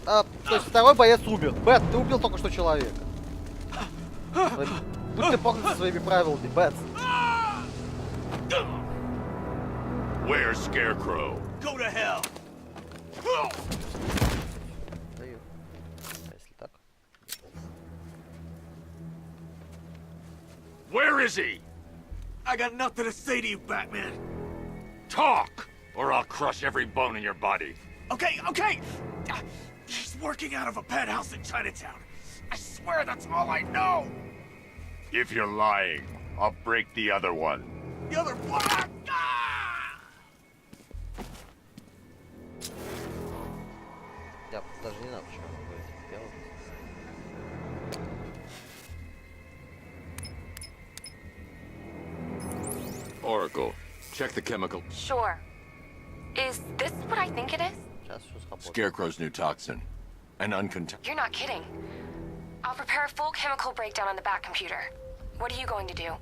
То есть второй боец умер. Бэт, ты убил только что человека. Будь ты помнишь со своими правилами, Бэт. Where's Scarecrow? Go to hell. Если так. Where is he? I got nothing to say to you, Batman. Talk, or I'll crush every bone in your body. Okay, okay. He's working out of a penthouse in Chinatown. I swear that's all I know. If you're lying, I'll break the other one. The other one. Я даже не знаю, почему он говорит. Oracle, check the chemical. Sure. Is this what I think it is? Сейчас все сработает. Scarecrow's new toxin. An uncontaminated. You're not kidding. I'll prepare a full chemical breakdown on the back computer. What are you going to do?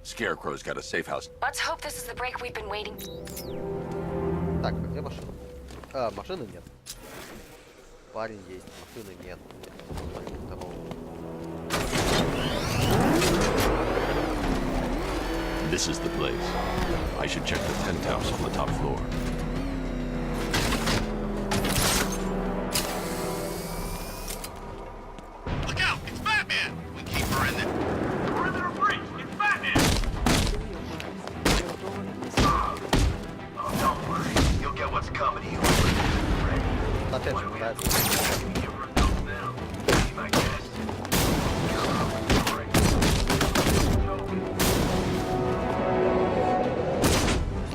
Scarecrow's got a safe house. Let's hope this is the break we've been waiting. Так, где машина? Машины нет. Парень есть, машины нет. This is the place. I should check the penthouse on the top floor. Look out! It's Batman. We keep her in there. Perimeter breach. It's Batman. Oh, don't worry. You'll get what's coming to you. Опять же, нравится.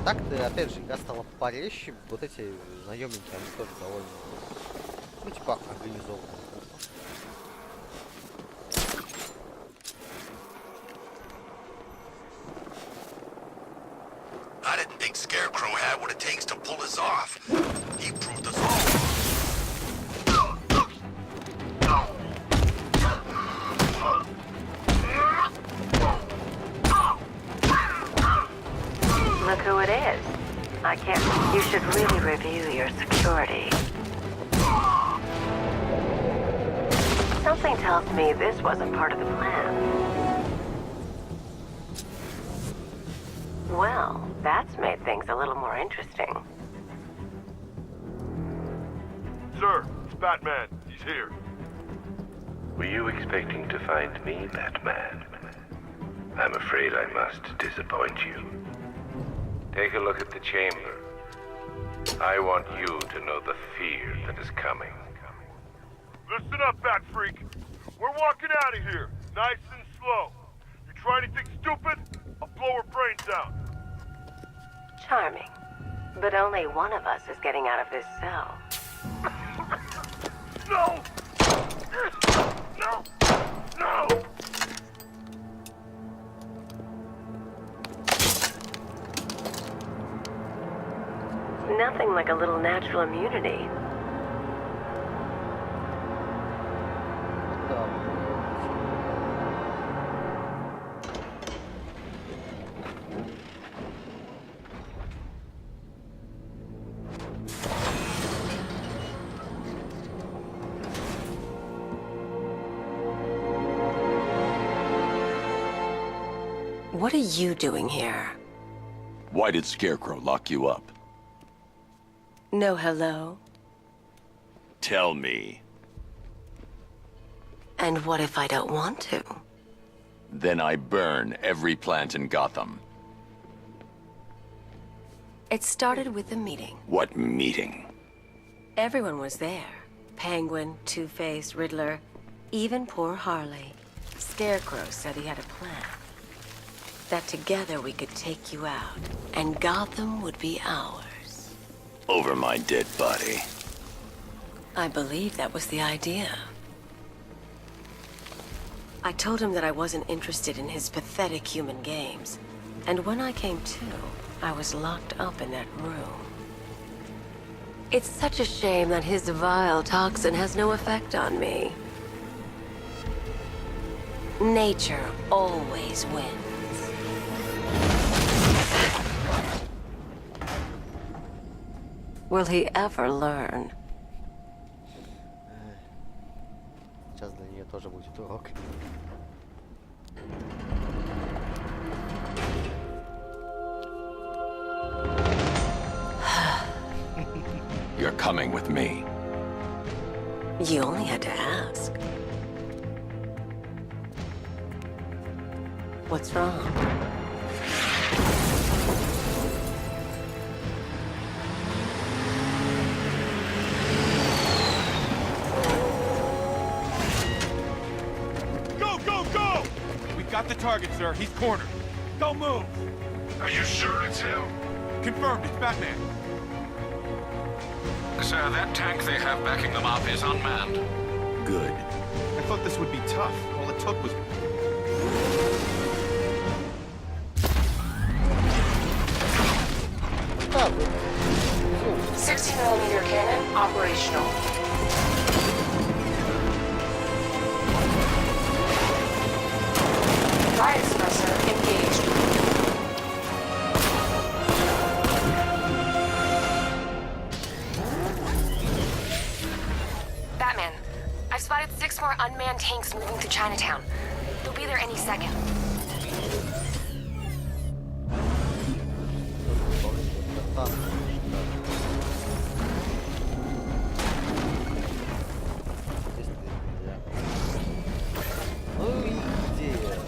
Так-то, опять же, игра стала порезче. Вот эти наемники, они тоже довольно, ну, типа, организованные. I didn't think Scarecrow had what it takes to pull us off. He proved us all. Look who it is. I can't. You should really review your security. Something tells me this wasn't part of the plan. Well, that's made things a little more interesting. Sir, it's Batman. He's here. Were you expecting to find me, Batman? I'm afraid I must disappoint you. Take a look at the chamber. I want you to know the fear that is coming. Listen up, Bat Freak. We're walking out of here, nice and slow. You try anything stupid, I'll blow her brains out. Charming. But only one of us is getting out of this cell. No! No! No! Nothing like a little natural immunity. What are you doing here? Why did Scarecrow lock you up? No hello? Tell me. And what if I don't want to? Then I burn every plant in Gotham. It started with a meeting. What meeting? Everyone was there. Penguin, Two-Face, Riddler, even poor Harley. Scarecrow said he had a plan. That together we could take you out, and Gotham would be ours. Over my dead body. I believe that was the idea. I told him that I wasn't interested in his pathetic human games. And when I came to, I was locked up in that room. It's such a shame that his vile toxin has no effect on me. Nature always wins. Will he ever learn? тоже будет урок. You're coming with me. You only had to ask. What's wrong? Go, go, go! We got the target, sir. He's cornered. Don't move. Are you sure it's him? Confirmed. It's Batman. Sir, that tank they have backing them up is unmanned. Good. I thought this would be tough. All it took was... Да, вы- 60mm cannon operational. Riot suppressor engaged. Batman, I've spotted 6 more unmanned tanks moving through Chinatown. They'll be there any second. Здесь нельзя. Ну и идея.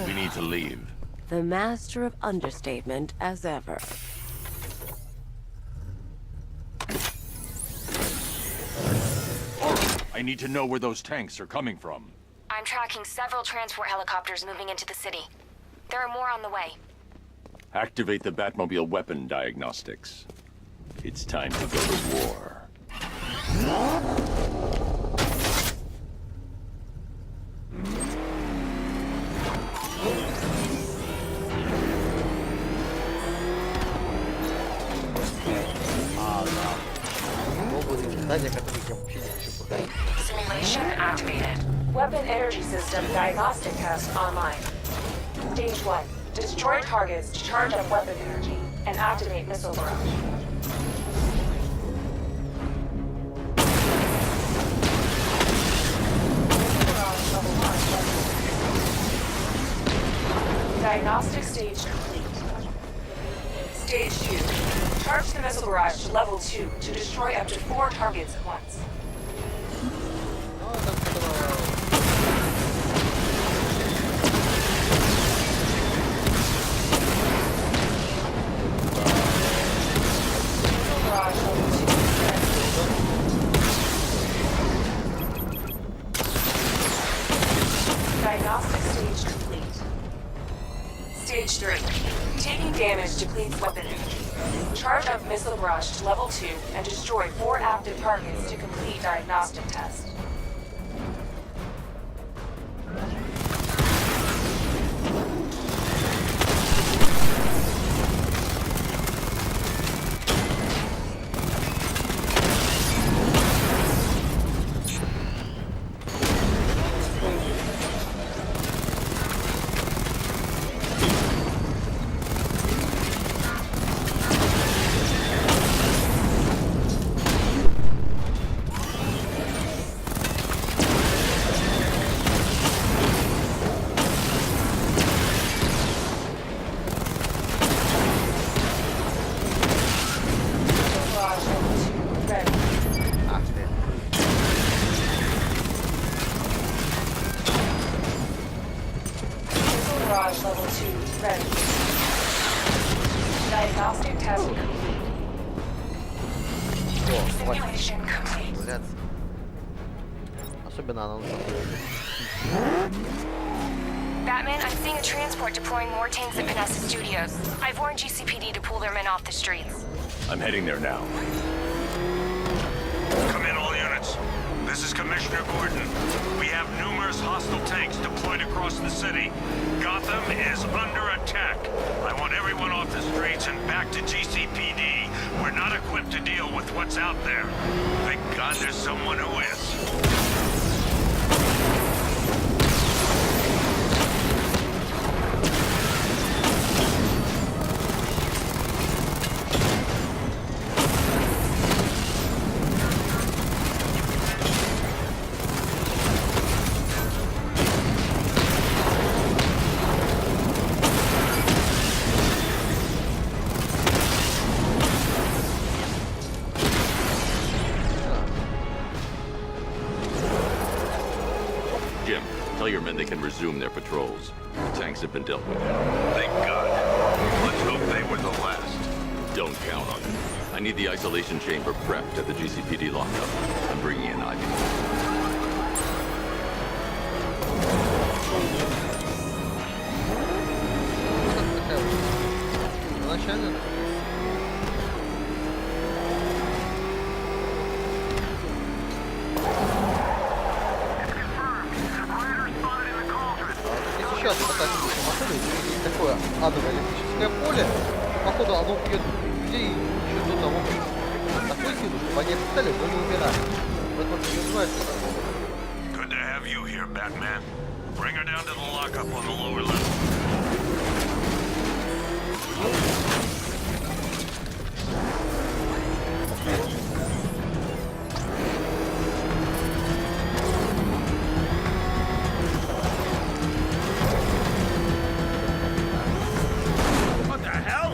We need to leave. The master of understatement as ever. I need to know where those tanks are coming from. I'm tracking several transport helicopters moving into the city. There are more on the way. Activate the Batmobile weapon diagnostics. It's time to go to war. Новые задания, которые я вообще не хочу проходить. Simulation activated. Weapon energy system diagnostic test online. Stage 1. Destroy targets to charge up weapon energy and activate missile barrage. Barrage level 1. Diagnostic stage complete. Stage 2. Charge the missile barrage to level 2 to destroy up to 4 targets at once. Barrage level 2 Diagnostic stage complete. Stage 3. Taking damage depletes weapon energy. Charge up missile barrage to level 2 and destroy 4 active targets to complete diagnostic test. Barrage level 2 ready. Ах ты. Missile barrage level 2 ready. Diagnostic test complete. О, хватит Simulation complete. являться. Особенно она на Batman, I'm seeing a transport deploying more tanks at Panessa Studios. I've warned GCPD to pull their men off the streets. I'm heading there now. Come in, all units. This is Commissioner Gordon. We have numerous hostile tanks deployed across the city. Gotham is under attack. I want everyone off the streets and back to GCPD. We're not equipped to deal with what's out there. Thank God there's someone who is. Jim, tell your men they can resume their patrols. The tanks have been dealt with. Thank God. Let's hope they were the last. Don't count on it. I need the isolation chamber prepped at the GCPD lockup. I'm bringing in Ivy. Изначально. Сейчас вот так машины, такое адовое электрическое поле, походу оно убьет людей еще до того, как такой силы, чтобы они оттали, но не умирали. Поэтому не называется такого. Good to have you here, Batman. Bring her down to the lockup on the lower level. What the hell?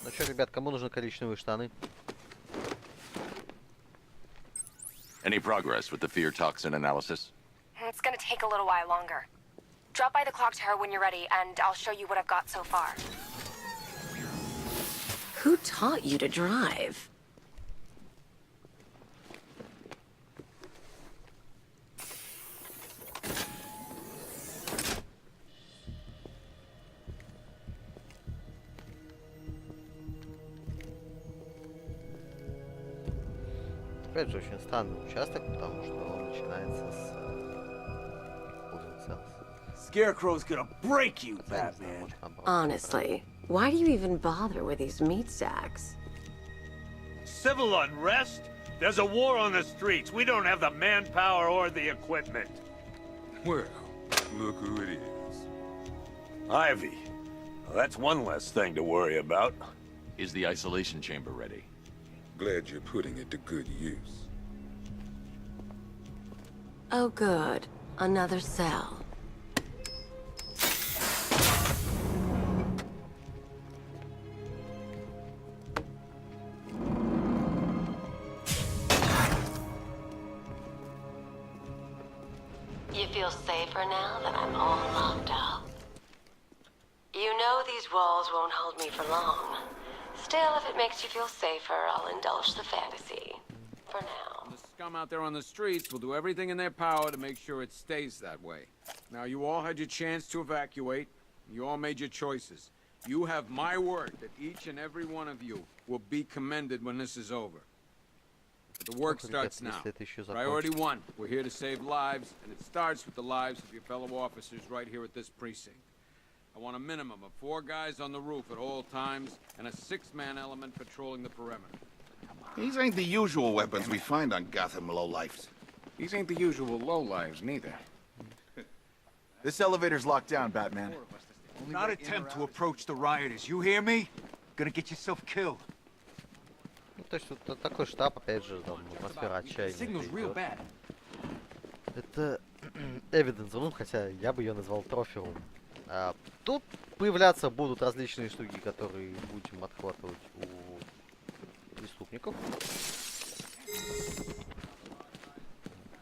Ну что, ребят, кому нужны коричневые штаны? Any progress with the fear toxin analysis? It's gonna take a little while longer. Drop by the clock tower when you're ready, and I'll show you what I've got so far. Who taught you to drive? Опять же, очень странный участок, потому что он начинается с Building Cells. Scarecrow's gonna break you, Batman. Honestly, why do you even bother with these meat sacks? Civil unrest? There's a war on the streets. We don't have the manpower or the equipment. Well, look who it is. Ivy. Well, that's one less thing to worry about. Is the isolation chamber ready? Glad you're putting it to good use. Oh, good. Another cell. You feel safer now that I'm all locked up? You know these walls won't hold me for long. Still, if it makes you feel safer, I'll indulge the fantasy. For now. The scum out there on the streets will do everything in their power to make sure it stays that way. Now, you all had your chance to evacuate. You all made your choices. You have my word that each and every one of you will be commended when this is over. But the work starts now. Priority 1, we're here to save lives, and it starts with the lives of your fellow officers right here at this precinct. I want a minimum of 4 guys on the roof at all times, and a 6-man element patrolling the perimeter. These ain't the usual weapons we find on Gotham lowlifes. These ain't the usual lowlives, neither. This elevator's locked down, Batman. Not attempt to approach the rioters, you hear me? Gonna get yourself killed. Ну, то есть вот такой штаб, опять же, там, атмосфера отчаяния. Это Evidence Room, хотя я бы ее назвал Trophy Room. Тут появляться будут различные штуки, которые будем отхватывать у преступников.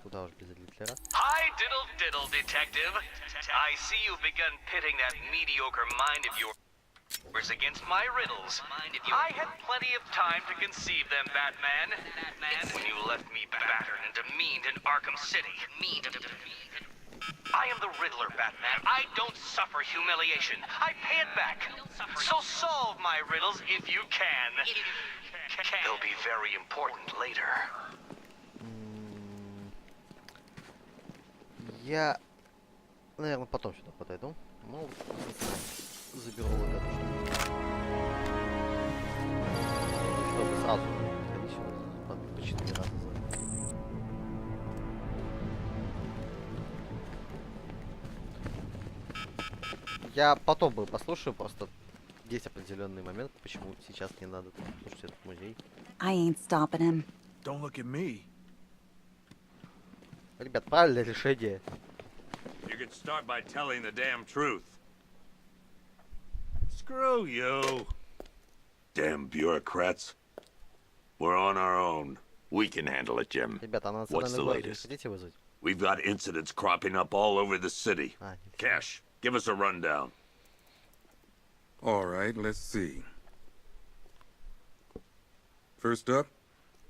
Куда уж без Ридлера. Hi, diddle diddle, detective. I see you've begun pitting that mediocre mind of yours. against my riddles. I had plenty of time to conceive them, Batman. When you left me battered and demeaned in Arkham City. I am the Riddler, Batman. I don't suffer humiliation. I pay it back. So solve my riddles if you can. They'll be very important later. Я, наверное, потом сюда подойду. Ну, заберу вот эту штуку. Чтобы сразу ходить сюда по 4 раза. Я потом бы послушаю, просто есть определенный момент, почему сейчас не надо слушать этот музей. I ain't stopping him. Don't look at me. Ребят, правильное решение. You can start by telling the damn truth. Screw you. Damn bureaucrats. We're on our own. We can handle it, Jim. Ребята, на What's the национальный гвардию latest? хотите вызвать? We've got incidents cropping up all over the city. Cash, give us a rundown. All right, let's see. First up,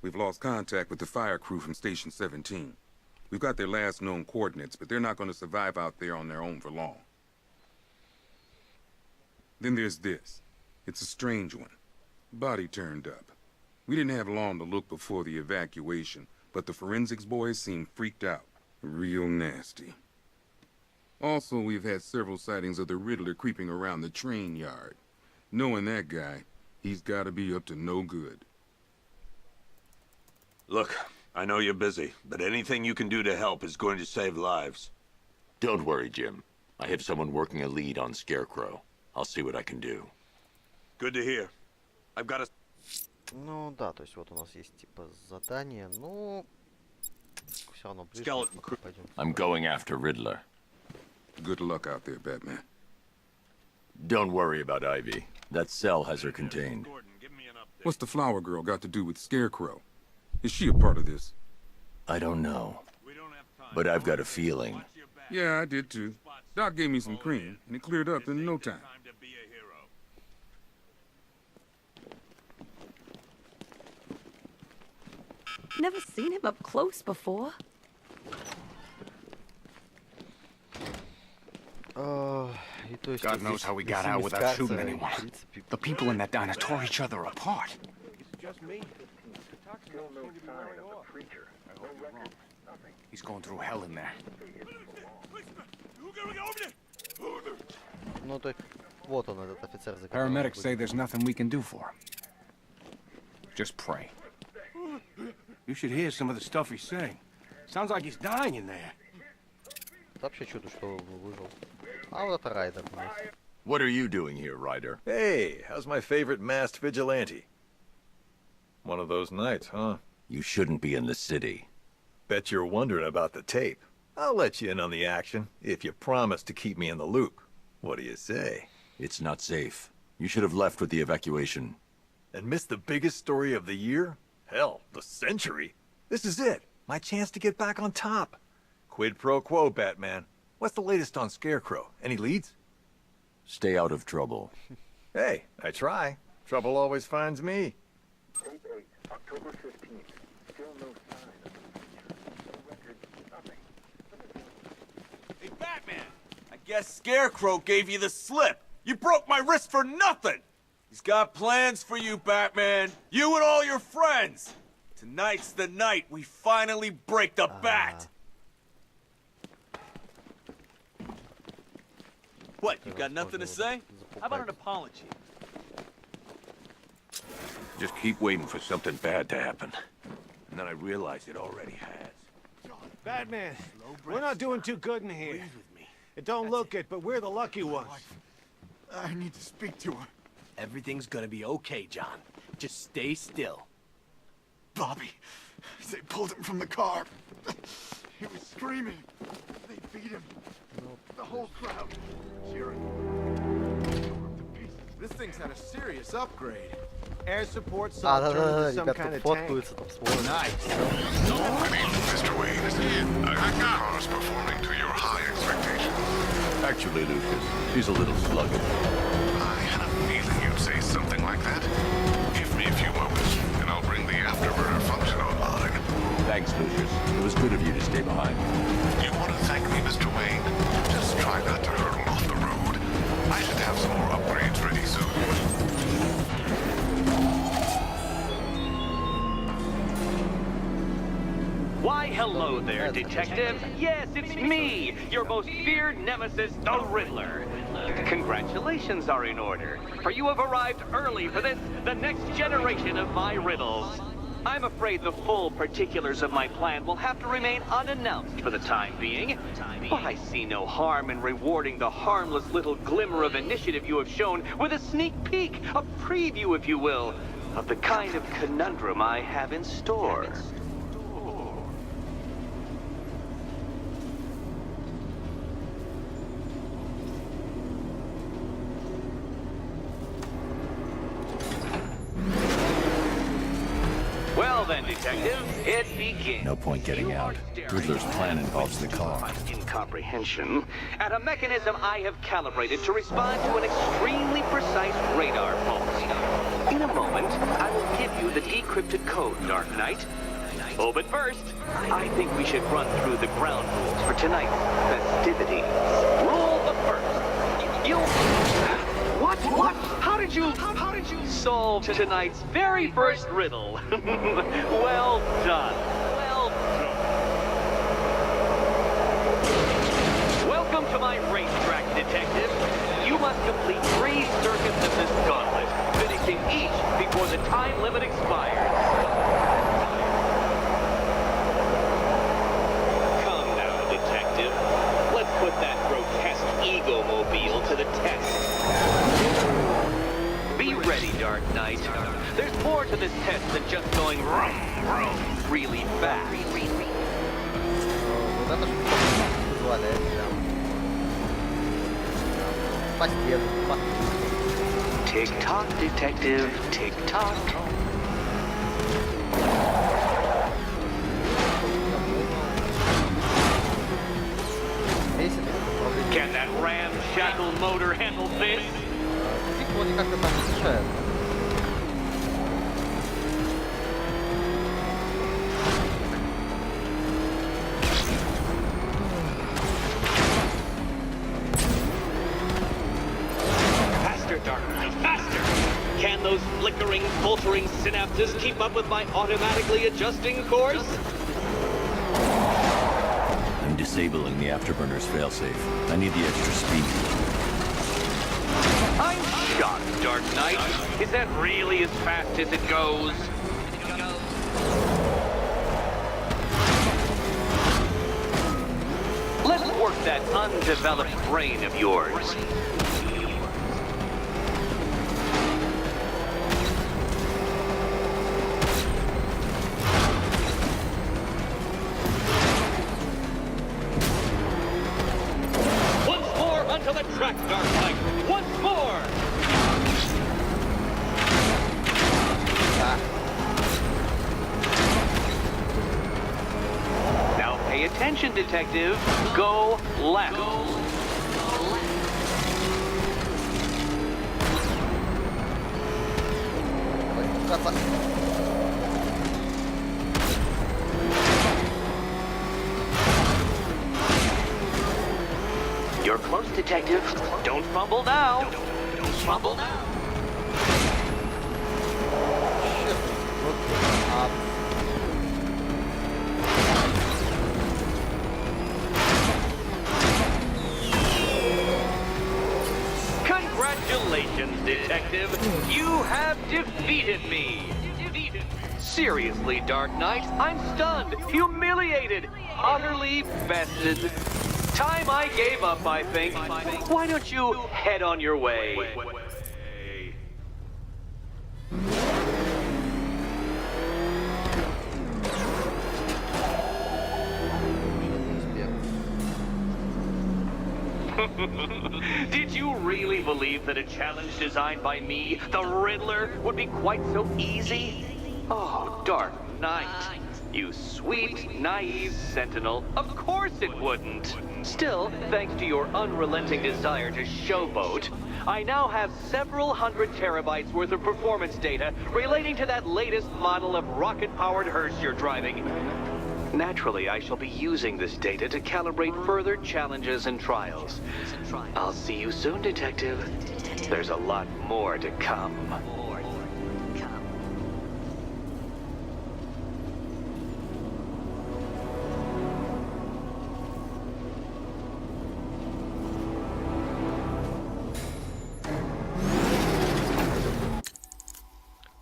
we've lost contact with the fire crew from Station 17. We've got their last known coordinates, but they're not going to survive out there on their own for long. Then there's this. It's a strange one. Body turned up. We didn't have long to look before the evacuation, but the forensics boys seem freaked out. Real nasty. Also, we've had several sightings of the Riddler creeping around the train yard. Knowing that guy, he's got to be up to no good. Look, I know you're busy, but anything you can do to help is going to save lives. Don't worry, Jim. I have someone working a lead on Scarecrow. I'll see what I can do. Good to hear. I've got a... Ну да, то есть вот у нас есть типа задание, ну все равно ближе пойдем. I'm going after Riddler. Good luck out there, Batman. Don't worry about Ivy. That cell has her contained. What's the flower girl got to do with Scarecrow? Is she a part of this? I don't know. But I've got a feeling. Yeah, I did too. Doc gave me some cream, and it cleared up in no time. Never seen him up close before. God knows how we got out without shooting anyone. The people in that diner tore each other apart. Just me. He's going through hell in there. Ну то есть вот он этот офицер, за Paramedics say there's nothing we can do for him. Just pray. You should hear some of the stuff he's saying. Sounds like he's dying in there. Вообще чудо, что выжил. А вот это Райдер у нас. What are you doing here, Ryder? Hey, how's my favorite masked vigilante? One of those nights, huh? You shouldn't be in the city. Bet you're wondering about the tape. I'll let you in on the action if you promise to keep me in the loop. What do you say? It's not safe. You should have left with the evacuation. And missed the biggest story of the year? Hell, the century. This is it. My chance to get back on top. Quid pro quo, Batman. What's the latest on Scarecrow? Any leads? Stay out of trouble. Hey, I try. Trouble always finds me. Tape 8, October 15th. Still no sign of the creature. No records, nothing. Hey, Batman! I guess Scarecrow gave you the slip. You broke my wrist for nothing! He's got plans for you, Batman. You and all your friends. Tonight's the night we finally break the bat. What, you got nothing to say? How about an apology? Just keep waiting for something bad to happen. And then I realize it already has. Batman, we're not doing too good in here. It don't look it, but we're the lucky ones. I need to speak to her. Everything's gonna be okay, John. Just stay still. Bobby, they pulled him from the car. He was screaming. They beat him. The whole crowd cheering. This thing's had a serious upgrade. Air support, А, turned да-да-да, into some ребята, kind тут of tank. фоткаются там, смотрят. I mean, Mr. Wayne, Car's performing to your high expectations. Actually, Lucas, she's a little sluggish. I had a feeling would say something like that. Give me a few moments, and I'll bring the afterburner function online. Thanks, Lucius. It was good of you to stay behind. You want to thank me, Mr. Wayne? Just try not to hurtle off the road. I should have some more upgrades ready soon. Why, hello there, Detective. Yes, it's me, your most feared nemesis, the Riddler. Congratulations are in order, for you have arrived early for this, the next generation of my riddles. I'm afraid the full particulars of my plan will have to remain unannounced for the time being, but I see no harm in rewarding the harmless little glimmer of initiative you have shown with a sneak peek, a preview, if you will, of the kind of conundrum I have in store. Well then, Detective, it begins. No point getting out. Riddler's plan involves the car. Incomprehension, and a mechanism I have calibrated to respond to an extremely precise radar pulse. In a moment, I will give you the decrypted code, Dark Knight. Oh, but first, I think we should run through the ground rules for tonight's festivities. Rule the first. You... What? How did you solve tonight's very first riddle? Well done. Well done. Welcome to my racetrack, Detective. You must complete 3 circuits of this gauntlet, finishing each before the time limit expires. Come now, Detective. Let's put that grotesque ego-mobile to the test. Be ready, Dark Knight. There's more to this test than just going vroom, vroom, really fast. Tick-tock, Detective, tick-tock. Can that ramshackle motor handle this? Вроде как-то там мешает. Faster, Dark Knight, faster! Can those flickering, faltering synapses keep up with my automatically adjusting course? I'm disabling the afterburner's failsafe. I need the extra speed. I'm shocked, Dark Knight. Is that really as fast as it goes? Let's work that undeveloped brain of yours. Once more onto the track, Dark Knight. Once more! Now pay attention, Detective. Go left. You're close, Detective. Don't fumble now. Don't fumble now. Congratulations, Detective. You have defeated me. Seriously, Dark Knight, I'm stunned, humiliated, utterly bested. Time I gave up, I think. Why don't you head on your way? Did you really believe that a challenge designed by me, the Riddler, would be quite so easy? Oh, Dark Knight. You sweet, naive sentinel. Of course it wouldn't. Still, thanks to your unrelenting desire to showboat, I now have several hundred terabytes worth of performance data relating to that latest model of rocket-powered hearse you're driving. Naturally, I shall be using this data to calibrate further challenges and trials. I'll see you soon, Detective. There's a lot more to come.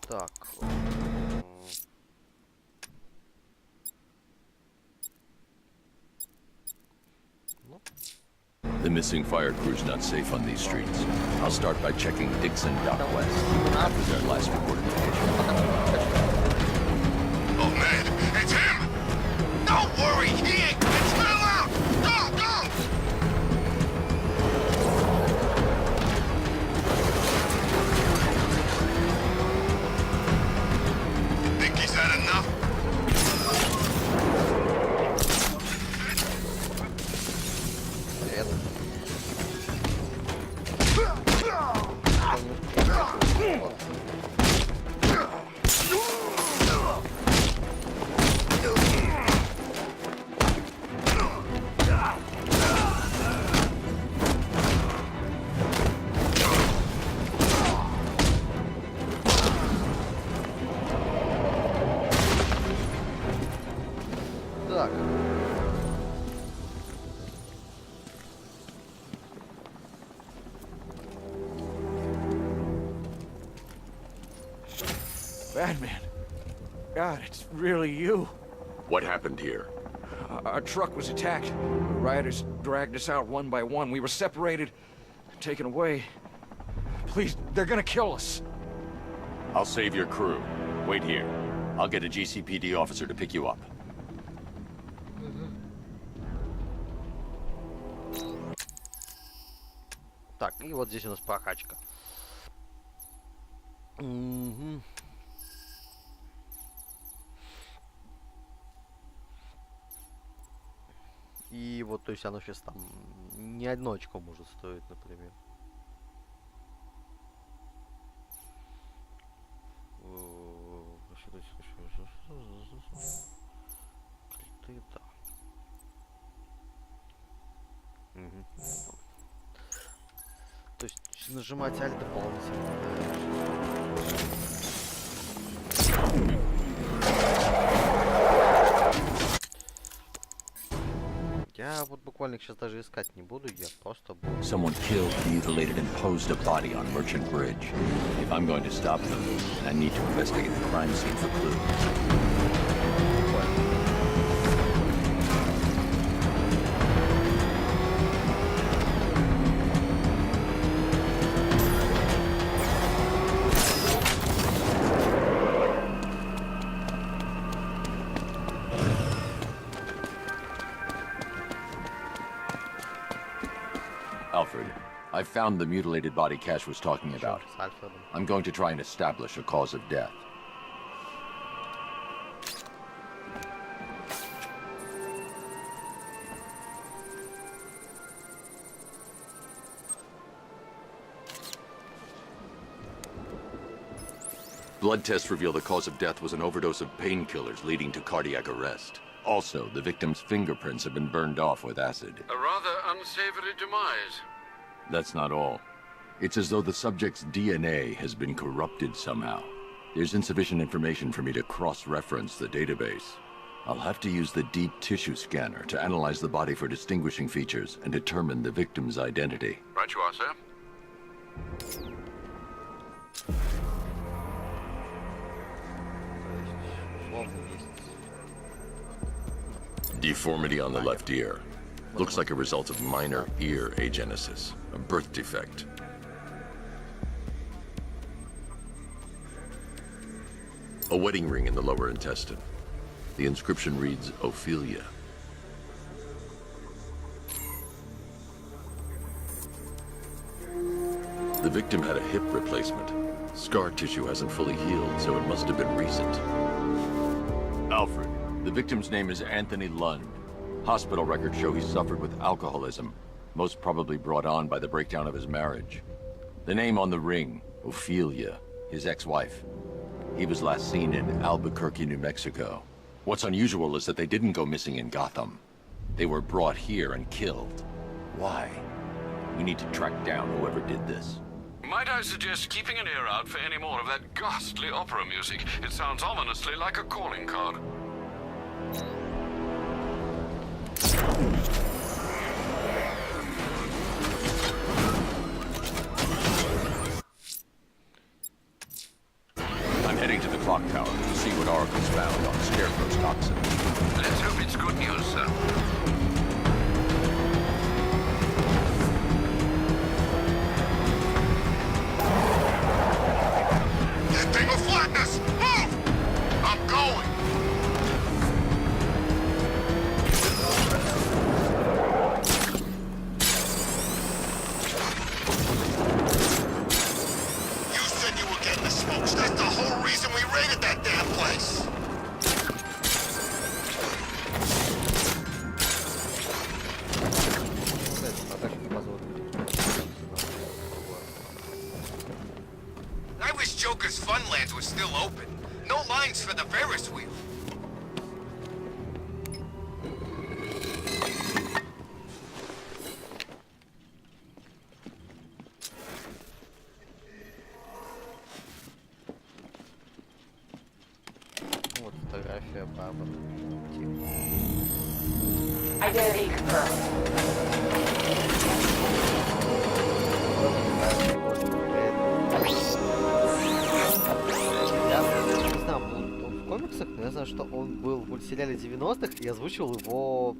Так. The missing fire crew's not safe on these streets. I'll start by checking Dixon Dock West. After their last reported location. Oh, Ned, it's him! Don't worry, he ain't... It's not allowed! Go, go! Think he's had enough? Так. Batman. God, it's really you. What happened here? Our truck was attacked. The rioters dragged us out one by one. We were separated, taken away. Please, they're gonna kill us. I'll save your crew. Wait here. I'll get a GCPD officer to pick you up. Так, и вот здесь у нас прокачка. И вот, то есть оно сейчас там не одно очко может стоить, например. Криты, да. То есть нажимать Alt дополнительно. Я вот буквально их сейчас даже искать не буду, я просто буду... Someone killed, mutilated, and posed a body on Merchant Bridge. If I'm going to stop them, I need to investigate the crime scene for clues. Alfred, I found the mutilated body Cash was talking about. I'm going to try and establish a cause of death. Blood tests reveal the cause of death was an overdose of painkillers leading to cardiac arrest. Also, the victim's fingerprints have been burned off with acid. A rather unsavory demise. That's not all. It's as though the subject's DNA has been corrupted somehow. There's insufficient information for me to cross-reference the database. I'll have to use the deep tissue scanner to analyze the body for distinguishing features and determine the victim's identity. Right you are, sir. Deformity on the left ear. Looks like a result of minor ear agenesis, a birth defect. A wedding ring in the lower intestine. The inscription reads, Ophelia. The victim had a hip replacement. Scar tissue hasn't fully healed, so it must have been recent. Alfred, The victim's name is Anthony Lund. Hospital records show he suffered with alcoholism, most probably brought on by the breakdown of his marriage. The name on the ring, Ophelia, his ex-wife. He was last seen in Albuquerque, New Mexico. What's unusual is that they didn't go missing in Gotham. They were brought here and killed. Why? We need to track down whoever did this. Might I suggest keeping an ear out for any more of that ghastly opera music? It sounds ominously like a calling card. I'm heading to the clock tower to see what Oracle's found on Scarecrow's toxin. Let's hope it's good news, sir. That thing will flatten us! Move! I'm going! You said you were getting the smokes. That's the whole reason we raided that damn place! I wish Joker's Funlands was still open. No lines for the Ferris wheel. Вот фотография бабы. Identity confirmed. Я не знаю, он в комиксах, но я знаю, что он был в мультсериале 90-х и озвучивал его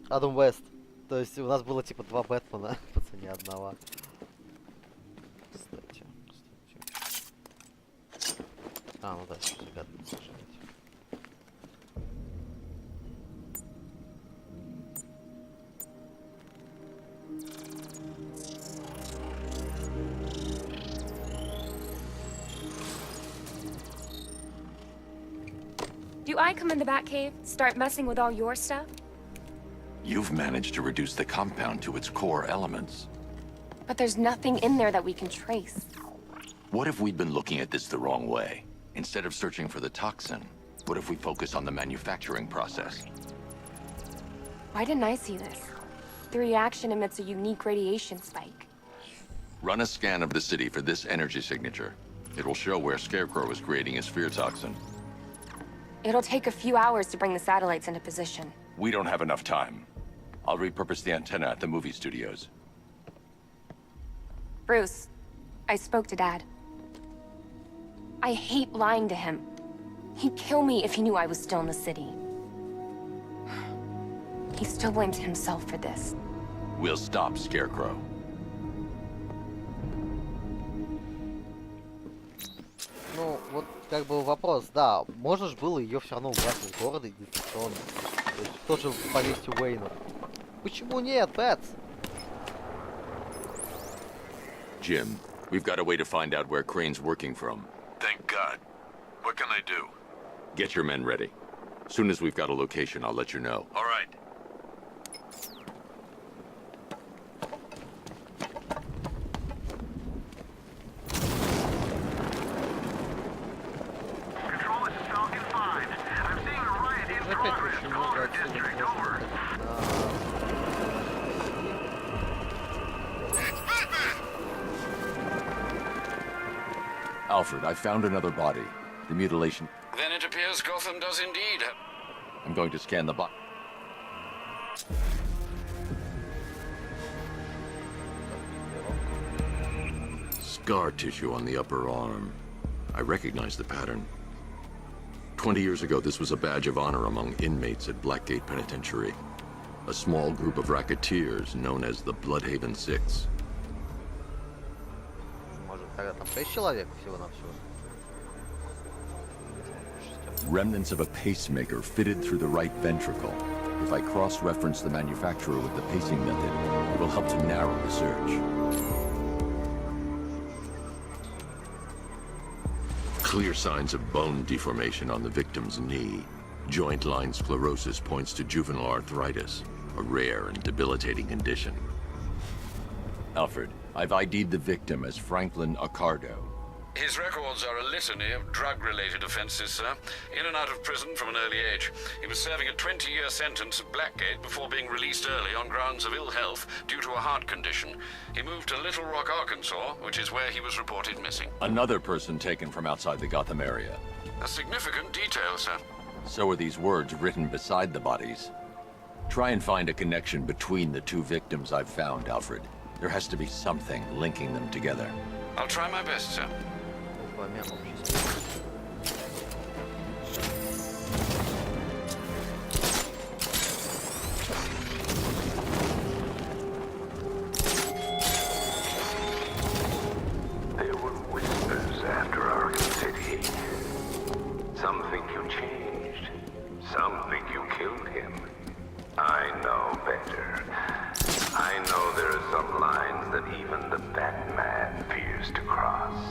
Адам Уэст. То есть у нас было типа два Бэтмена по цене одного. Кстати. А, ну да, ребят, слушайте. Do I come in the Batcave, start messing with all your stuff? You've managed to reduce the compound to its core elements. But there's nothing in there that we can trace. What if we'd been looking at this the wrong way? Instead of searching for the toxin, what if we focus on the manufacturing process? Why didn't I see this? The reaction emits a unique radiation spike. Run a scan of the city for this energy signature. It will show where Scarecrow is creating his fear toxin. It'll take a few hours to bring the satellites into position. We don't have enough time. I'll repurpose the antenna at the movie studios. Bruce, I spoke to Dad. I hate lying to him. He'd kill me if he knew I was still in the city. He still blames himself for this. We'll stop Scarecrow. Ну, вот как бы вопрос, да, можно же было ее все равно убрать из города и дистанционно. То есть тоже в поместье Уэйна. Почему нет, Бэтс? Jim, we've got a way to find out where Crane's working from. Thank God. What can I do? Get your men ready. Soon as we've got a location, I'll let you know. All right. Control, this is Falcon 5. I'm seeing a riot in progress in Culver District. Over. Alfred, I found another body. The mutilation... Then it appears Gotham does indeed have... I'm going to scan the body. Scar tissue on the upper arm. I recognize the pattern. 20 years ago, this was a badge of honor among inmates at Blackgate Penitentiary. A small group of racketeers known as the Bloodhaven Six. Может, тогда там 6 человек всего-навсего. Remnants of a pacemaker fitted through the right ventricle. If I cross-reference the manufacturer with the pacing method, it will help to narrow the search. Clear signs of bone deformation on the victim's knee. Joint line sclerosis points to juvenile arthritis, a rare and debilitating condition. Alfred, I've ID'd the victim as Franklin Accardo. His records are a litany of drug-related offenses, sir. In and out of prison from an early age. He was serving a 20-year sentence at Blackgate before being released early on grounds of ill health due to a heart condition. He moved to Little Rock, Arkansas, which is where he was reported missing. Another person taken from outside the Gotham area. A significant detail, sir. So are these words written beside the bodies. Try and find a connection between the two victims I've found, Alfred. There has to be something linking them together. I'll try my best, sir. There were whispers after Arkham City. Some think you changed. Some think you killed him. I know better. I know there are some lines that even the Batman fears to cross.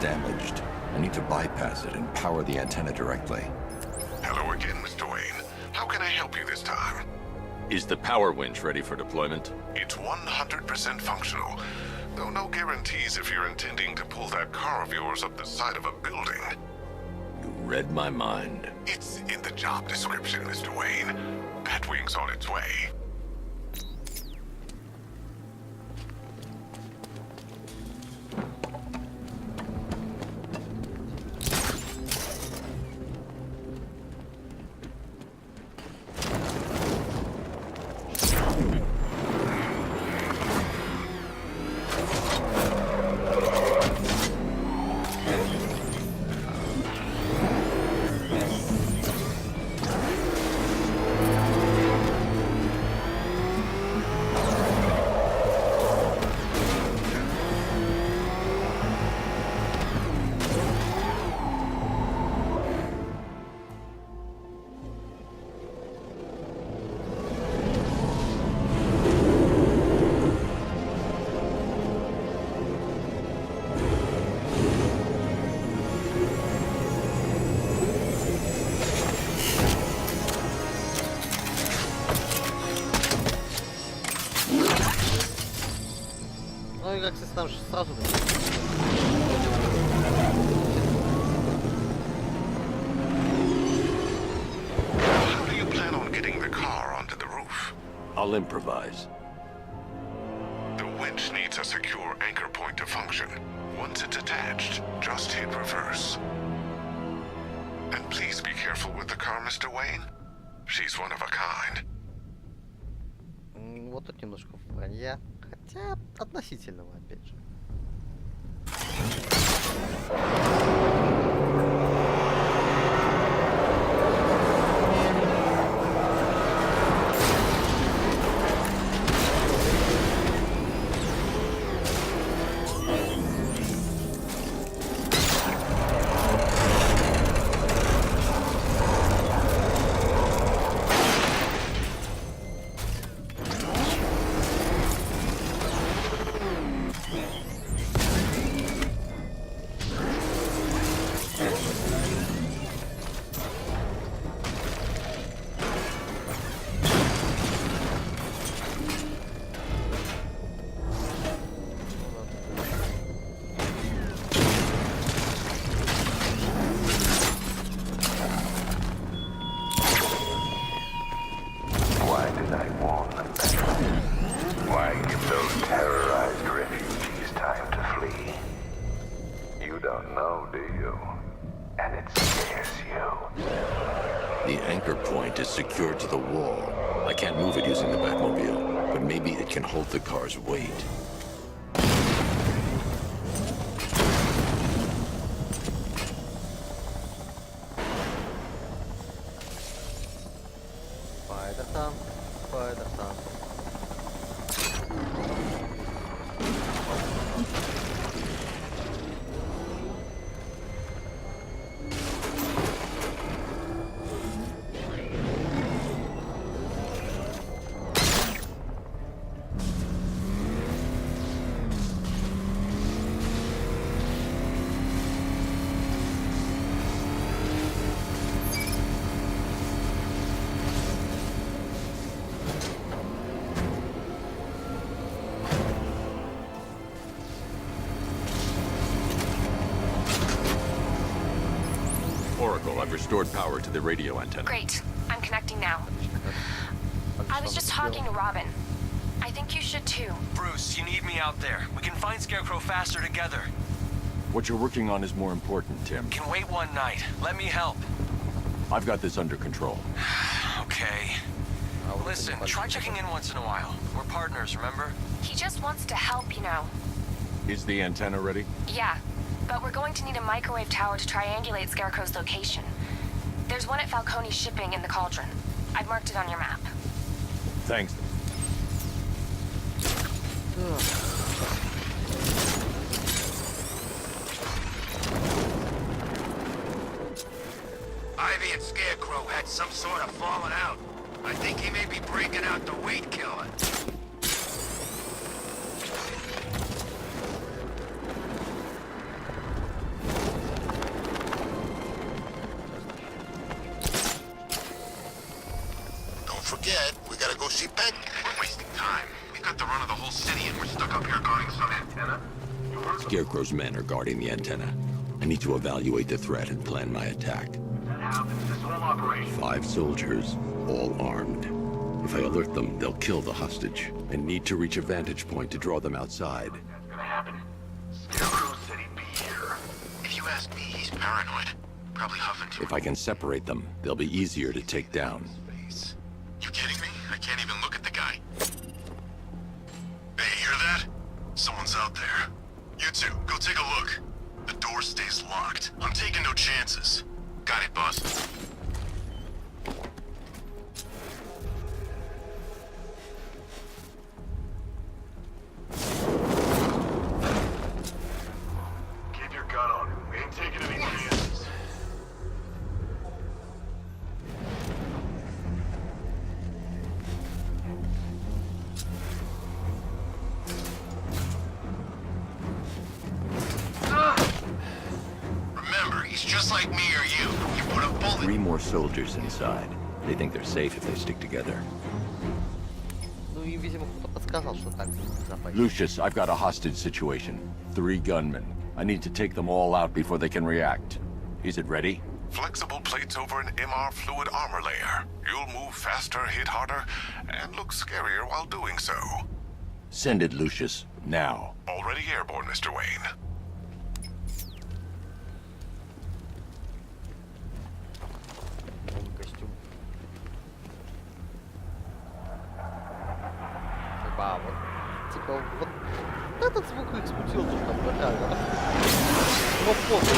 Damaged. I need to bypass it and power the antenna directly. Hello again, Mr. Wayne. How can I help you this time? Is the power winch ready for deployment? It's 100% functional, though no guarantees if you're intending to pull that car of yours up the side of a building. You read my mind. It's in the job description, Mr. Wayne. Batwing's on its way. Ну и как там же сразу... How do you plan on getting the car onto the roof? I'll improvise. The winch needs a secure anchor point to function. Once it's attached, just hit reverse. And please be careful with the car, Mr. Wayne. She's one of a kind. Вот тут немножко вранья. Хотя относительного, опять же. The anchor point is secured to the wall. I can't move it using the Batmobile, but Maybe it can hold the car's weight. Spider-Tank. Oracle, I've restored power to the radio antenna. Great. I'm connecting now. I was just talking to Robin. I think you should too. Bruce, you need me out there. We can find Scarecrow faster together. What you're working on is more important, Tim. Can wait one night. Let me help. I've got this under control. Okay. Listen, try checking in once in a while. We're partners, remember? He just wants to help, you know. Is the antenna ready? Yeah, but we're going to need a microwave tower to triangulate Scarecrow's location. There's one at Falcone's shipping in the Cauldron. I've marked it on your map. Thanks. Ivy and Scarecrow had some sort of falling out. I think he may be breaking out the weed killer. Don't forget, we gotta go see Penguin. We're wasting time. We've got the run of the whole city and we're stuck up here guarding some antenna. Scarecrow's men are guarding the antenna. I need to evaluate the threat and plan my attack. That happens, this whole operation. 5 soldiers, all armed. If I alert them, they'll kill the hostage, and need to reach a vantage point to draw them outside. That's gonna happen. Scarecrow said he'd be here. If you ask me, he's paranoid. Probably huffing too. If I can separate them, they'll be easier to take down. You kidding me? I can't even look at the guy. Hey, hear that? Someone's out there. You two, go take a look. The door stays locked. I'm taking no chances. Got it, boss. Keep your gun on. We ain't taking any chances. Remember, he's just like me or you. You put a bullet. 3 more soldiers inside. They think they're safe if they stick together. Ну и, видимо, кто-то подсказал, что так безопаснее. Lucius, I've got a hostage situation. 3 gunmen. I need to take them all out before they can react. Is it ready? Flexible plates over an MR fluid armor layer. You'll move faster, hit harder, and look scarier while doing so. Send it, Lucius. Now. Already airborne, Mr. Wayne. Костюм. Типа, вот, типа, вот этот звук их смутил тут там братан. Но после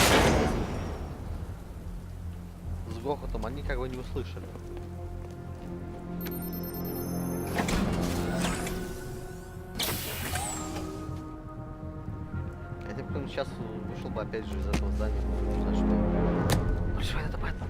с грохотом они как бы не услышали. Если бы он сейчас вышел бы опять же из этого здания, не знаю, что. Ну что это Бэтмен?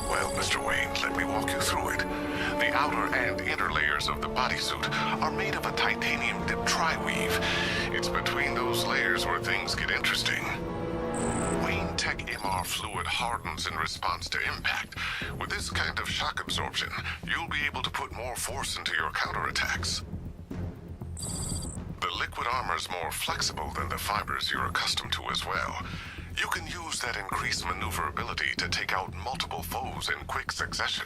Well, Mr. Wayne, let me walk you through it. The outer and inner layers of the bodysuit are made of a titanium-dipped tri-weave. It's between those layers where things get interesting. Wayne high-tech MR fluid hardens in response to impact. With this kind of shock absorption, you'll be able to put more force into your counterattacks. The liquid armor's more flexible than the fibers you're accustomed to as well. You can use that increased maneuverability to take out multiple foes in quick succession.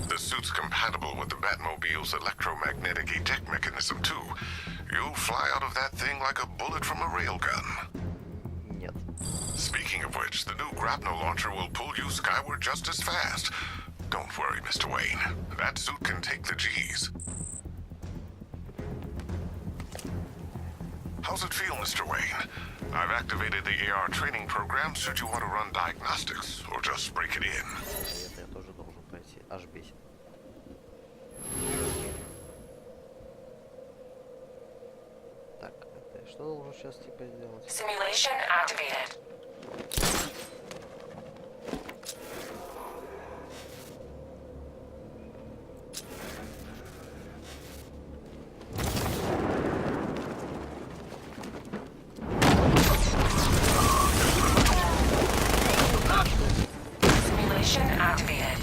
The suit's compatible with the Batmobile's electromagnetic eject mechanism too. You'll fly out of that thing like a bullet from a railgun. Нет. Speaking of which, the new grapnel launcher will pull you skyward just as fast. Don't worry, Mr. Wayne. That suit can take the G's. How's it feel, Mr. Wayne? I've activated the AR training program should you want to run diagnostics or just break it in. Это я тоже должен пройти. Аж бесит. Так, это что должен сейчас типа сделать? Simulation activated. Simulation activated.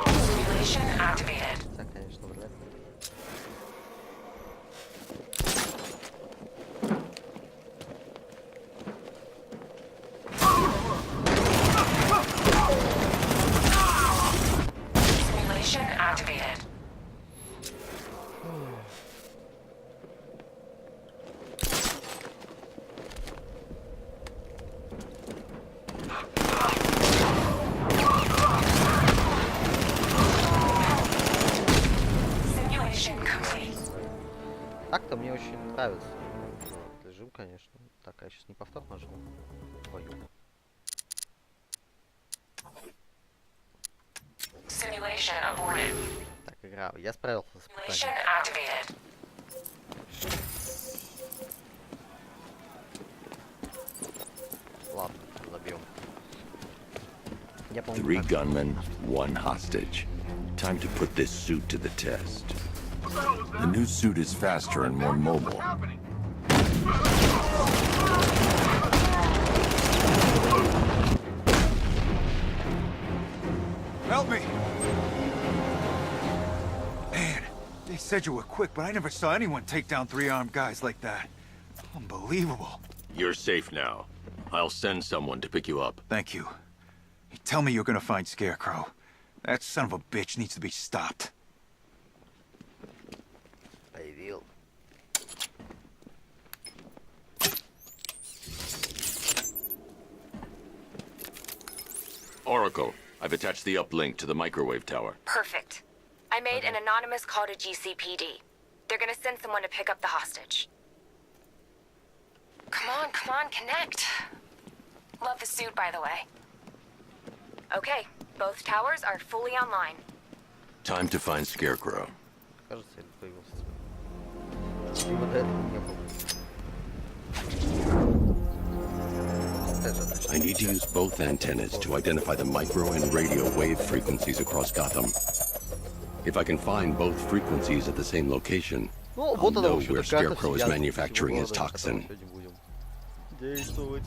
Simulation activated. Так, конечно, вряд ли. Simulation activated. Simulation complete. Так-то мне очень нравится этот режим, конечно. Так, а я сейчас не повтор нажму. Твою. Simulation aborted. Так, игра. Я справился с Simulation испытанием. activated. Ладно, забьем. Я помню. 3 gunmen, 1 hostage. Time to put this suit to the test. The new suit is faster and more mobile. Help me! Man, they said you were quick, but I never saw anyone take down 3 armed guys like that. Unbelievable. You're safe now. I'll send someone to pick you up. Thank you. You tell me you're gonna find Scarecrow. That son of a bitch needs to be stopped. I will. Oracle, I've attached the uplink to the microwave tower. Perfect. I made an anonymous call to GCPD. They're gonna send someone to pick up the hostage. Come on, connect. Love the suit, by the way. Okay, both towers are fully online. Time to find Scarecrow. Кажется, я появился. Либо до этого не было. I need to use both antennas to identify the micro and radio wave frequencies across Gotham. If I can find both frequencies at the same location, I'll know where Scarecrow is manufacturing his toxin. Действовать.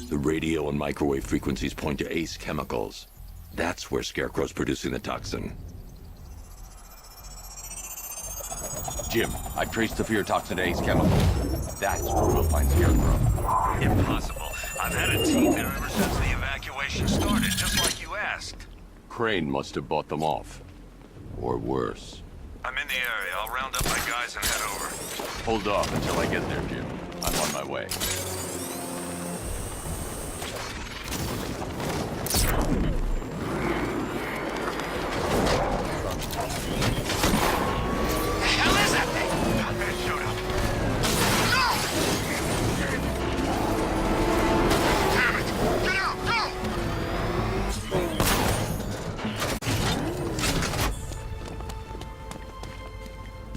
The radio and microwave frequencies point to Ace Chemicals. That's where Scarecrow's producing the toxin. Jim, I've traced the fear toxin to Ace Chemicals. That's where we'll find Scarecrow. Impossible. I've had a team there ever since the evacuation started, just like you asked. Crane must have bought them off. Or worse. I'm in the area. I'll round up my guys and head over. Hold off until I get there, Jim. I'm on my way.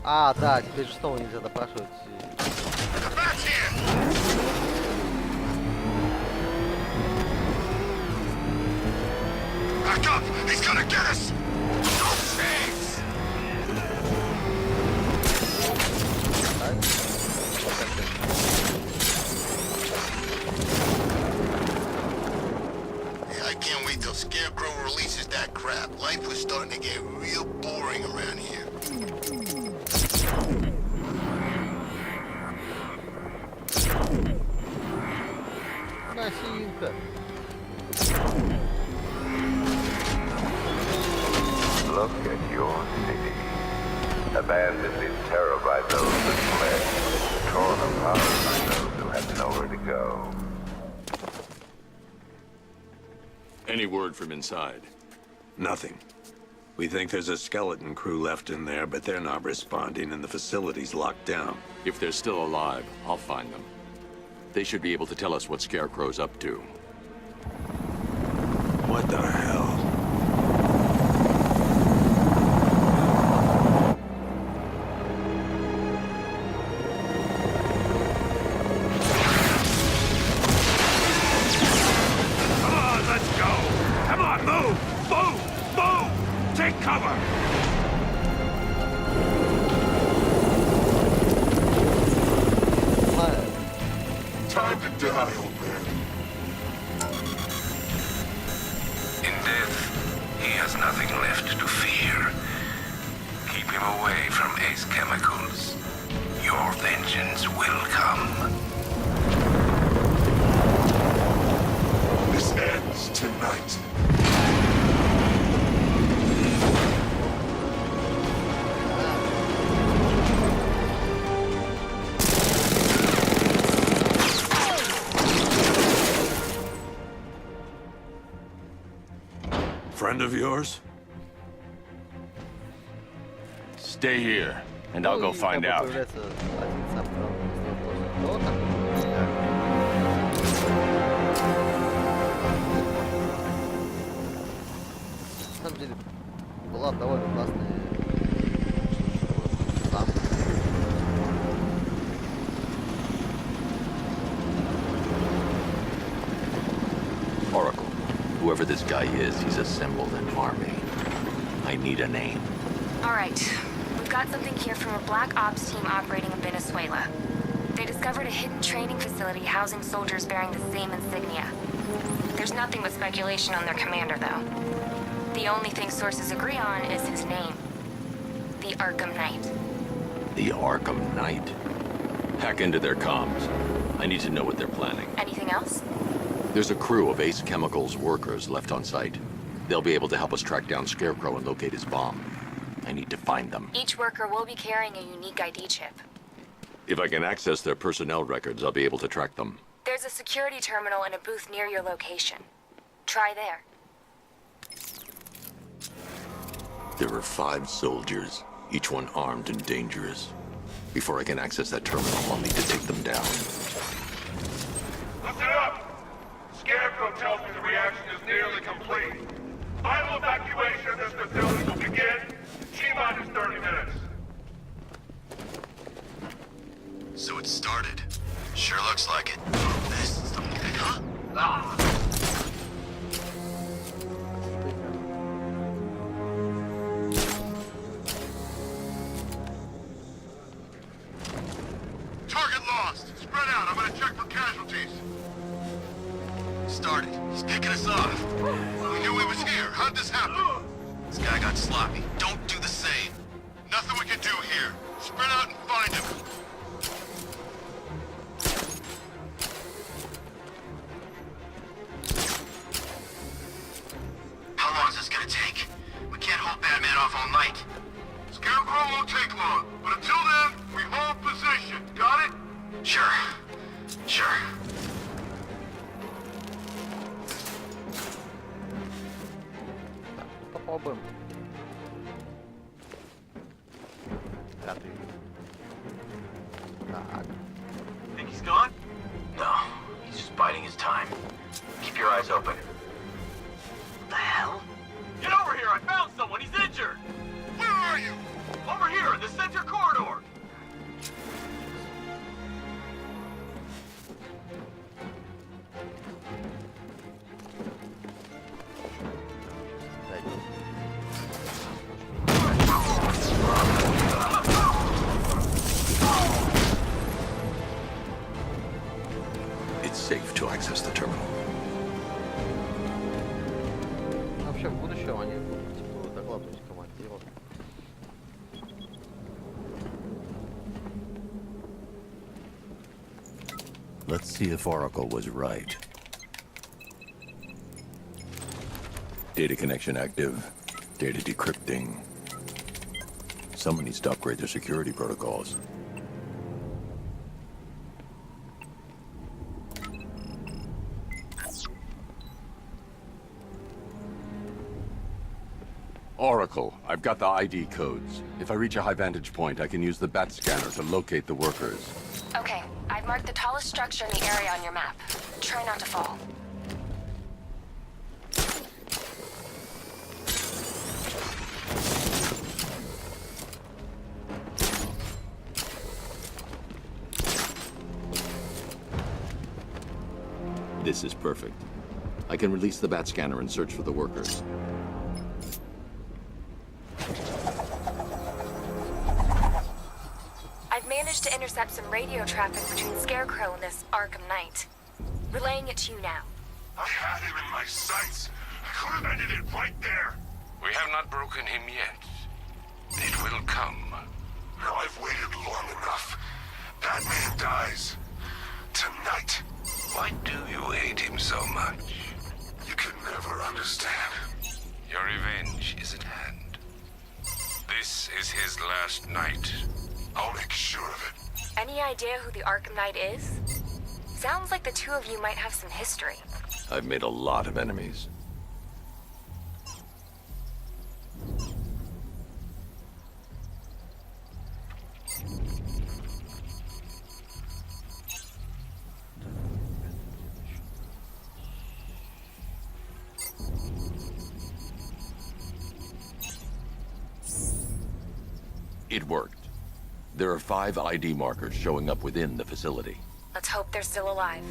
А, да, теперь же снова нельзя допрашивать. Back up! He's gonna get us! No chance! Yeah, I can't wait till Scarecrow releases that crap. Life was starting to get real boring around here. Look at your city. Abandoned in terror by those that fled. Torn apart by those who had nowhere to go. Any word from inside? Nothing. We think there's a skeleton crew left in there, but they're not responding and the facility's locked down. If they're still alive, I'll find them. They should be able to tell us what Scarecrow's up to. What the hell? Come on, let's go! Come on, move! Move! Move! Take cover! Time to die, old man. In death, he has nothing left to fear. Keep him away from Ace Chemicals. Your vengeance will come. This ends tonight. Friend of yours? Stay here, and I'll go find out. На самом деле, была довольно классная. Oracle, whoever this guy is, he's assembled an army. I need a name. All right. We've got something here from a Black Ops team operating in Venezuela. They discovered a hidden training facility housing soldiers bearing the same insignia. There's nothing but speculation on their commander, though. The only thing sources agree on is his name. The Arkham Knight. The Arkham Knight? Hack into their comms. I need to know what they're planning. Anything else? There's a crew of Ace Chemicals workers left on site. They'll be able to help us track down Scarecrow and locate his bomb. I need to find them. Each worker will be carrying a unique ID chip. If I can access their personnel records, I'll be able to track them. There's a security terminal in a booth near your location. Try there. There are 5 soldiers, each one armed and dangerous. Before I can access that terminal, I'll need to take them down. Listen up! Scarecrow tells me the reaction is nearly complete. Final evacuation of this facility will begin in T-minus 30 minutes. So it started. Sure looks like it. This is the... Huh? Ah! Target lost. Spread out. I'm gonna check for casualties. Started. He's picking us off. We knew he was here. How'd this happen? This guy got sloppy. Don't do the same. Nothing we can do here. Spread out and find him. How long is this gonna take? We can't hold Batman off all night. Scarecrow won't take long, but until then, we hold position. Got it? Sure. Sure. Попробуем. Пятый. Так. Think he's gone? No, he's just biding his time. Keep your eyes open. What the hell? Get over here! I found someone! He's injured! Where are you? Over here, in the center corridor! It's safe to access the terminal. Вообще в будущем они будут типа докладывать командиру. Let's see if Oracle was right. Data connection active. Data decrypting. Someone needs to upgrade their security protocols. Oracle, I've got the ID codes. If I reach a high vantage point, I can use the bat scanner to locate the workers. Okay, I've marked the tallest structure in the area on your map. Try not to fall. This is perfect. I can release the bat scanner and search for the workers. I've managed to intercept some radio traffic between Scarecrow and this Arkham Knight. Relaying it to you now. I had him in my sights. I could have ended it right there. We have not broken him yet. It will come. Now I've waited long enough. Batman dies. Tonight. Why do you hate him so much? You can never understand. Your revenge is at hand. This is his last night. I'll make sure of it. Any idea who the Arkham Knight is? Sounds like the two of you might have some history. I've made a lot of enemies. It worked. There are 5 ID markers showing up within the facility. Let's hope they're still alive.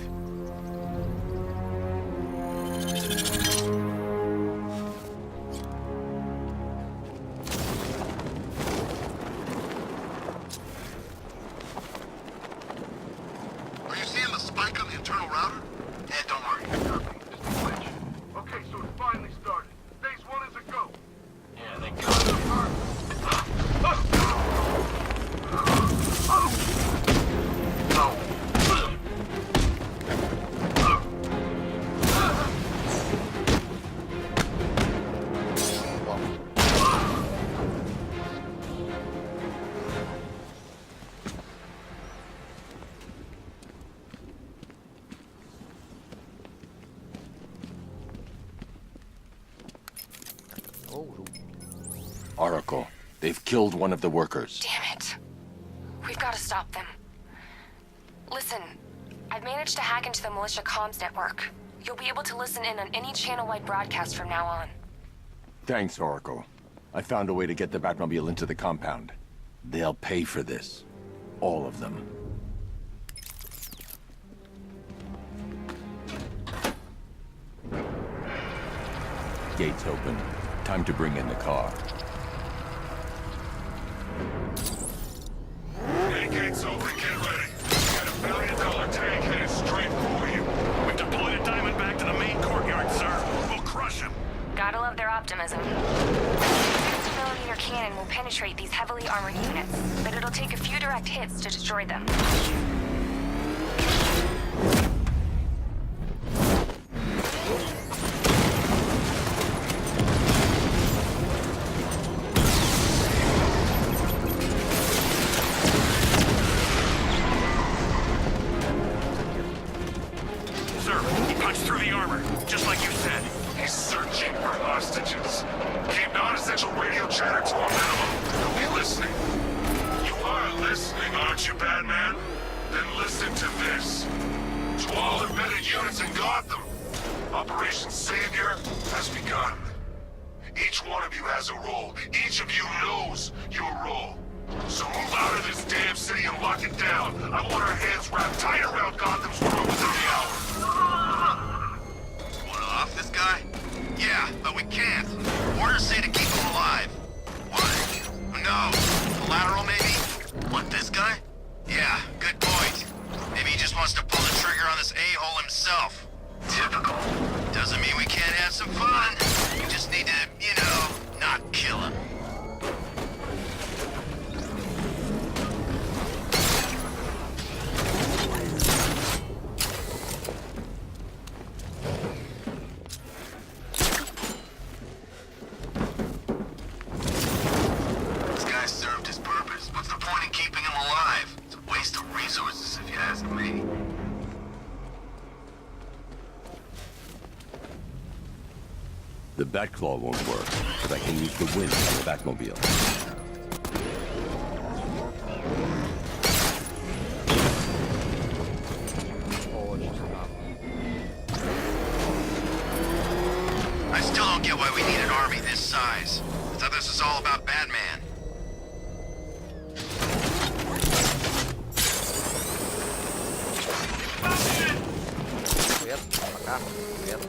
Are you seeing the spike on the internal router? Yeah, don't worry. Nothing. Just a glitch. Okay, so it finally started. Phase 1 is a go. Yeah, thank God. Oracle, they've killed one of the workers. Damn it. We've got to stop them. Listen, I've managed to hack into the militia comms network. You'll be able to listen in on any channel-wide broadcast from now on. Thanks, Oracle. I found a way to get the Batmobile into the compound. They'll pay for this. All of them. Gates open. Time to bring in the car. Main gates open, get ready. Got $1 billion tank headed straight for you. We've deployed a diamond back to the main courtyard, sir. We'll crush him. Gotta love their optimism. The 60mm cannon will penetrate these heavily armored units, but it'll take a few direct hits to destroy them. Sir, he punched through the armor, just like you said. He's searching for hostages. Keep Each one of you has a role. Each of you knows your role. So move out of this damn city and lock it down. I want our hands wrapped tight around Gotham's throat within the hour. Wanna off this guy? Yeah, but we can't. Orders say to keep him alive. What? No. Collateral, maybe? What, this guy? Yeah, good point. Maybe he just wants to pull the trigger on this a-hole himself. Typical. Doesn't mean we can't have some fun. We just need to, you know, not kill him. This guy served his purpose. What's the point in keeping him alive? It's a waste of resources, if you ask me. The Batclaw won't work, but I can use the wind on the Batmobile. I still don't get why we need an army this size. I thought this was all about Batman. Привет, пока, привет.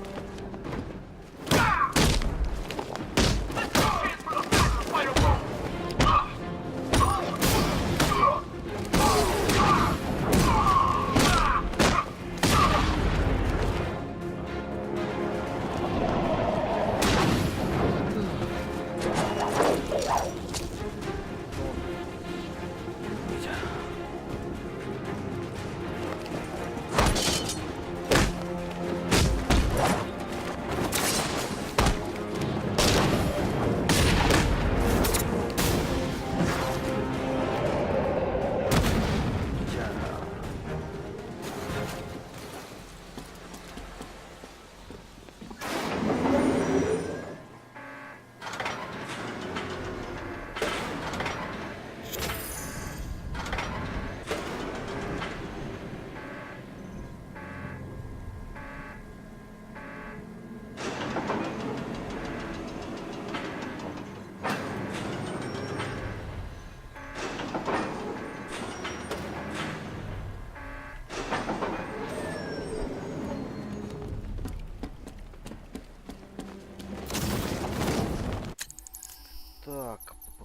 Так, по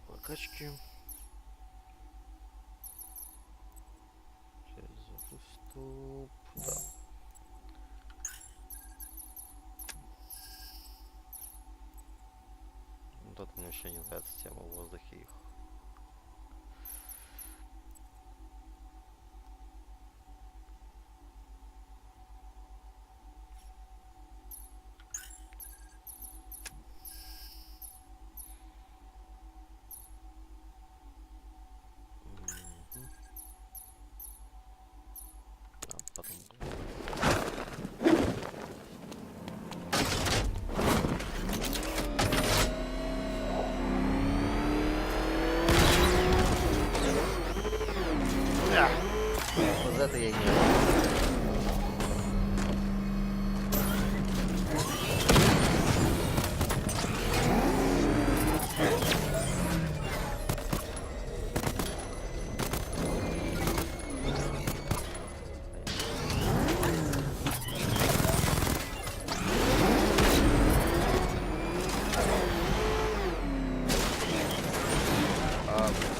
прокачке. Через выступ, да. Вот это мне вообще не нравится тема в воздухе их. Вот это я не...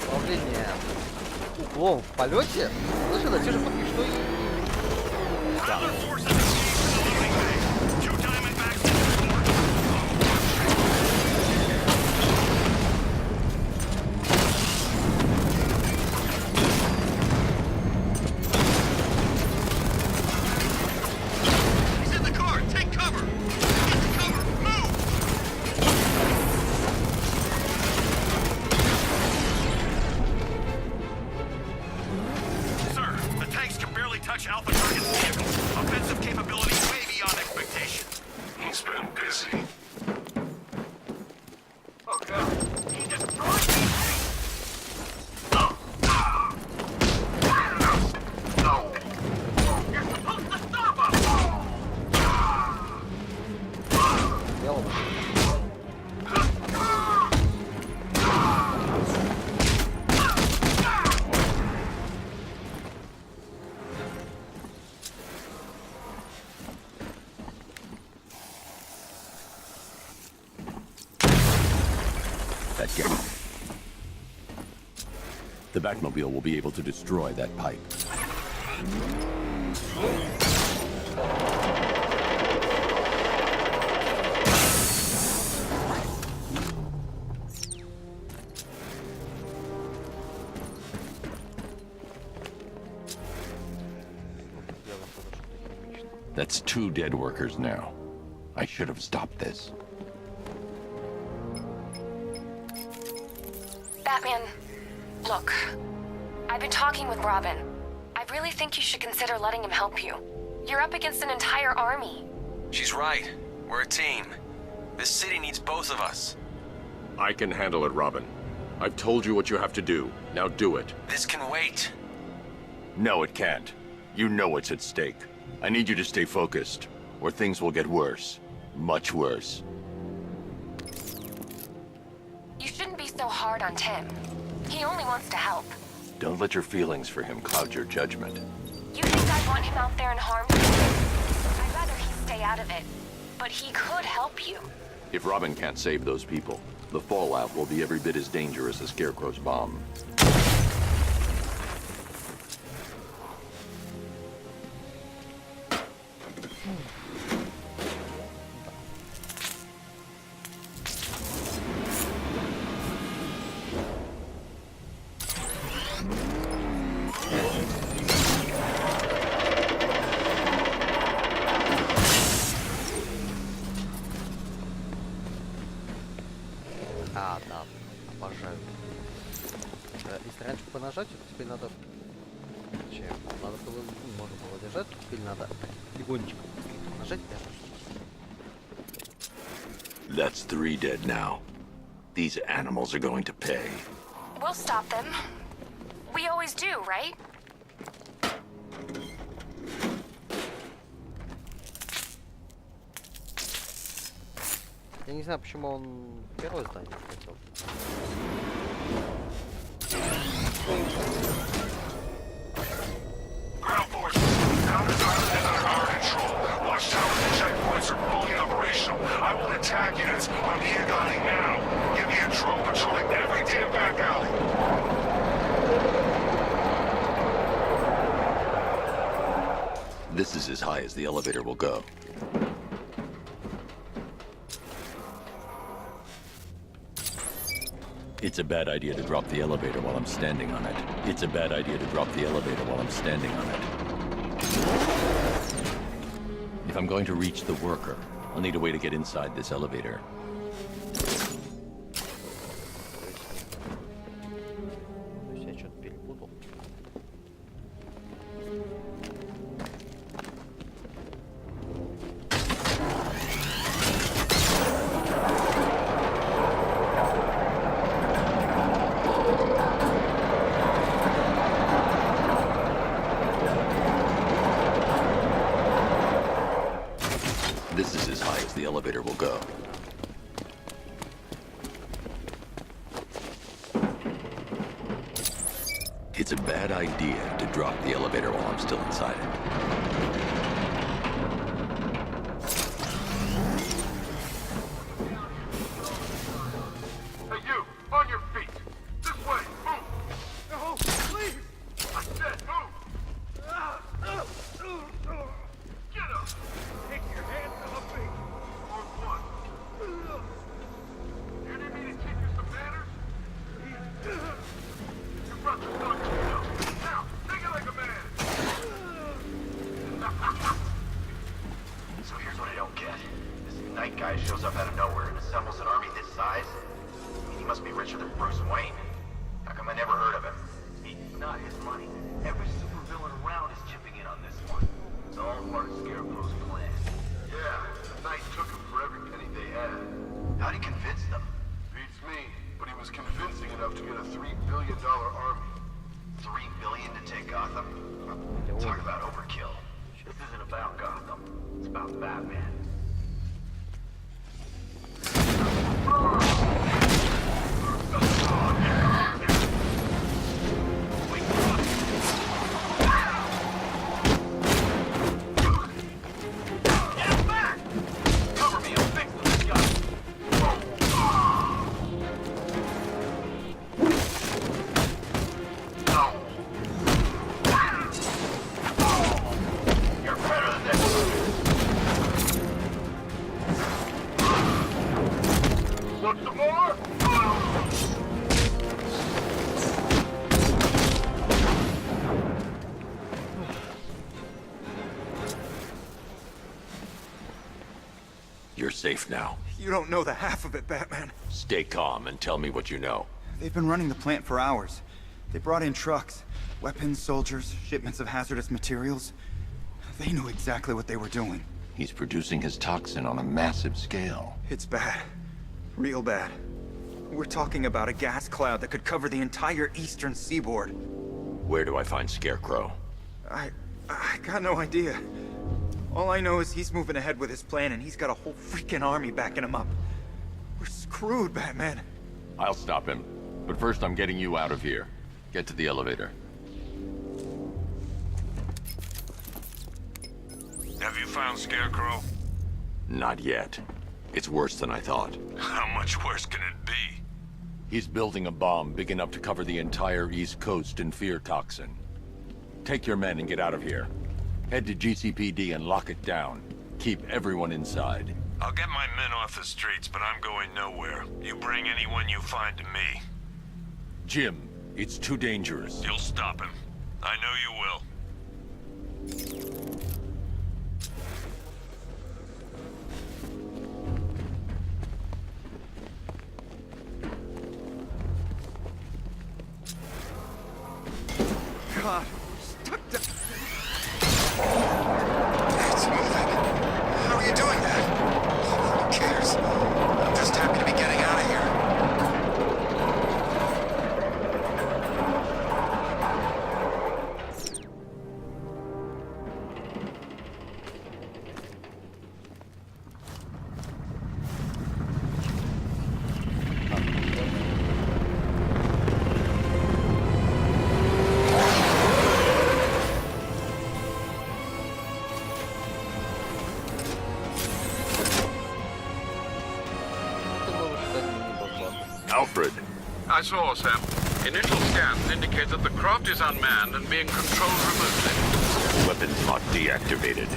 Управление углом в полете, слушай, те же фотки, что и... Да. Alpha target's vehicle. Offensive capability. that gap. The Batmobile will be able to destroy that pipe. That's 2 dead workers now. I should have stopped this. Batman, look. I've been talking with Robin. I really think you should consider letting him help you. You're up against an entire army. She's right. We're a team. This city needs both of us. I can handle it, Robin. I've told you what you have to do. Now do it. This can wait. No, it can't. You know what's at stake. I need you to stay focused, or things will get worse. Much worse. You shouldn't be so hard on Tim. He only wants to help. Don't let your feelings for him cloud your judgment. You think I want him out there in harm's way? I'd rather he stay out of it. But he could help you. If Robin can't save those people, the fallout will be every bit as dangerous as Scarecrow's bomb. А, да, обожаю. Если раньше понажать, то теперь надо... Чем? Надо было... Можно было держать, то теперь надо так, легонечко нажать и держать. That's 3 dead now. These animals are going to pay. We'll stop them. We always do, right? Я не знаю, почему он первое здание хотел. Ground forces, counters are under our control. Watchtowers and checkpoints are fully operational. I will attack units on the incoming now. Give me a drone patrolling every damn back alley. This is as high as the elevator will go. It's a bad idea to drop the elevator while I'm standing on it. It's a bad idea to drop the elevator while I'm standing on it. If I'm going to reach the worker, I'll need a way to get inside this elevator. Я что-то перепутал. This is as high as the elevator will go. It's a bad idea to drop the elevator while I'm still inside it. Hey, you! On your feet! This way! Move! No, please! I said move! Get up! Take your hands off me! Or what? You need me to teach you some manners? Your brother's not your help. Now, take it like a man! So here's what I don't get. This Knight guy shows up out of nowhere and assembles an army this size. I mean, he must be richer than Bruce Wayne. How come I never heard of him? It's not his money. Every supervillain around is chipping in on this one. It's all part of Scarecrow's plan. Yeah, the Knight took him for every penny they had. How'd he convince them? Beats me, but he was convincing enough to get a $3 billion army. $3 billion to take Gotham? Talk about overkill. This isn't about Gotham. It's about Batman. Want some more? You're safe now. You don't know the half of it, Batman. Stay calm and tell me what you know. They've been running the plant for hours. They brought in trucks, weapons, soldiers, shipments of hazardous materials. They knew exactly what they were doing. He's producing his toxin on a massive scale. It's bad. Real bad. We're talking about a gas cloud that could cover the entire eastern seaboard. Where do I find Scarecrow? I got no idea. All I know is he's moving ahead with his plan, and he's got a whole freaking army backing him up. We're screwed, Batman. I'll stop him. But first I'm getting you out of here. Get to the elevator. Have you found Scarecrow? Not yet. It's worse than I thought. How much worse can it be? He's building a bomb big enough to cover the entire East Coast in fear toxin. Take your men and get out of here. Head to GCPD and lock it down. Keep everyone inside. I'll get my men off the streets, but I'm going nowhere. You bring anyone you find to me. Jim, it's too dangerous. You'll stop him. I know you will. God, stuck to... It's moving. How are you doing that? Who cares? I'm just happy to be getting out of here. Alfred. I saw, Sam. Initial scans indicate that the craft is unmanned and being controlled remotely. Weapons not deactivated.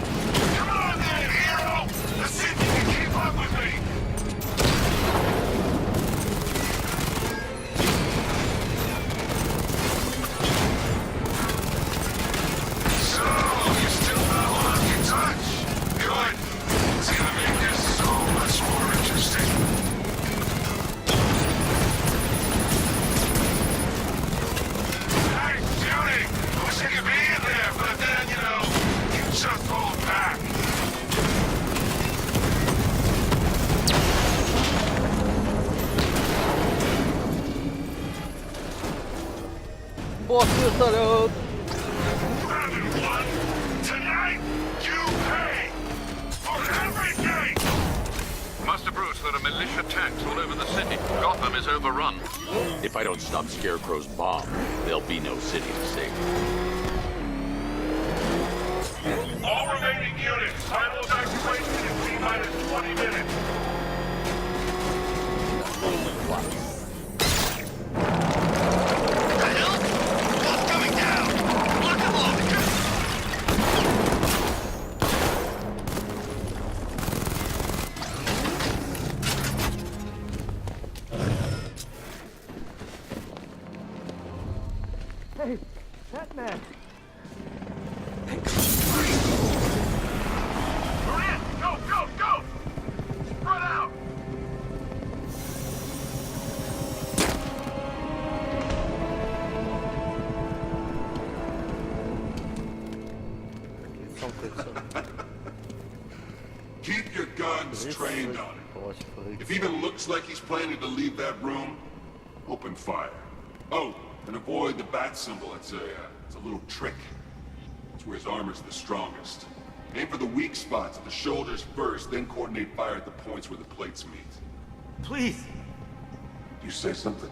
Come on then, hero! Let's see if you can keep up with me! So, you still not lost your touch? Good. It's gonna make this so much more interesting. Nice shooting! I wish I could be in there, but then, you know, you just hold back. Босс салют! Everyone, tonight, you pay for everything! Master Bruce, there are militia tanks all over the city. Gotham is overrun. If I don't stop Scarecrow's bomb, there'll be no city to save. All remaining units, final evacuation in T-minus 20 minutes. The hell? What's coming down? Look him over! Hey, Batman! Maria, go, go, go! Spread out! Keep your guns trained on him. If he even looks like he's planning to leave that room, open fire. Oh, and avoid the bat symbol. It's a little trick. It's where his armor's the strongest. Aim for the weak spots at the shoulders first, then coordinate fire at the points where the plates meet. Please! You say something?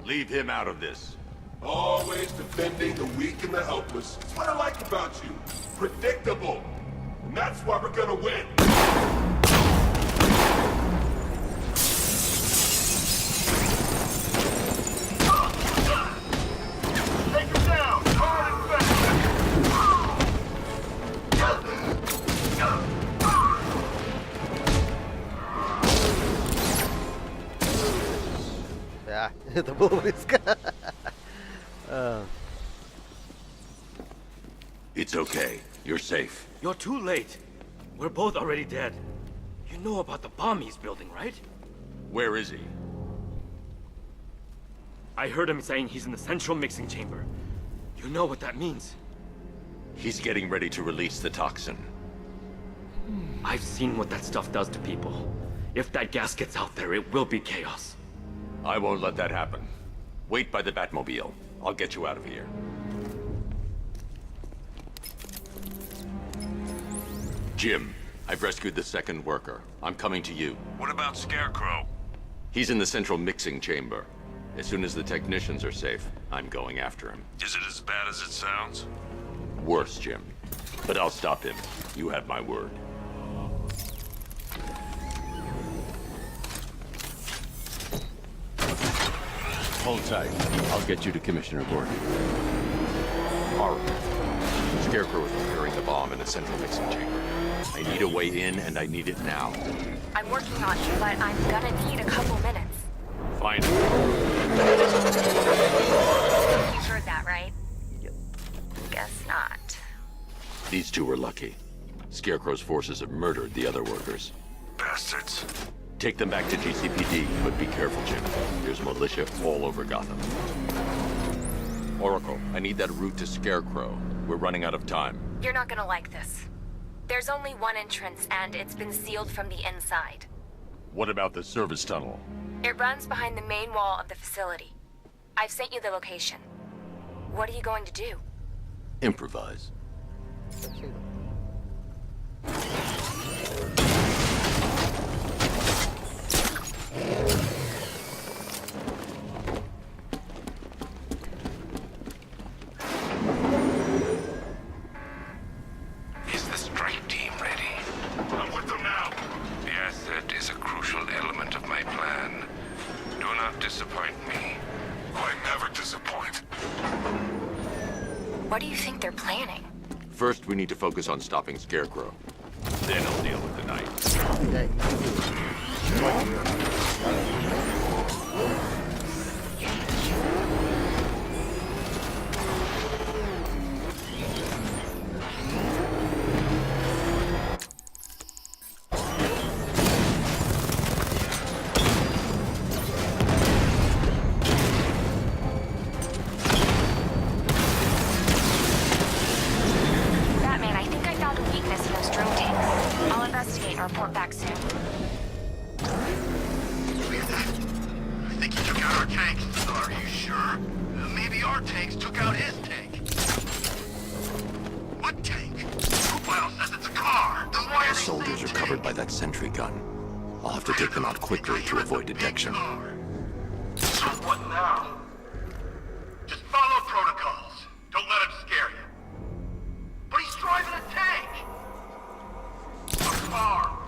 Leave him out of this. Always defending the weak and the helpless. That's what I like about you. Predictable. And that's why we're gonna win. Take him down, hard and fast. Да, это было близко. It's okay. You're safe. You're too late. We're both already dead. You know about the bomb he's building, right? Where is he? I heard him saying he's in the central mixing chamber. You know what that means. He's getting ready to release the toxin. I've seen what that stuff does to people. If that gas gets out there, it will be chaos. I won't let that happen. Wait by the Batmobile. I'll get you out of here. Jim, I've rescued the second worker. I'm coming to you. What about Scarecrow? He's in the central mixing chamber. As soon as the technicians are safe, I'm going after him. Is it as bad as it sounds? Worse, Jim. But I'll stop him. You have my word. Hold tight. I'll get you to Commissioner Gordon. All right. Scarecrow is preparing the bomb in the central mixing chamber. I need a way in, and I need it now. I'm working on it, but I'm gonna need a couple minutes. Find it. You heard that, right? Yep. Guess not. These two were lucky. Scarecrow's forces have murdered the other workers. Bastards. Take them back to GCPD, but be careful, Jim. There's militia all over Gotham. Oracle, I need that route to Scarecrow. We're running out of time. You're not gonna like this. There's only one entrance, and it's been sealed from the inside. What about the service tunnel? It runs behind the main wall of the facility. I've sent you the location. What are you going to do? Improvise. Is the strike team ready? I'm with them now. Yes, that is a crucial element of my plan. Do not disappoint me. I never disappoint. What do you think they're planning? First, we need to focus on stopping Scarecrow. Then I'll deal with the Knight. Batman, I think I found a weakness in those drone tanks. I'll investigate and report back soon. I think he took out our tanks. Are you sure? Maybe our tanks took out his tank. What tank? Profile says it's a car. Then why are The soldiers are covered by that sentry gun. I'll have to take them out quickly to avoid detection. So what now? Just follow protocols. Don't let him scare you. But he's driving a tank! A car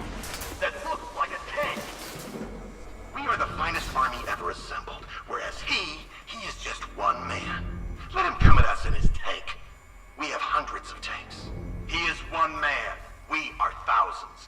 that looks like a tank! We are the finest army ever assembled, whereas he is just one man. Let him come at us in his tank. We have hundreds of tanks. He is one man. We are thousands.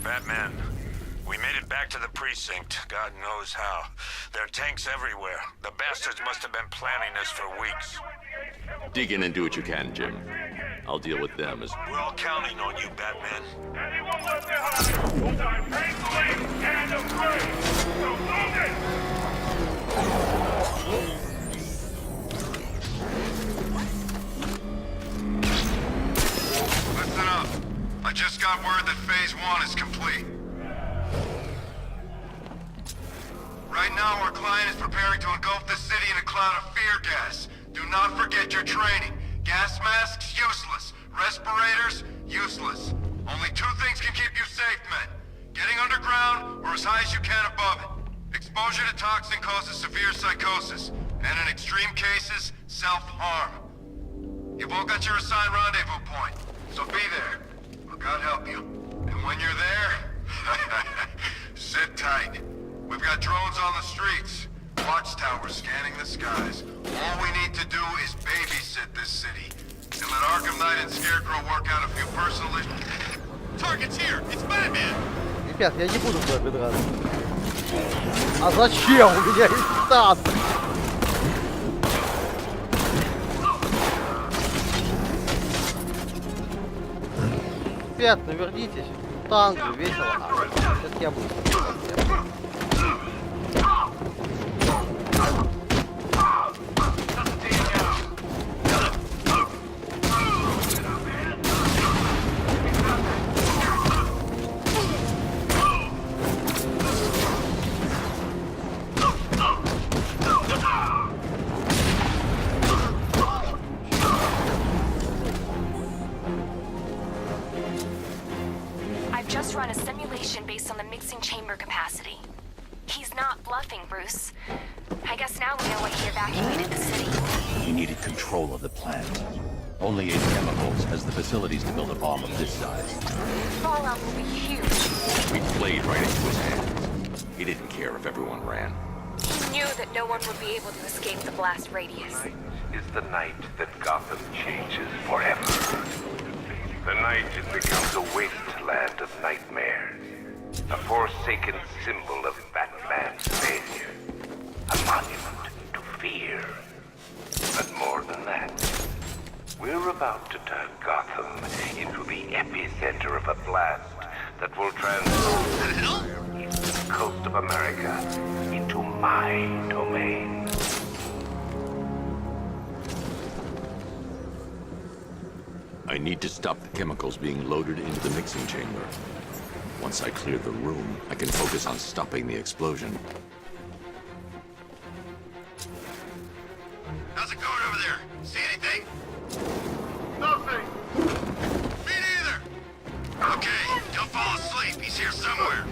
Batman, we made it back to the precinct. God knows how. There are tanks everywhere. The bastards must have been planning this for weeks. Dig in and do what you can, Jim. I'll deal with them as... We're all counting on you, Batman. Anyone left behind will die painfully and afraid. So move it! Listen up. I just got word that Phase 1 is complete. Right now, our client is preparing to engulf the city in a cloud of fear gas. Do not forget your training. Gas masks, useless. Respirators, useless. Only two things can keep you safe, men. Getting underground, or as high as you can above it. Exposure to toxin causes severe psychosis, and in extreme cases, self-harm. You've all got your assigned rendezvous point, so be there. Well, God help you. And when you're there, sit tight. We've got drones on the streets, watchtowers scanning the skies. All we need to do is babysit this city, and let Arkham Knight and Scarecrow work out a few personal issues. Target's here! It's Batman! Ребят, я не буду туда драться. А зачем? У меня есть танк! Ребят, ну вернитесь. Танк же весело. Сейчас я буду. Just run a simulation based on the mixing chamber capacity. He's not bluffing, Bruce. I guess now we know why he evacuated the city. He needed control of the plant. Only 8 chemicals has the facilities to build a bomb of this size. Fallout will be huge. We played right into his hands. He didn't care if everyone ran. He knew that no one would be able to escape the blast radius. Tonight is the night that Gotham changes forever. The night it becomes a wasteland of nightmares. A forsaken symbol of Batman's failure. A monument to fear. But more than that, we're about to turn Gotham into the epicenter of a blast that will transform the east coast of America into my domain. I need to stop the chemicals being loaded into the mixing chamber. Once I clear the room, I can focus on stopping the explosion. How's it going over there? See anything? Nothing. Me neither. Okay, don't fall asleep. He's here somewhere.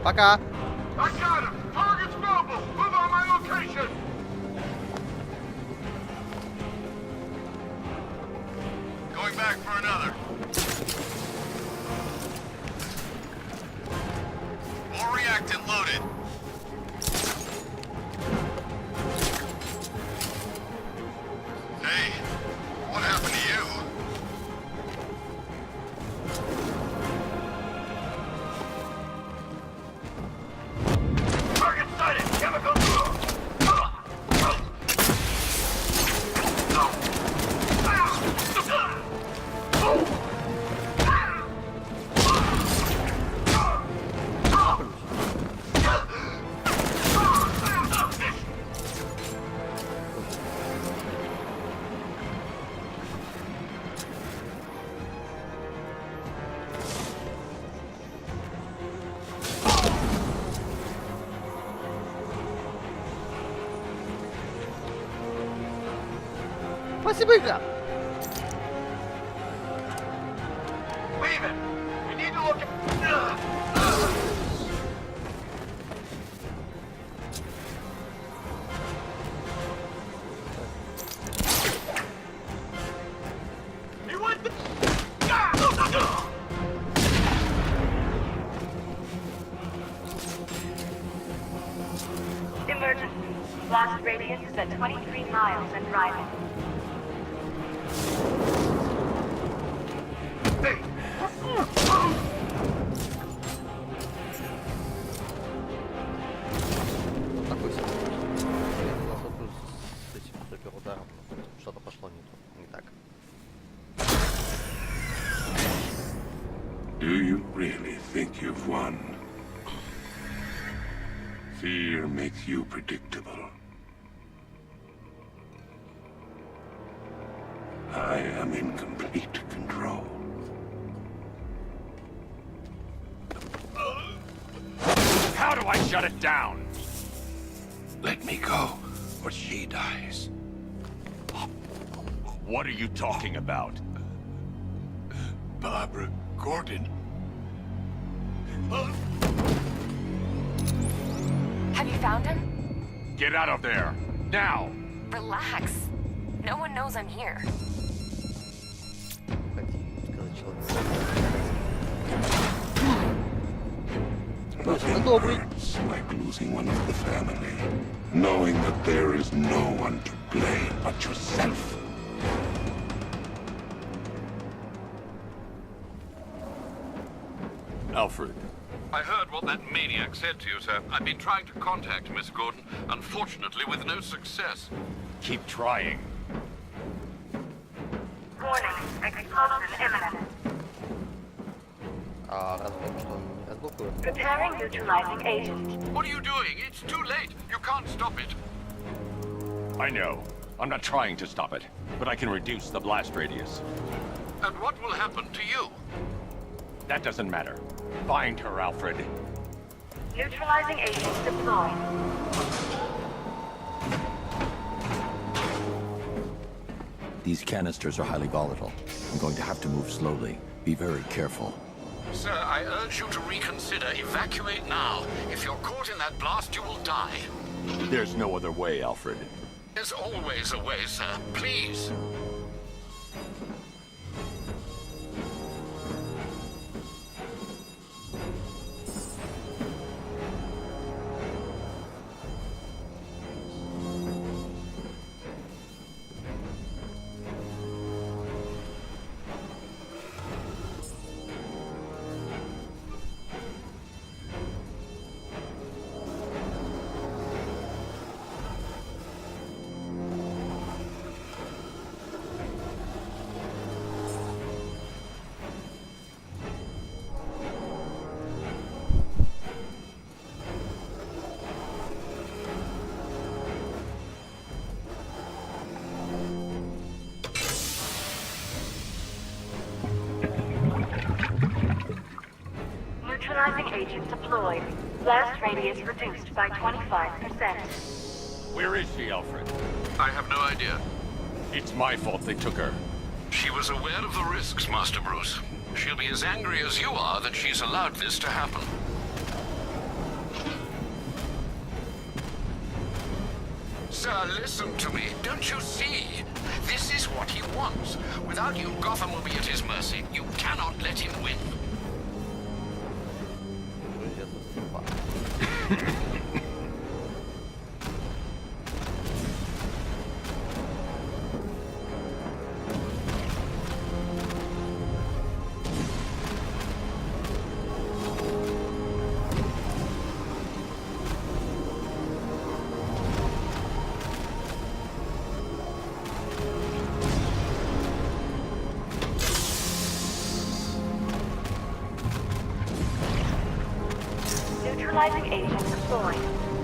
Пока. I got him. Target's mobile. Move on my location. Going back for another. More reactant loaded. Hey, what happened to you? Target sighted. Chemical. Спасибо, игра. Leave it. We need to look at... He went the... Emergency. Blast radius is at 23 miles and driving. Такой себе. С этим суперударом что-то пошло не так. Do you really think you've won? Fear makes you predictable. I am in complete control. How do I shut it down? Let me go, or she dies. What are you talking about? Barbara Gordon. Have you found him? Get out of there! Now! Relax. No one knows I'm here. It's like losing one of the family, knowing that there is no one to blame but yourself. Alfred. I heard what that maniac said to you, sir. I've been trying to contact Miss Gordon, unfortunately with no success. Keep trying. Warning, explosion imminent. Preparing neutralizing agent. What are you doing? It's too late. You can't stop it. I know. I'm not trying to stop it, but I can reduce the blast radius. And what will happen to you? That doesn't matter. Find her, Alfred. Neutralizing agent deployed. These canisters are highly volatile. I'm going to have to move slowly. Be very careful. Sir, I urge you to reconsider. Evacuate now. If you're caught in that blast, you will die. There's no other way, Alfred. There's always a way, sir. Please. Neutralizing agent deployed. Blast radius reduced by 25%. Where is she, Alfred? I have no idea. It's my fault they took her. She was aware of the risks, Master Bruce. She'll be as angry as you are that she's allowed this to happen. Sir, listen to me. Don't you see? This is what he wants. Without you, Gotham will be at his mercy. You cannot let him win. Neutralizing agent deployed.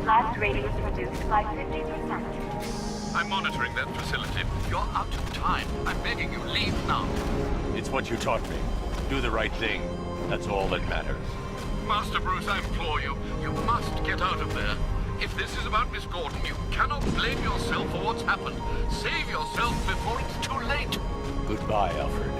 Blast radius reduced by 50%. I'm monitoring that facility. You're out of time. I'm begging you, leave now. It's what you taught me. Do the right thing. That's all that matters. Master Bruce, I implore you. You must get out of there. If this is about Miss Gordon, you cannot blame yourself for what's happened. Save yourself before it's too late. Goodbye, Alfred.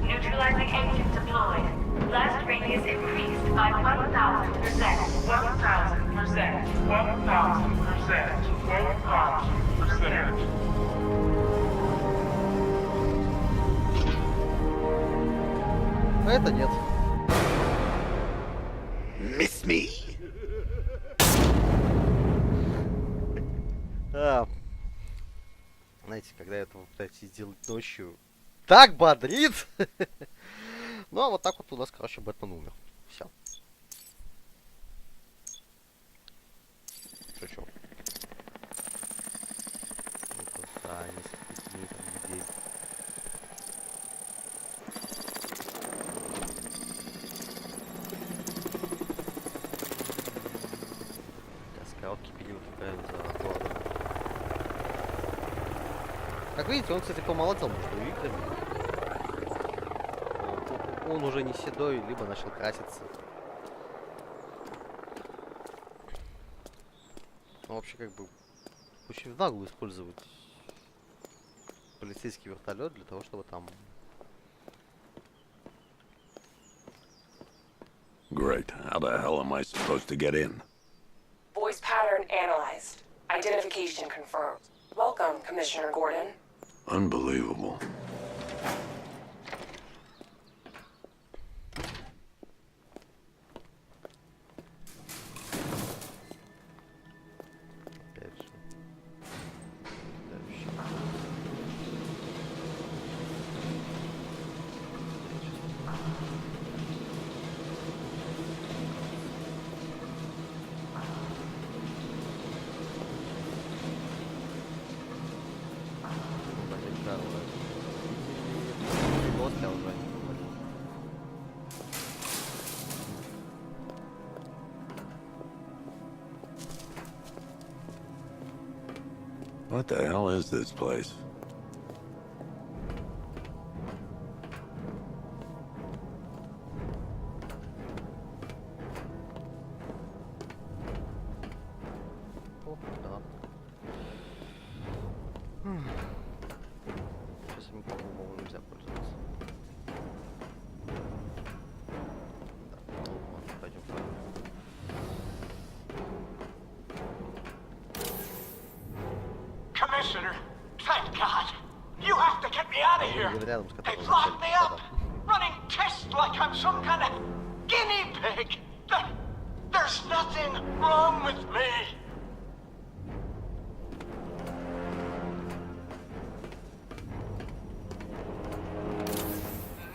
Neutralizing agent deployed. Blast radius increased by 1,000%. 1,000%. 1,000%. 1,000%. А это нет. Miss me? Знаете, когда это вы пытаетесь сделать ночью, так бодрит! Ну, а вот так вот у нас, короче, Бэтмен умер. Все. Чё? Да, несколько дней, там, недель. Сейчас короткий период за городом. Как видите, он, кстати, помолодел между играми. Он уже не седой, либо начал краситься. Он вообще как бы очень в наглую использовать полицейский вертолет для того, чтобы там... Great. How the hell am I supposed to get in? Voice pattern analyzed. Identification confirmed. Welcome, Commissioner Gordon. Unbelievable. What the hell is this place? Сейчас им, по-моему, нельзя пользоваться. Да, ну ладно, пойдем. Commissioner, thank God. You have to get me out of here. They've locked me up, running tests like I'm some kind of guinea pig. There's nothing wrong with me.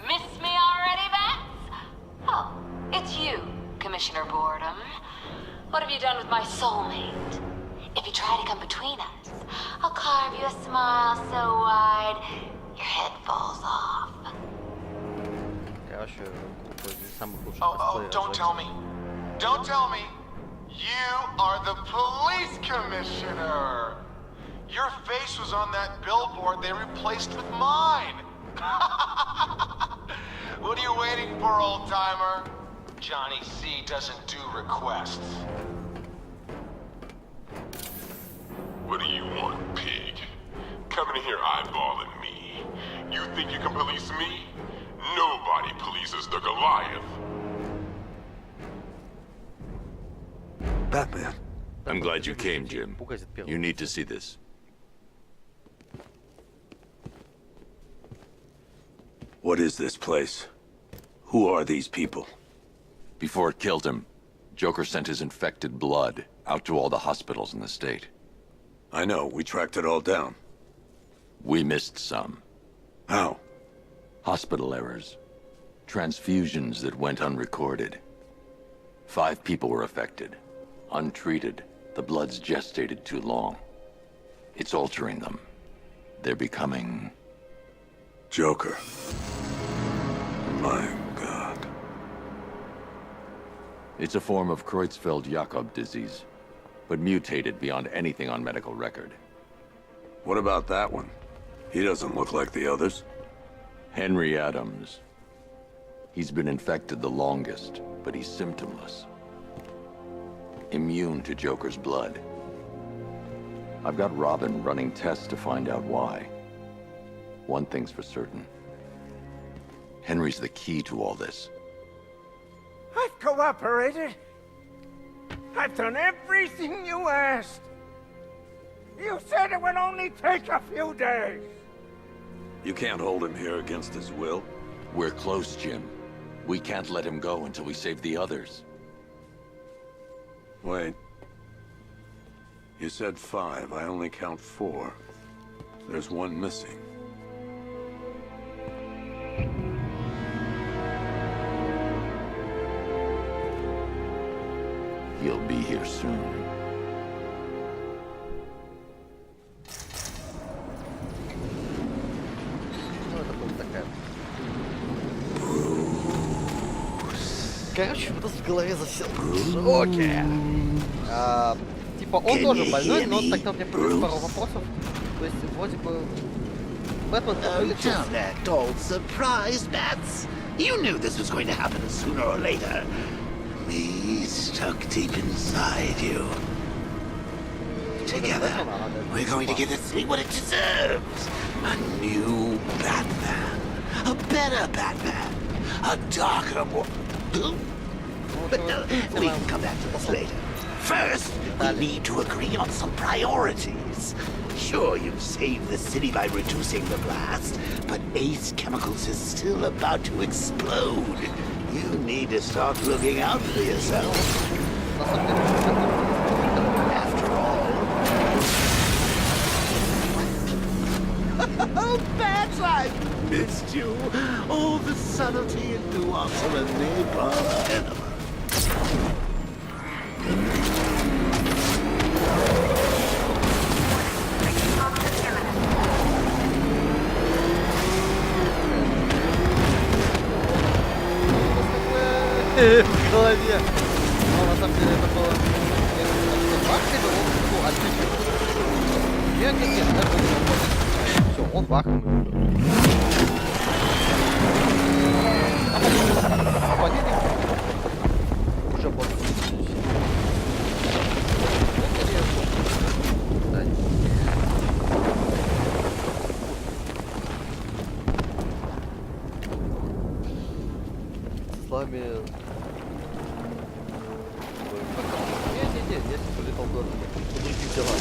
Miss me already, Bats? Oh, it's you, Commissioner Boredom. What have you done with my soulmate? If you try to come between us, I'll carve you a smile so wide, your head falls off. Oh, don't tell me. Don't tell me. You are the police commissioner. Your face was on that billboard they replaced with mine. What are you waiting for, old-timer? Johnny C doesn't do requests. What do you want, pig? Coming in here eyeballing me. You think you can police me? Nobody polices the Goliath. Batman. I'm glad you came, Jim. You need to see this. What is this place? Who are these people? Before it killed him, Joker sent his infected blood out to all the hospitals in the state. I know, we tracked it all down. We missed some. How? Hospital errors. Transfusions that went unrecorded. 5 people were affected. Untreated, the blood's gestated too long. It's altering them. They're becoming... Joker. My God. It's a form of Creutzfeldt-Jakob disease, but mutated beyond anything on medical record. What about that one? He doesn't look like the others. Henry Adams. He's been infected the longest, but he's symptomless. Immune to Joker's blood. I've got Robin running tests to find out why. One thing's for certain. Henry's the key to all this. I've cooperated. I've done everything you asked. You said it would only take a few days. You can't hold him here against his will. We're close, Jim. We can't let him go until we save the others. Wait. You said 5. I only count 4. There's one missing. He'll be here soon. Короче, просто в голове засел. Окей. Типа он тоже больной, но тогда у меня появилось пару вопросов. То есть вроде бы Бэтмен вылечился. Don't act all surprised, Bats. You knew this was going to happen sooner or later. Me stuck deep inside you. Together, we're going to give this city what it deserves. A new Batman. A better Batman. A darker one. But we can come back to this later. First, we need to agree on some priorities. Sure, you've saved the city by reducing the blast, but Ace Chemicals is still about to explode. You need to start looking out for yourself. After all... Oh, Bats, I missed you. All the subtlety and nuance of a napalm enema. В голове. Но на самом деле это было бах, либо он отлично. Нет, даже все, он бахнул. Уже больше. С вами... Не, если полетал до других дела.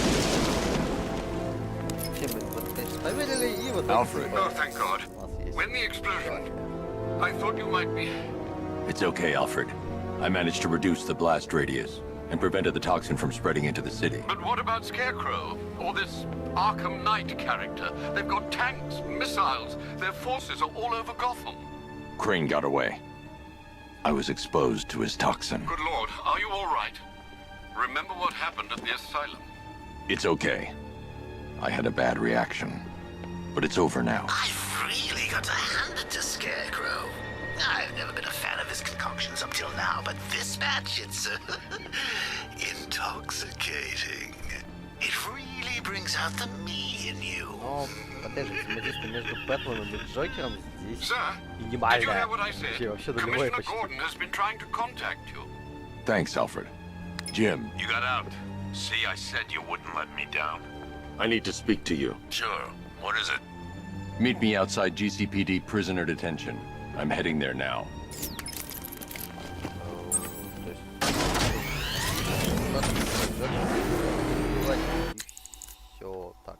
Все мы это, конечно, поверили, и вот... Alfred. Oh, thank God. When the explosion... I thought you might be... It's okay, Alfred. I managed to reduce the blast radius and prevented the toxin from spreading into the city. But what about Scarecrow? Or this Arkham Knight character? They've got tanks, missiles. Their forces are all over Gotham. Crane got away. I was exposed to his toxin. Good Lord, are you all right? Remember what happened at the asylum? It's okay. I had a bad reaction. But it's over now. I've really got to hand it to Scarecrow. I've never been a fan of his concoctions up till now, but this match, it's intoxicating. It really brings out the me in you. Но, опять же, взаимодействие между Бэтменом и Джокером здесь минимальное. Вообще нулевое почти. Thanks, Alfred. Jim. You got out. See, I said you wouldn't let me down. I need to speak to you. Sure. What is it? Meet me outside GCPD prisoner detention. I'm heading there now. Все так.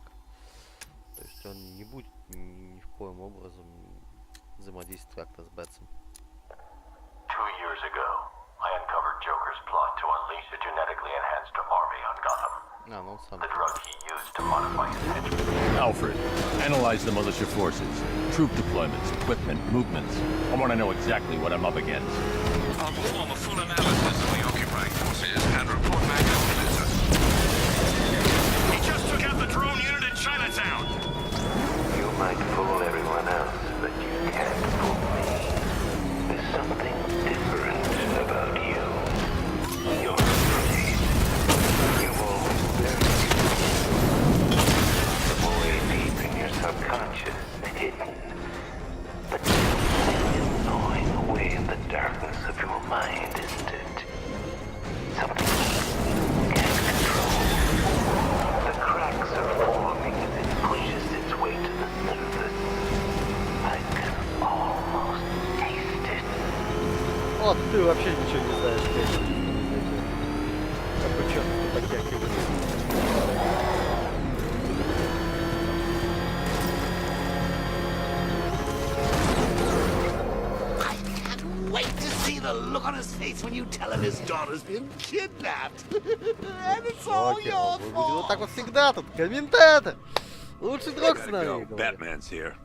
То есть он не будет ни в коем образом взаимодействовать как-то с Бэтсом. 2 years ago, I uncovered Joker's plot to unleash a genetically enhanced army on Gotham. The drug he used to modify his henchmen. Alfred, analyze the militia forces, troop deployments, equipment, movements. I want to know exactly what I'm up against. I'll perform a full analysis of the occupying forces and report back after this. We just took out the drone unit in Chinatown. You might fool everyone else, but you can't fool me. There's something different about you. You're afraid. You've always been. Way deep in your subconscious, hidden. But something is gnawing away in the darkness of your mind, isn't it? Something you can't control. The cracks are forming as it pushes its way to the surface. I can almost taste it. Вот, ты вообще ничего не знаешь, конечно. Какой черт ты подтягиваешь? Wait to see the look on his face when you tell him his daughter's been kidnapped. And it's all your fault. Вот так вот всегда тут, комментатор. Лучший друг с нами. Batman's here.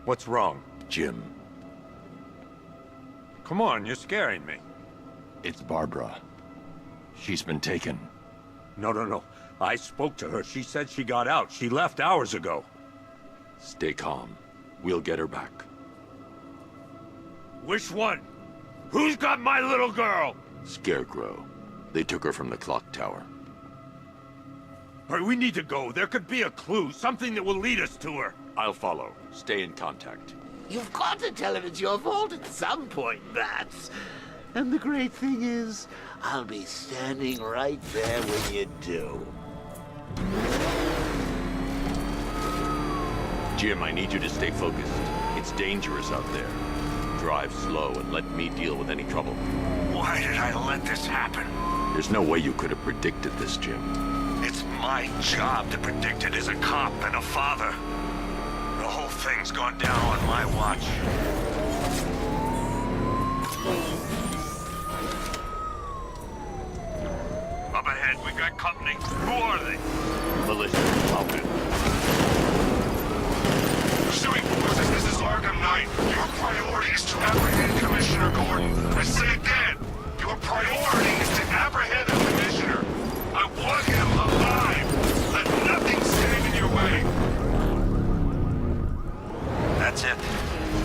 What's wrong? Jim. Come on, you're scaring me. It's Barbara. She's been taken. No. I spoke to her. She said she got out. She left hours ago. Stay calm. We'll get her back. Which one? Who's got my little girl? Scarecrow. They took her from the clock tower. Alright, we need to go. There could be a clue, something that will lead us to her. I'll follow. Stay in contact. You've got to tell him it's your fault at some point, Bats. And the great thing is, I'll be standing right there when you do. Jim, I need you to stay focused. It's dangerous out there. Drive slow and let me deal with any trouble. Why did I let this happen? There's no way you could have predicted this, Jim. It's my job to predict it as a cop and a father. The whole thing's gone down on my watch. Up ahead, we got company. Who are they? Militia outfit. Pursuing forces, this is Arkham Knight. Your priority is to apprehend Commissioner Gordon. I say again, your priority is to apprehend the Commissioner. I want him alive. Let nothing stand in your way. That's it.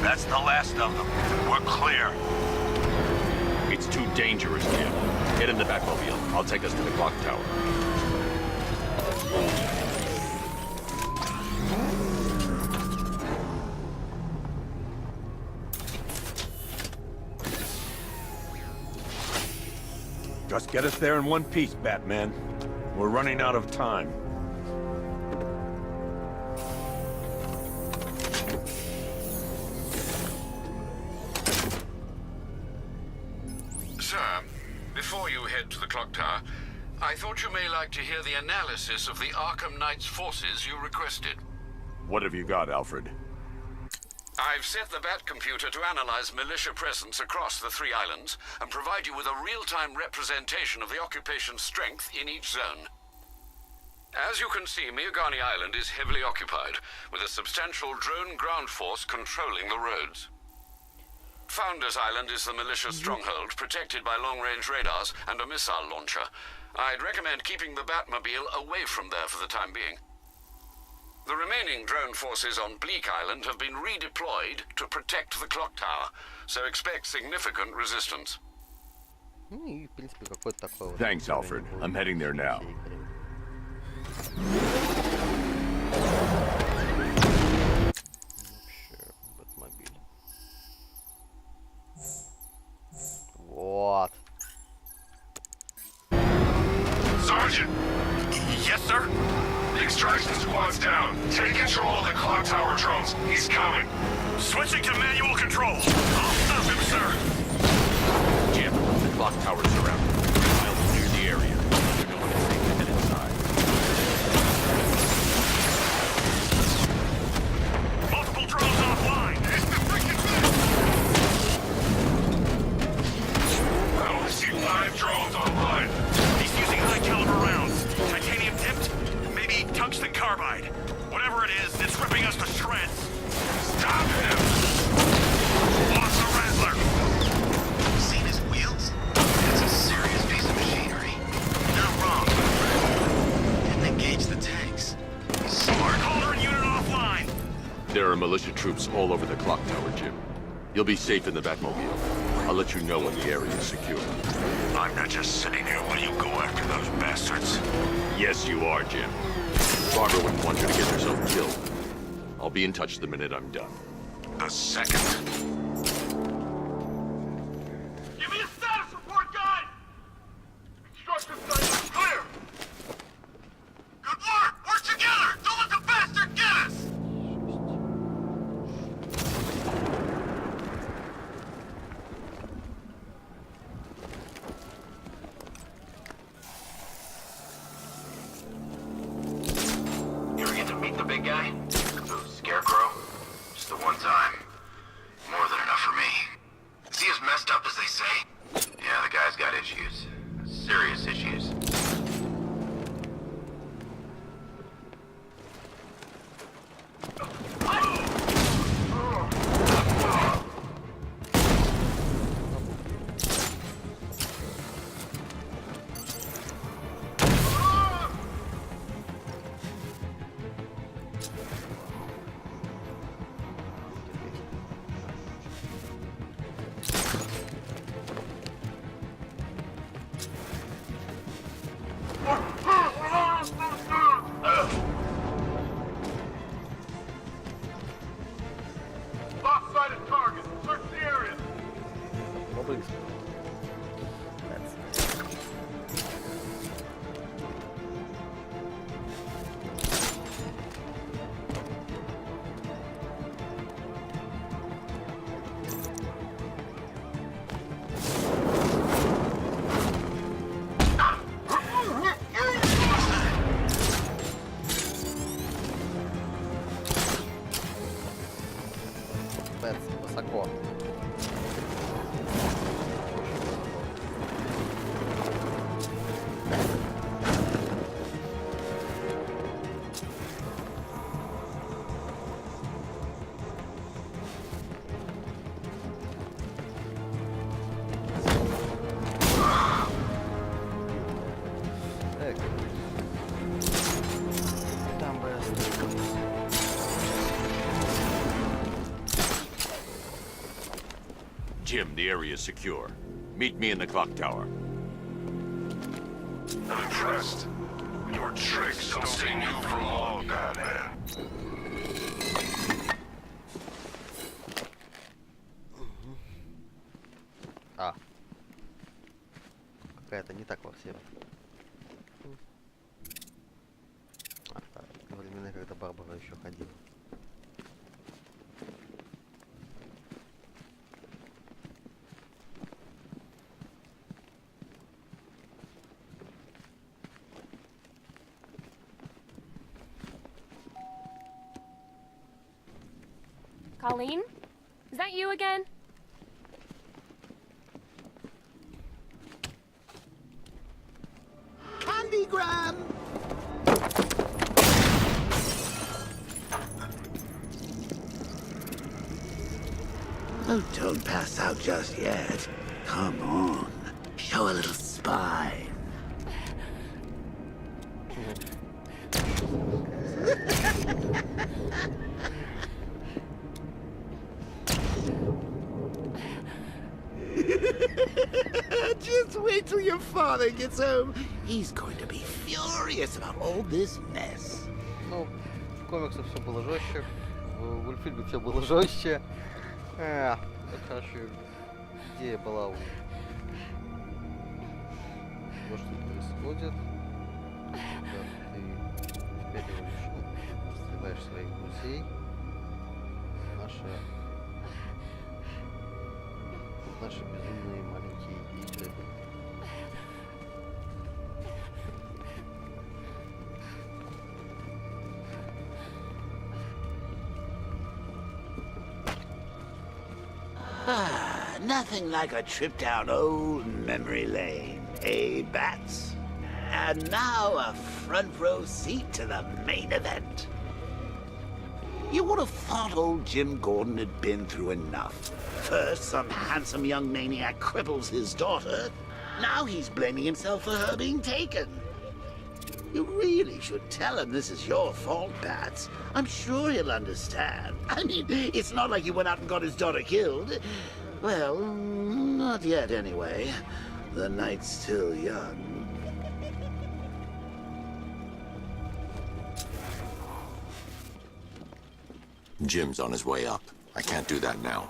That's the last of them. We're clear. It's too dangerous, Jim. Get in the Batmobile. I'll take us to the clock tower. Just get us there in one piece, Batman. We're running out of time. Sir, before you head to the clock tower, I thought you may like to hear the analysis of the Arkham Knight's forces you requested. What have you got, Alfred? I've set the Bat computer to analyze militia presence across the 3 islands and provide you with a real-time representation of the occupation's strength in each zone. As you can see, Miagani Island is heavily occupied, with a substantial drone ground force controlling the roads. Founders Island is the militia stronghold, protected by long-range radars and a missile launcher. I'd recommend keeping the Batmobile away from there for the time being. The remaining drone forces on Bleak Island have been redeployed to protect the clock tower, so expect significant resistance. Thanks, Alfred. I'm heading there now. Вот. Sergeant! Yes, sir? The extraction squad's down. Take control of the clock tower drones. He's coming. Switching to manual control. I'll stop him, sir. Jim, the clock tower's surrounded. Miles near the area. You know when it's safe to head inside. Multiple drones offline. It's the freaking thing! I only see 5 drones online. He's using high-caliber rounds. Titanium tipped? Maybe tungsten carbide. Whatever it is, it's ripping us to shreds. Stop him! Lost the Rattler. Seen his wheels? That's a serious piece of machinery. You're wrong. Didn't engage the tanks. Our caller and unit offline. There are militia troops all over the clock tower, Jim. You'll be safe in the Batmobile. I'll let you know when the area is secure. I'm not just sitting here while you go after those bastards. Yes, you are, Jim. Barbara wouldn't want you to get yourself killed. I'll be in touch the minute I'm done. The second. Give me a status report, guys! Construction site is clear! Good work! Work together! Don't let the bastard get us! You ever get to meet the big guy? The Scarecrow? Just the one time. More than enough for me. Is he as messed up as they say? Yeah, the guy's got issues. Serious issues. высоко. Там бы остановились. Jim, the area is secure. Meet me in the clock tower. I'm impressed. Your tricks don't stay new for long, Batman. А. Какая-то не так квартира. Времена, когда Барбара еще ходила. Colleen? Is that you again? Candygram! Oh, don't pass out just yet. Come on. Show a little spine. Just wait till your father gets home. He's going to be furious about all this mess. Ну, в комиксах все было жестче, в мультфильме все было жестче. Короче, идея была у того, что происходит. Когда ты впяливаешь, сливаешь своих друзей. Наши безумные маленькие игры. Nothing like a trip down old memory lane, eh, Bats? And now a front row seat to the main event. You would have thought old Jim Gordon had been through enough. First, some handsome young maniac cripples his daughter. Now he's blaming himself for her being taken. You really should tell him this is your fault, Bats. I'm sure he'll understand. I mean, it's not like you went out and got his daughter killed. Well, not yet anyway. The night's still young. Jim's on his way up. I can't do that now.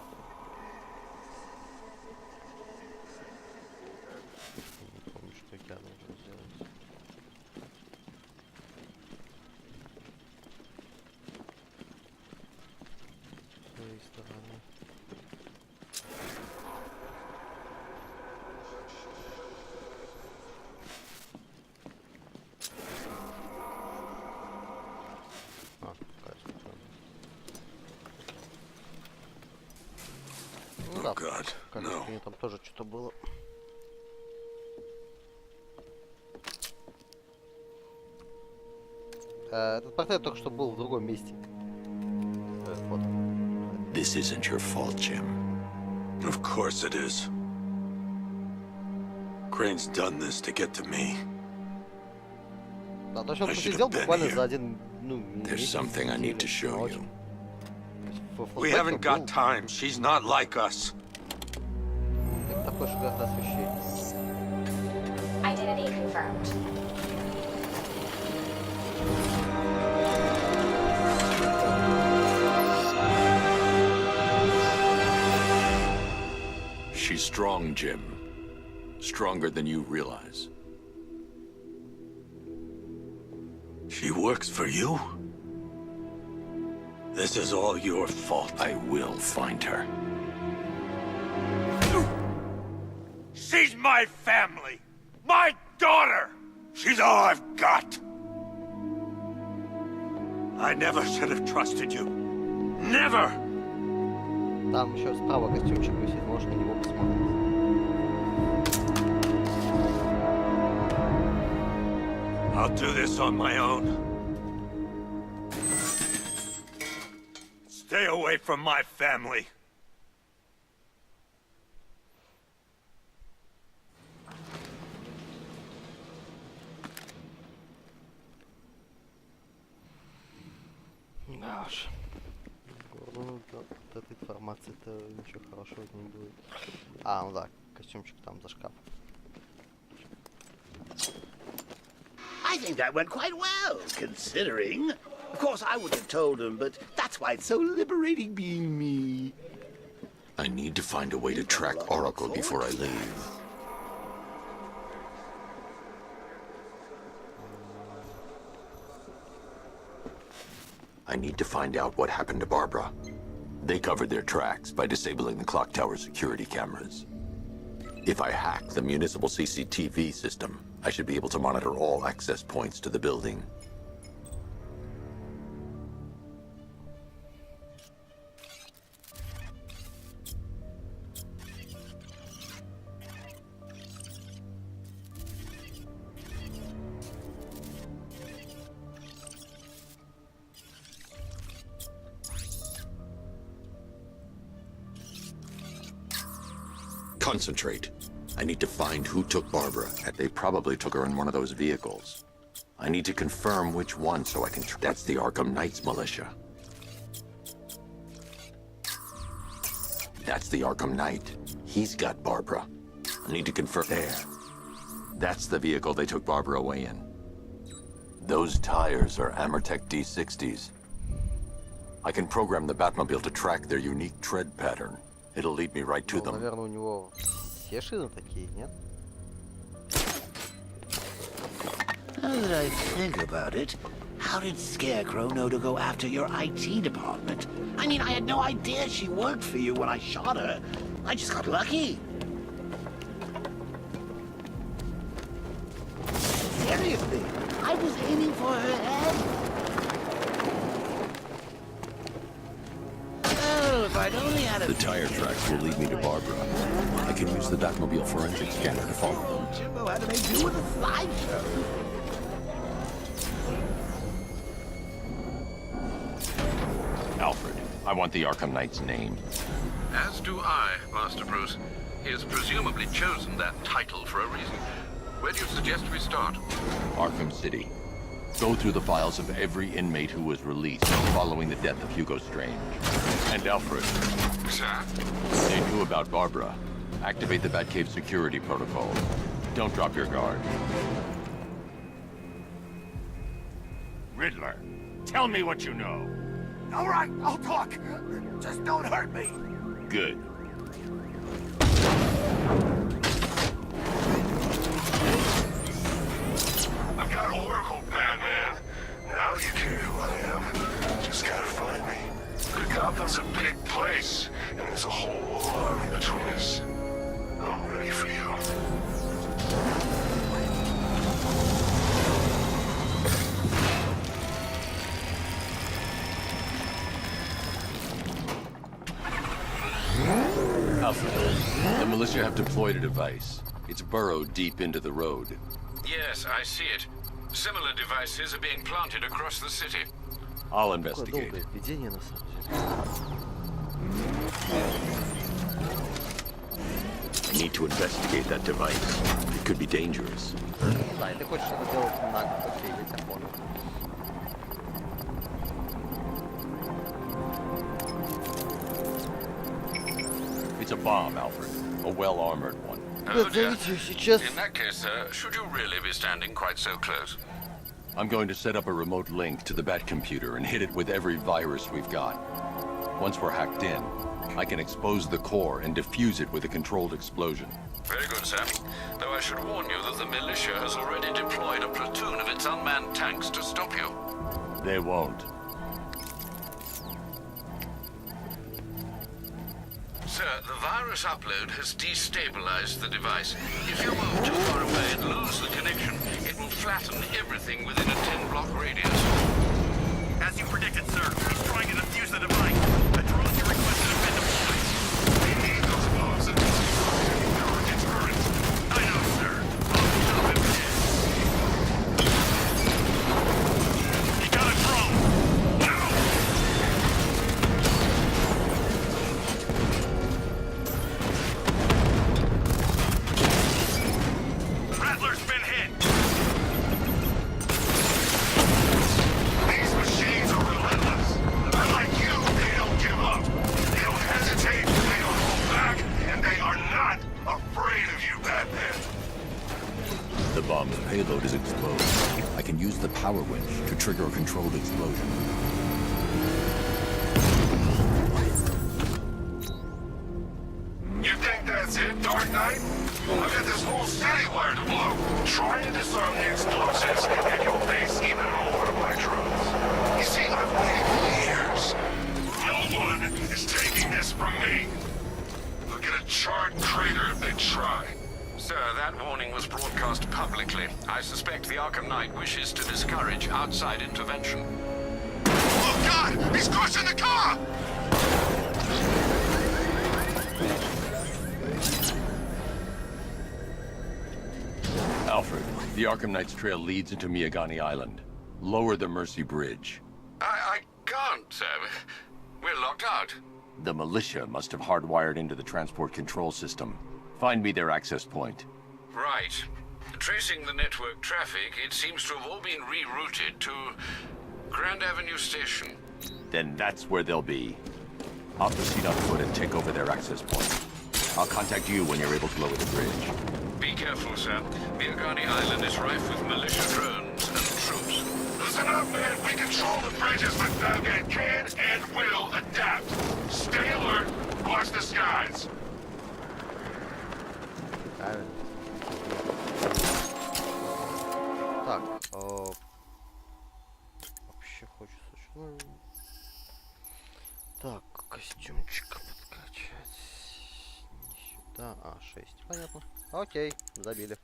Oh God, no. Там тоже что-то было. Этот портрет только что был в другом месте. Вот. This isn't your fault, Jim. Of course it is. Crane's done this to get to me. Да, то, что он посидел буквально за один, There's something I need to show you. We haven't got time. She's not like us. Identity confirmed. She's strong, Jim. Stronger than you realize. She works for you? This is all your fault. I will find her. She's my family! My daughter! She's all I've got! I never should have trusted you. Never! Там еще справа костюмчик висит, можно на него посмотреть. I'll do this on my own. Stay away from my family. Да уж. Ну, от этой информации-то ничего хорошего не будет. А, ну да, костюмчик там за шкаф. I think that went quite well, considering. Of course, I wouldn't have told him, but that's why it's so liberating being me. I need to find a way to track Oracle before I leave. I need to find out what happened to Barbara. They covered their tracks by disabling the clock tower security cameras. If I hack the municipal CCTV system, I should be able to monitor all access points to the building. Concentrate. I need to find who took Barbara. They probably took her in one of those vehicles. I need to confirm which one so I can... That's the Arkham Knight's militia. That's the Arkham Knight. He's got Barbara. I need to confirm... There. That's the vehicle they took Barbara away in. Those tires are Amertech D60s. I can program the Batmobile to track their unique tread pattern. It'll lead me right to them. Наверное, у него все шины такие, нет? Now that I think about it, how did Scarecrow know to go after your IT department? I mean, I had no idea she worked for you when I shot her. I just got lucky. Seriously, I was aiming for her head. Oh, if I'd only had a... The tire tracks will lead me to Barbara. I can use the Batmobile forensic scanner to follow them. Jimbo had to make do with a slideshow. Alfred, I want the Arkham Knight's name. As do I, Master Bruce. He has presumably chosen that title for a reason. Where do you suggest we start? Arkham City. Go through the files of every inmate who was released following the death of Hugo Strange. And Alfred. Sir? They knew about Barbara. Activate the Batcave security protocol. Don't drop your guard. Riddler, tell me what you know. All right, I'll talk. Just don't hurt me. Good. I've got Oracle, Batman. Now you care who I am. Just gotta find me. Gotham's a big place, and there's a whole army between us. I'm ready for you. Alfred, the militia have deployed a device. It's burrowed deep into the road. Yes, I see it. Similar devices are being planted across the city. I'll investigate. I need to investigate that device. It could be dangerous. Да, и ты хочешь это делать на... Окей, я тебя понял. It's a bomb, Alfred. A well-armored one. Oh dear. In that case, sir, should you really be standing quite so close? I'm going to set up a remote link to the Bat computer and hit it with every virus we've got. Once we're hacked in, I can expose the core and defuse it with a controlled explosion. Very good, sir. Though I should warn you that the militia has already deployed a platoon of its unmanned tanks to stop you. They won't. Sir, the virus upload has destabilized the device. If you move too far away and lose the connection, it will flatten everything within a 10-block radius. As you predicted, sir, he's trying to defuse the device. The drones you requested have been deployed. power winch to trigger a controlled explosion. You think that's it, Dark Knight? I've got this whole city wired to blow. Try to disarm the explosives, and you'll face even more of my drones. You see, I've waited years. No one is taking this from me. They'll get a charred crater if they try. Sir, that warning was broadcast publicly. I suspect the Arkham Knight wishes to discourage outside intervention. Oh, God! He's crushing the car! Alfred, the Arkham Knight's trail leads into Miagani Island. Lower the Mercy Bridge. I can't, sir. We're locked out. The militia must have hardwired into the transport control system. Find me their access point. Right. Tracing the network traffic, it seems to have all been rerouted to Grand Avenue Station. Then that's where they'll be. I'll proceed on foot and take over their access point. I'll contact you when you're able to lower the bridge. Be careful, sir. Miagani Island is rife with militia drones and troops. Listen up, man. We control the bridges, but Batman can and will adapt. Stay alert. Watch the skies. Так, вообще хочется что? Так, костюмчика подкачать. Не сюда, 6, понятно. Окей, забили.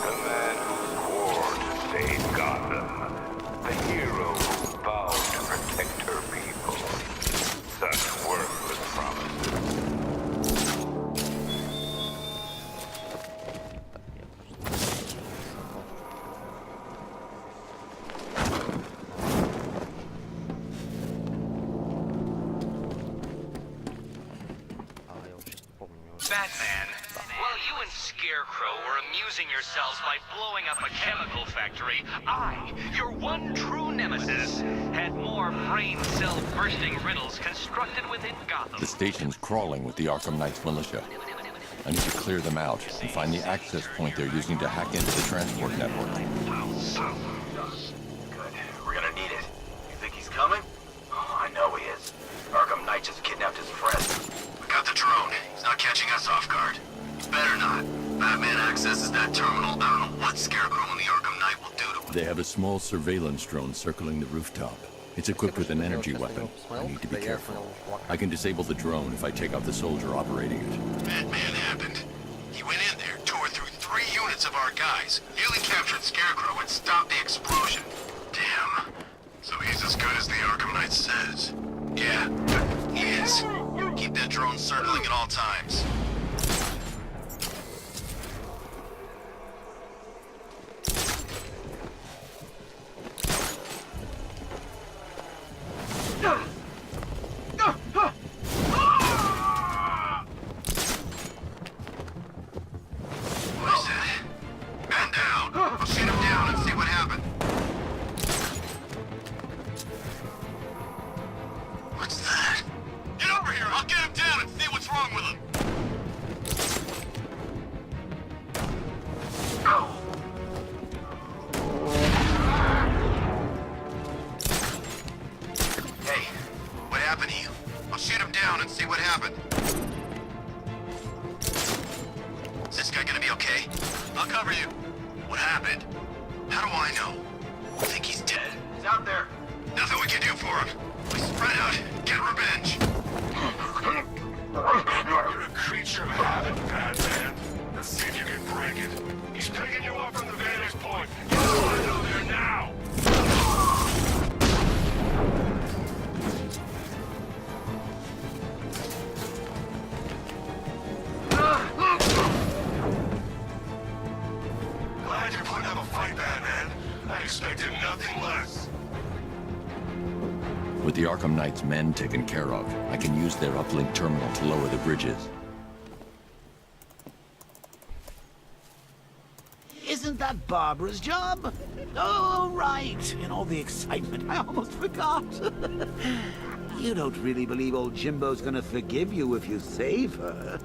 The man who swore to save Gotham. The hero who vowed to protect her people. Such worthless promises. Batman, while you and Scarecrow were amusing yourselves by blowing up a chemical factory, I, your one true nemesis, had more brain cell-bursting riddles constructed within Gotham. The station's crawling with the Arkham Knight's militia. I need to clear them out and find the access point they're using to hack into the transport network. Good. We're gonna need it. You think he's coming? Oh, I know he is. Arkham Knight just kidnapped his friend. We got the drone. He's not catching us off guard. Better not. Batman accesses that terminal. I don't know what Scarecrow and the Arkham Knight will do to him. They have a small surveillance drone circling the rooftop. It's equipped with an energy weapon. I need to be careful. I can disable the drone if I take out the soldier operating it. Batman happened. He went in there, tore through 3 units of our guys, nearly captured Scarecrow and stopped the explosion. Damn. So he's as good as the Arkham Knight says. Yeah, he is. Keep that drone circling at all times. What is that? Man down. I'll shoot him down and see what happened. What's that? Get over here! I'll get him down and see what's wrong with him! Hey, what happened to you? I'll shoot him down and see what happened. Is this guy gonna be okay? I'll cover you. What happened? How do I know? I think he's dead. He's out there. Nothing we can do for him. We spread out, get revenge. You're a creature of habit, Batman. Let's see if you can break it. He's picking you up from the vantage point. You want to go there now. Glad you're putting up a fight, Batman. I expected nothing less. With the Arkham Knight's men taken care of, I can use their uplink terminal to lower the bridges. Isn't that Barbara's job? Oh, right. In all the excitement, I almost forgot. You don't really believe old Jimbo's gonna forgive you if you save her.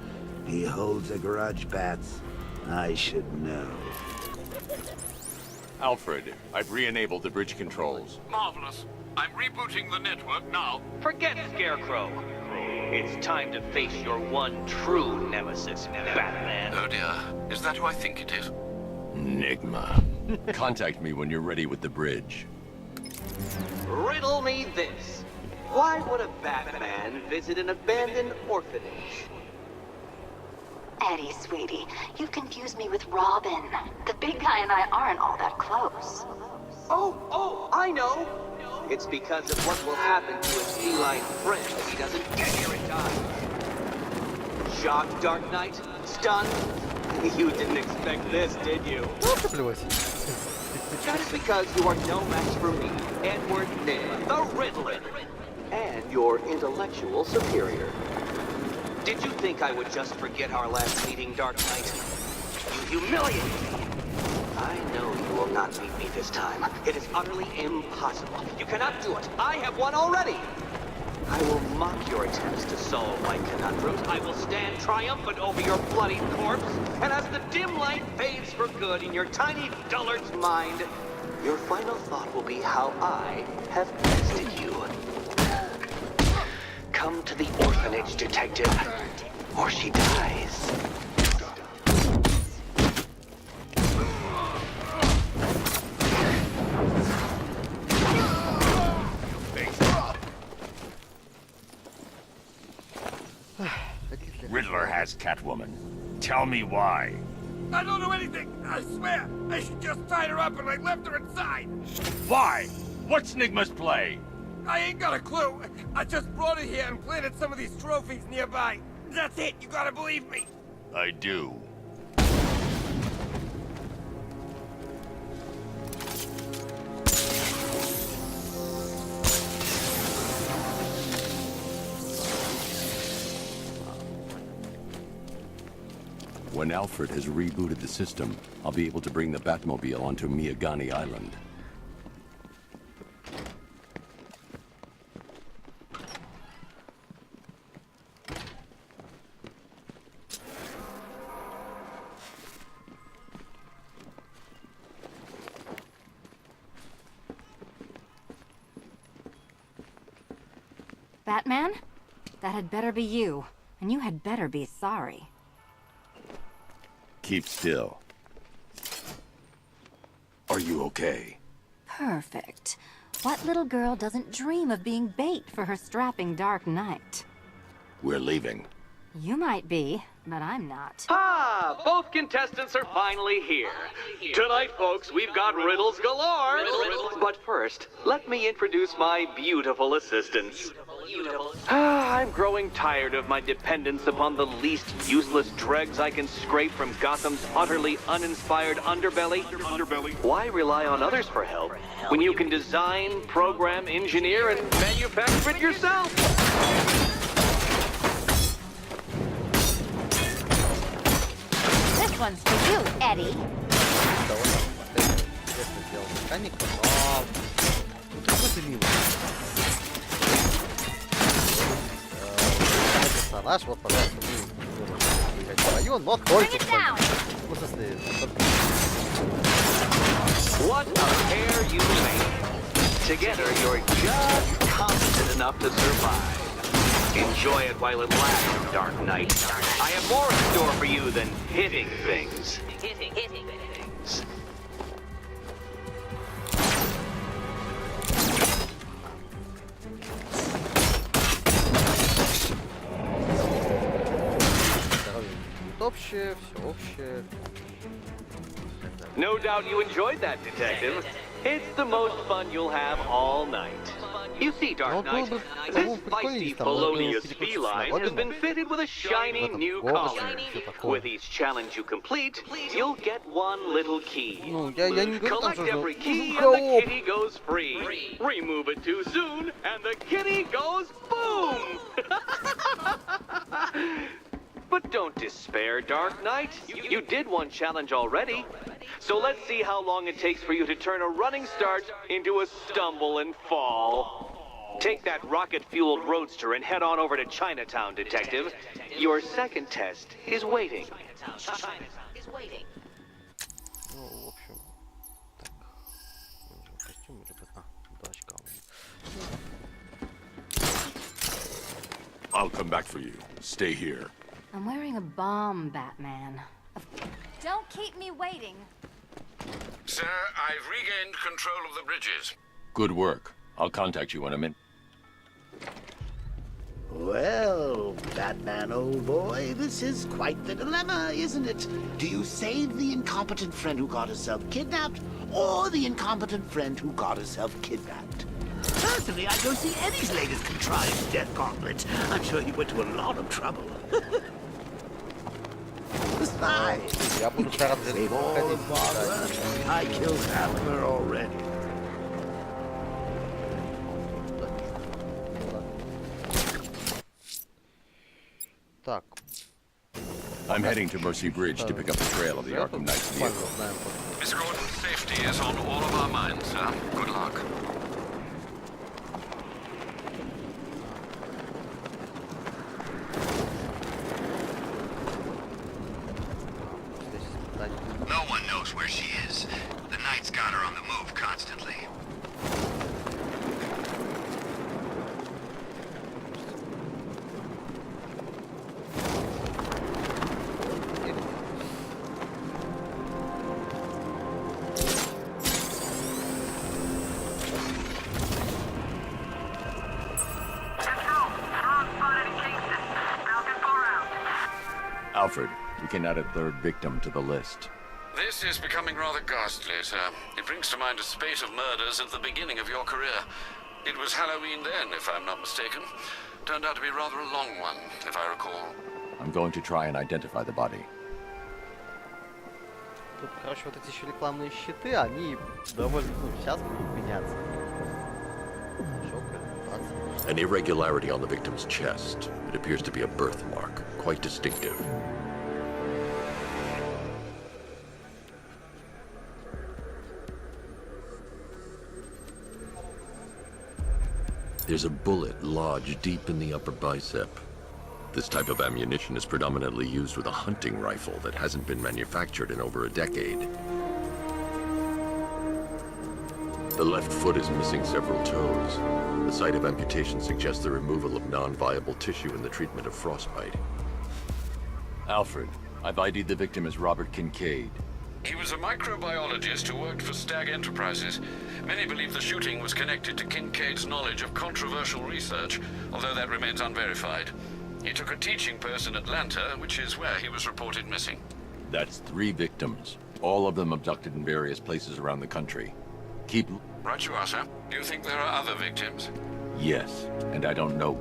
He holds a grudge, Bats. I should know. Alfred, I've re-enabled the bridge controls. Marvelous. I'm rebooting the network now. Forget Scarecrow. It's time to face your one true nemesis, Batman. Oh dear. Is that who I think it is? Enigma. Contact me when you're ready with the bridge. Riddle me this. Why would a Batman visit an abandoned orphanage? Eddie, sweetie, you've confused me with Robin. The big guy and I aren't all that close. Oh, I know. It's because of what will happen to his feline friend if he doesn't get here in time. Shocked, Dark Knight? Stunned? You didn't expect this, did you? That is because you are no match for me, Edward Nygma, the Riddler, and your intellectual superior. Did you think I would just forget our last meeting, Dark Knight? You humiliated me. I know you will not beat me this time. It is utterly impossible. You cannot do it. I have won already. I will mock your attempts to solve my conundrums. I will stand triumphant over your bloody corpse. And as the dim light fades for good in your tiny dullard's mind, your final thought will be how I have bested you. Come to the orphanage, detective, or she dies. Riddler has Catwoman. Tell me why. I don't know anything, I swear. I just tied her up and I left her inside. Why? What's Enigma's play? I ain't got a clue. I just brought her here and planted some of these trophies nearby. That's it, you gotta believe me. I do. When Alfred has rebooted the system, I'll be able to bring the Batmobile onto Miyagani Island. Batman? That had better be you, and you had better be sorry. Keep still. Are you okay? Perfect. What little girl doesn't dream of being bait for her strapping Dark Knight? We're leaving. You might be, but I'm not. Ah, both contestants are finally here. Tonight, folks, we've got riddles galore. But first, let me introduce my beautiful assistants. I'm growing tired of my dependence upon the least useless dregs I can scrape from Gotham's utterly uninspired underbelly. Why rely on others for help when you can design, program, engineer, and manufacture it yourself? This one's for you, Eddie. Персонаж, вот, пожалуйста, выиграть в район, но только в район. Ну, в смысле, What a pair you made. Together, you're just competent enough to survive. Enjoy it while it lasts, Dark Knight. I have more in store for you than hitting things. Hitting things. общее, все общее. No doubt you enjoyed that, Detective. It's the most fun you'll have all night. You see, Dark Knight, this feisty felonious feline has been fitted with a shiny new collar. With each challenge you complete, you'll get one little key. Collect every key and the kitty goes free. Remove it too soon and the kitty goes boom! But don't despair, Dark Knight. You did one challenge already. So let's see how long it takes for you to turn a running start into a stumble and fall. Take that rocket-fueled roadster and head on over to Chinatown, Detective. Your second test is waiting. Ну, в общем, так. Костюм или дурачка. I'll come back for you. Stay here. I'm wearing a bomb, Batman. Don't keep me waiting. Sir, I've regained control of the bridges. Good work. I'll contact you in a minute. Well, Batman, old boy, this is quite the dilemma, isn't it? Do you save the incompetent friend who got herself kidnapped, or the incompetent friend who got herself kidnapped? Personally, I don't see Eddie's latest contrived death gauntlet. I'm sure he went to a lot of trouble. Besides, Я буду стараться save all the bother. I killed half of her already. Так. I'm heading to Mercy Bridge to pick up the trail of the Arkham Knight vehicle. Miss Gordon's safety is on all of our minds, sir. Good luck. No one knows where she is. The Knight's got her on the move constantly. Alfred, we can add a third victim to the list. This is becoming rather ghastly, sir. It brings to mind a spate of murders at the beginning of your career. It was Halloween then, if I'm not mistaken. Turned out to be rather a long one, if I recall. I'm going to try and identify the body. Тут, короче, вот эти еще рекламные щиты, они довольно, сейчас будут меняться. An irregularity on the victim's chest. It appears to be a birthmark, quite distinctive. There's a bullet lodged deep in the upper bicep. This type of ammunition is predominantly used with a hunting rifle that hasn't been manufactured in over a decade. The left foot is missing several toes. The site of amputation suggests the removal of non-viable tissue in the treatment of frostbite. Alfred, I've ID'd the victim as Robert Kincaid. He was a microbiologist who worked for Stag Enterprises. Many believe the shooting was connected to Kincaid's knowledge of controversial research, although that remains unverified. He took a teaching post in Atlanta, which is where he was reported missing. That's 3 victims, all of them abducted in various places around the country. Keep... Right you are, sir. Do you think there are other victims? Yes, and I don't know.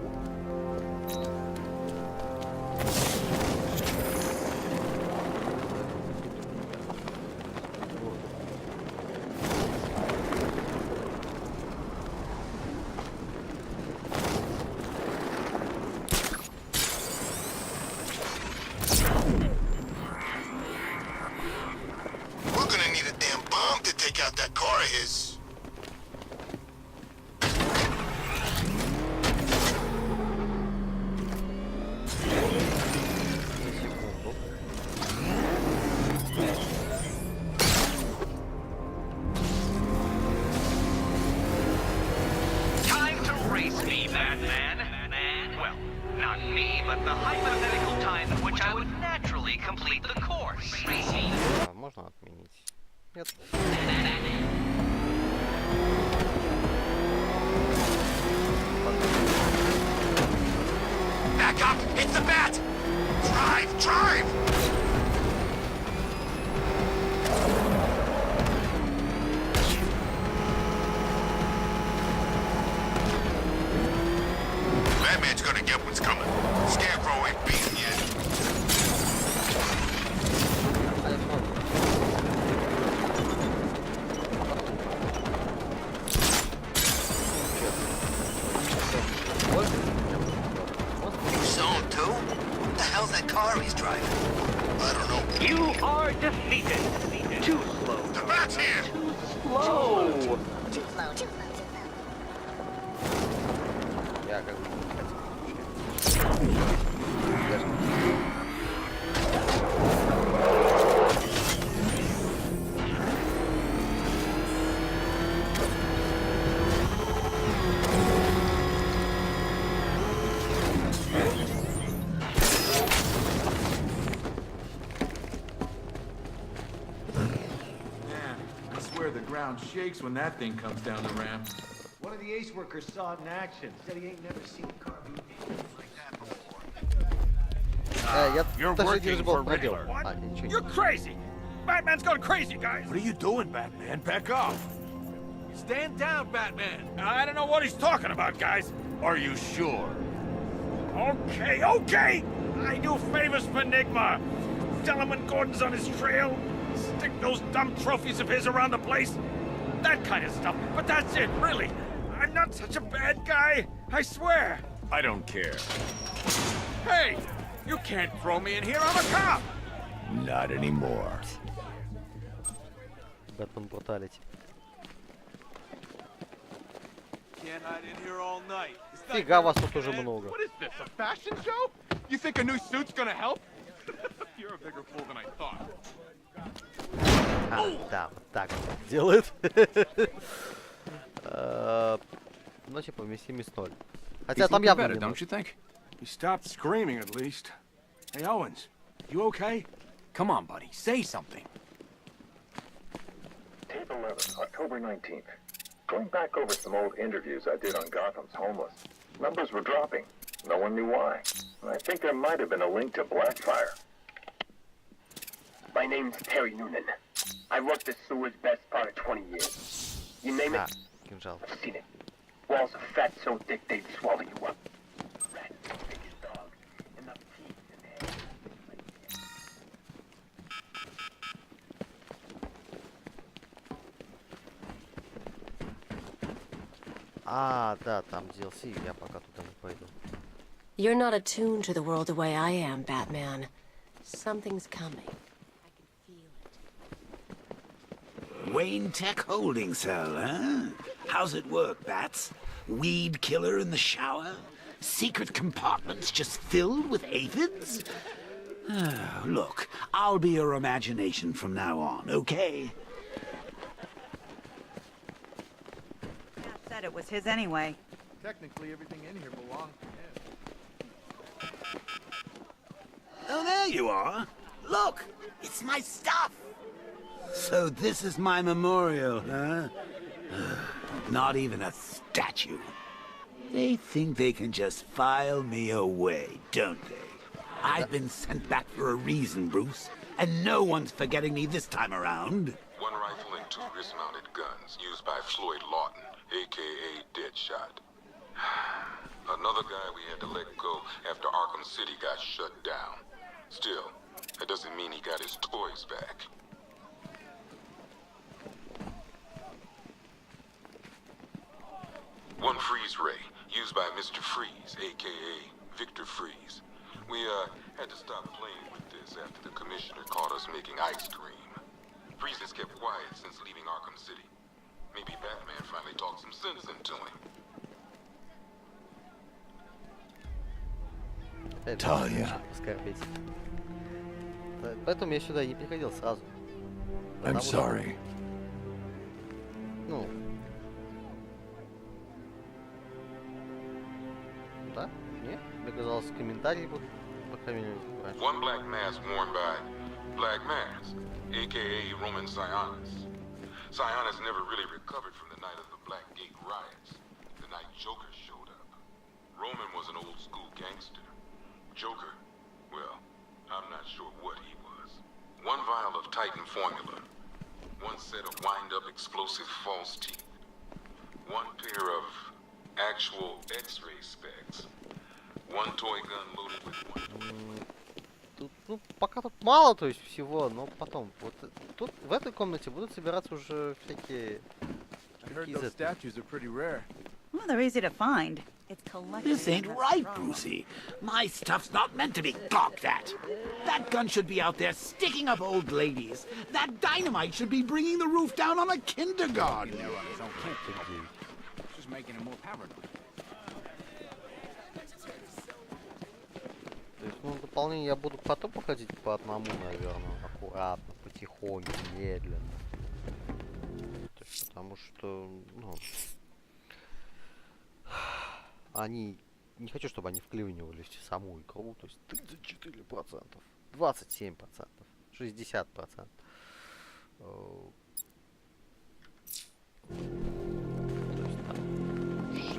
We're gonna need a damn bomb to take out that car of his. Time to race me, Batman. Well, not me, but the hypothetical time in which I would naturally complete the course. Race me. Можно отменить. Нет. Back up! It's the bat! Drive! Drive! Batman's gonna get what's coming. Scarecrow ain't beaten yet. You saw him too? What the hell's that car he's driving? I don't know. You are defeated. Too slow. The bat's here! Slow. Too slow, too slow, too slow. swear the ground shakes when that thing comes down the ramp. One of the ace workers saw it in action. Said he ain't never seen a car move like that before. You're working for Riddler. You're crazy! Batman's gone crazy, guys! What are you doing, Batman? Back off! Stand down, Batman! I don't know what he's talking about, guys. Are you sure? Okay! I do favors for Enigma. Tell him when Gordon's on his trail. Stick those dumb trophies of his around the place. That kind of stuff. But that's it, really. I'm not such a bad guy. I swear. I don't care. Hey! You can't throw me in here. I'm a cop! Not anymore. Batman brutality. Can't hide in here all night. Фига вас тут уже много. What is this, a fashion show? You think a new suit's gonna help? You're a bigger fool than I thought. Да, вот так вот делает. Ну, типа, вместимость 0. Хотя там явно не Don't you think? He stopped screaming at least. Hey, Owens, you okay? Come on, buddy, say something. Tape 11, October 19th. Going back over some old interviews I did on Gotham's homeless. Numbers were dropping. No one knew why. I think there might have been a link to Blackfire. My name's Terry Noonan. I worked the sewer's best part of 20 years. You name it, Кинжал. I've seen it. Walls are fat so thick they'd swallow you up. Rats as big as dogs. Enough teeth in there. Да, там DLC, я пока туда не пойду. You're not attuned to the world the way I am, Batman. Something's coming. Wayne Tech holding cell, huh? How's it work, Bats? Weed killer in the shower? Secret compartments just filled with aphids? Look, I'll be your imagination from now on, okay? Matt said it was his anyway. Technically, everything in here belongs to him. Oh, there you are. Look, it's my stuff. So this is my memorial, huh? Not even a statue. They think they can just file me away, don't they? I've been sent back for a reason, Bruce, and no one's forgetting me this time around. One rifle and 2 wrist-mounted guns used by Floyd Lawton, a.k.a. Deadshot. Another guy we had to let go after Arkham City got shut down. Still, that doesn't mean he got his toys back. One freeze ray, used by Mr. Freeze, a.k.a. Victor Freeze. We, had to stop playing with this after the commissioner caught us making ice cream. Freeze has kept quiet since leaving Arkham City. Maybe Batman finally talked some sense into him. Talia. Поэтому я сюда не приходил сразу. I'm sorry. Ну. Да? Нет? Мне казалось, комментарии будут, по крайней мере, раньше. One black mask worn by Black Mask, a.k.a. Roman Sionis. Sionis never really recovered from the night of the Black Gate riots, the night Joker showed up. Roman was an old-school gangster. Joker, well, I'm not sure what he was. One vial of Titan formula, one set of wind-up explosive false teeth, one pair of actual X-ray specs, one toy gun loaded with one... Тут, ну, пока тут мало, то есть всего, но потом, вот тут, в этой комнате будут собираться уже всякие... Statues are pretty rare. Well, they're easy to find. It's collected. This ain't right, Brucey. My stuff's not meant to be gawked at. That gun should be out there sticking up old ladies. That dynamite should be bringing the roof down on a kindergarten. Just making him more paranoid. То есть, ну, дополнение я буду потом походить по одному, наверное, аккуратно, потихоньку, медленно. То есть, потому что, ну, они, не хочу, чтобы они вклинивались в саму игру, то есть 34%, 27%, 60%.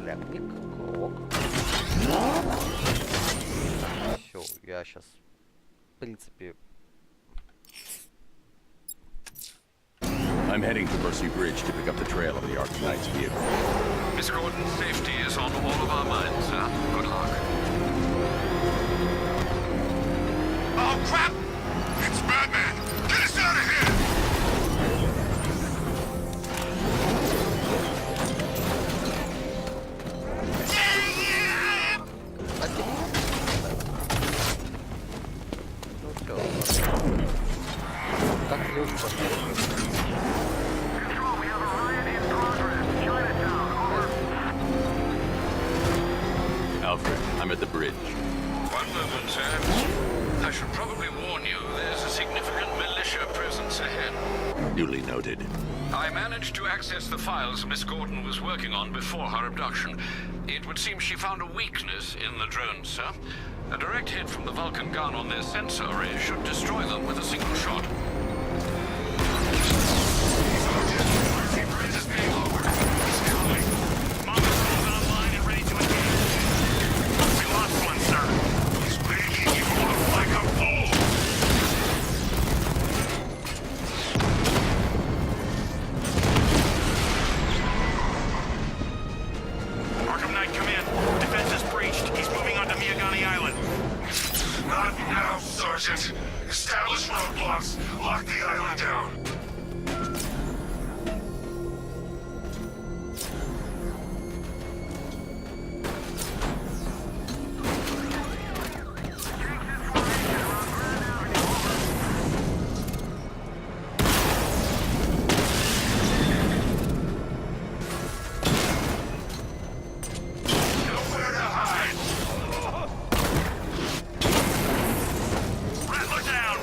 Соляник, крок. Все, я сейчас, в принципе... I'm heading to Mercy Bridge to pick up the trail of the Arkham Knight's vehicle. Miss Gordon's safety is on all of our minds, sir. Good luck. Oh, crap! It's Batman! Get us out of here! Так легко. Alfred, I'm at the bridge. One moment, sir. I should probably warn you, there's a significant militia presence ahead. Duly noted. I managed to access the files Miss Gordon was working on before her abduction. It would seem she found a weakness in the drones, sir. A direct hit from the Vulcan gun on their sensor array should destroy them with a single shot. Arkham Knight, come in. Defense is breached. He's moving onto Miyagani Island. Not now, Sergeant. Establish roadblocks. Lock the island down. Nowhere to hide. Rattler down.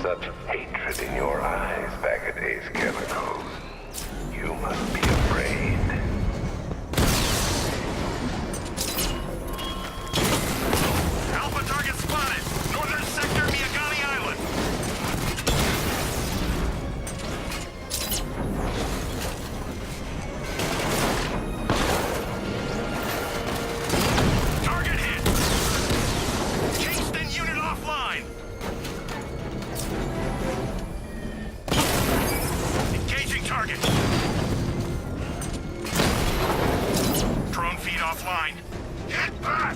Such hatred in your eyes, Bagaday's chemicals. You must be afraid. Alpha target spotted. Northern sector, Miyagani Island. Target hit. Kingston unit offline. Engaging target. Drone feed offline. Get back!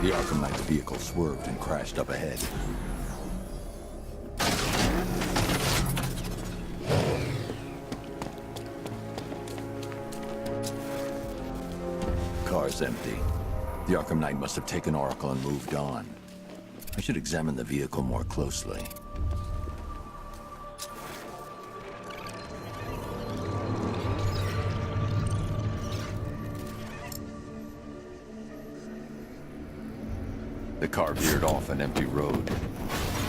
The Arkham Knight's vehicle swerved and crashed up ahead. Car's empty. The Arkham Knight must have taken Oracle and moved on. I should examine the vehicle more closely. The car veered off an empty road.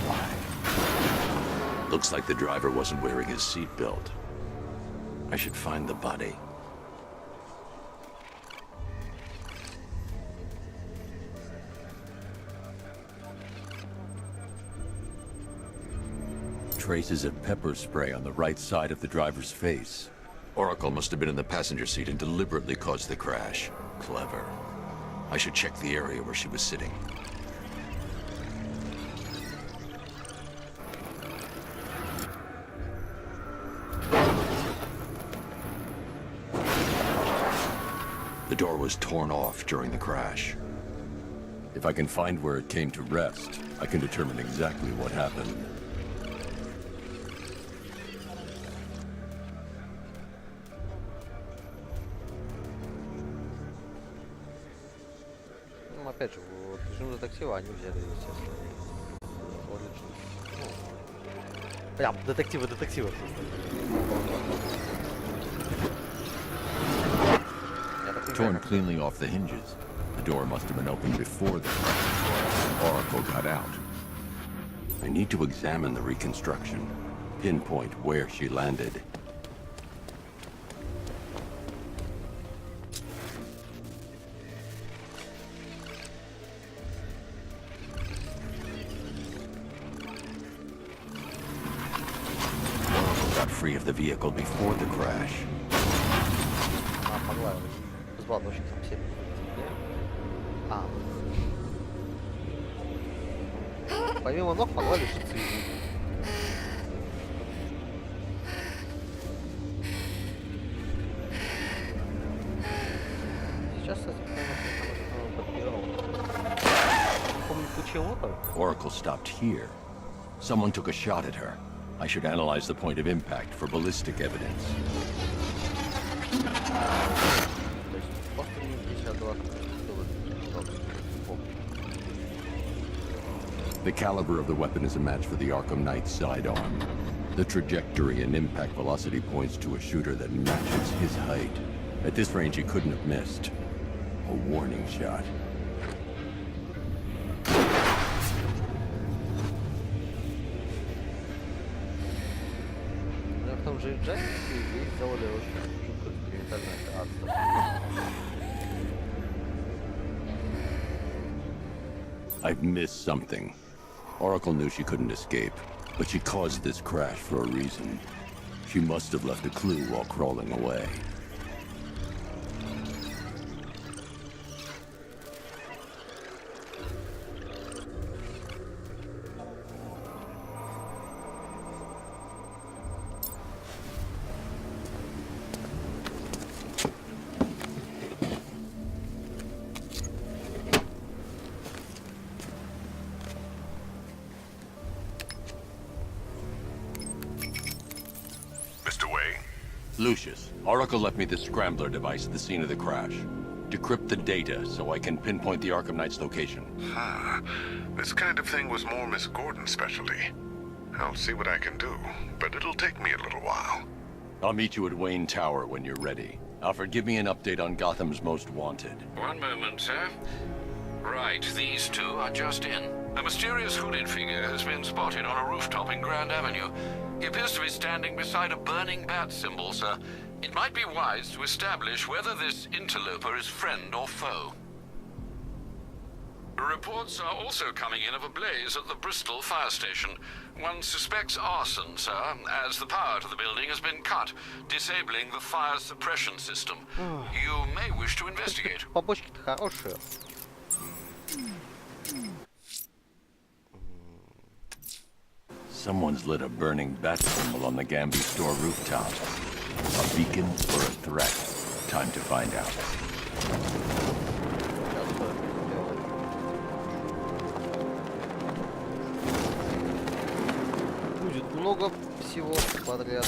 Why? Looks like the driver wasn't wearing his seatbelt. I should find the body. Traces of pepper spray on the right side of the driver's face. Oracle must have been in the passenger seat and deliberately caused the crash. Clever. I should check the area where she was sitting. The door was torn off during the crash. If I can find where it came to rest, I can determine exactly what happened. Ну, опять же, вот режим детектива они взяли, естественно. Отлично. Ну, прям детективы. torn cleanly off the hinges. The door must have been opened before the crash. Oracle got out. I need to examine the reconstruction, pinpoint where she landed. Oracle got free of the vehicle before the crash. Позвоночник совсем. Помимо ног могла лишиться и рук. Сейчас я подбирал. Помню, почему-то. Oracle stopped here. Someone took a shot at her. I should analyze the point of impact for ballistic evidence. The caliber of the weapon is a match for the Arkham Knight sidearm. The trajectory and impact velocity points to a shooter that matches his height. At this range, he couldn't have missed. A warning shot. В том же Джеке здесь сделали очень жуткую экспериментальную операцию. I've missed something. Oracle knew she couldn't escape, but she caused this crash for a reason. She must have left a clue while crawling away. Lucius, Oracle left me the scrambler device at the scene of the crash. Decrypt the data so I can pinpoint the Arkham Knight's location. This kind of thing was more Miss Gordon's specialty. I'll see what I can do, but it'll take me a little while. I'll meet you at Wayne Tower when you're ready. Alfred, give me an update on Gotham's Most Wanted. One moment, sir. Right, these two are just in. A mysterious hooded figure has been spotted on a rooftop in Grand Avenue. He appears to be standing beside a burning bat symbol, sir. It might be wise to establish whether this interloper is friend or foe. Reports are also coming in of a blaze at the Bristol fire station. One suspects arson, sir, as the power to the building has been cut, disabling the fire suppression system. You may wish to investigate. Побочки-то хорошие. Someone's lit a burning bat symbol on the Gamby store rooftop. A beacon or a threat? Time to find out. Будет много всего подряд.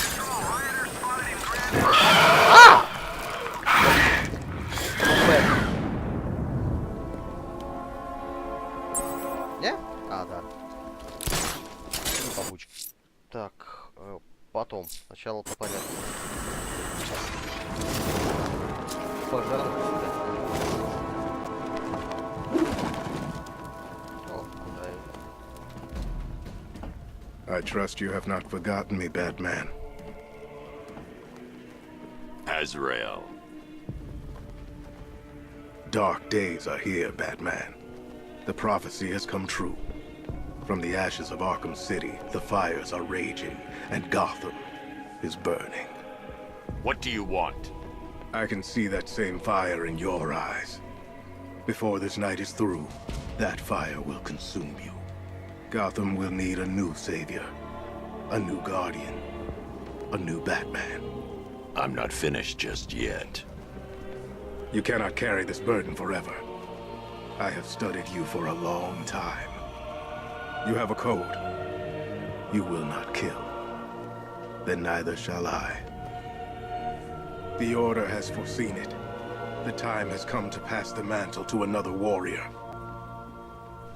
Не? Да. Побочки. Так, потом. Сначала по порядку. Пожалуйста. I trust you have not forgotten me, Batman. Azrael. Dark days are here, Batman. The prophecy has come true. From the ashes of Arkham City, the fires are raging, and Gotham is burning. What do you want? I can see that same fire in your eyes. Before this night is through, that fire will consume you. Gotham will need a new savior, a new guardian, a new Batman. I'm not finished just yet. You cannot carry this burden forever. I have studied you for a long time. You have a code. You will not kill. Then neither shall I. The Order has foreseen it. The time has come to pass the mantle to another warrior.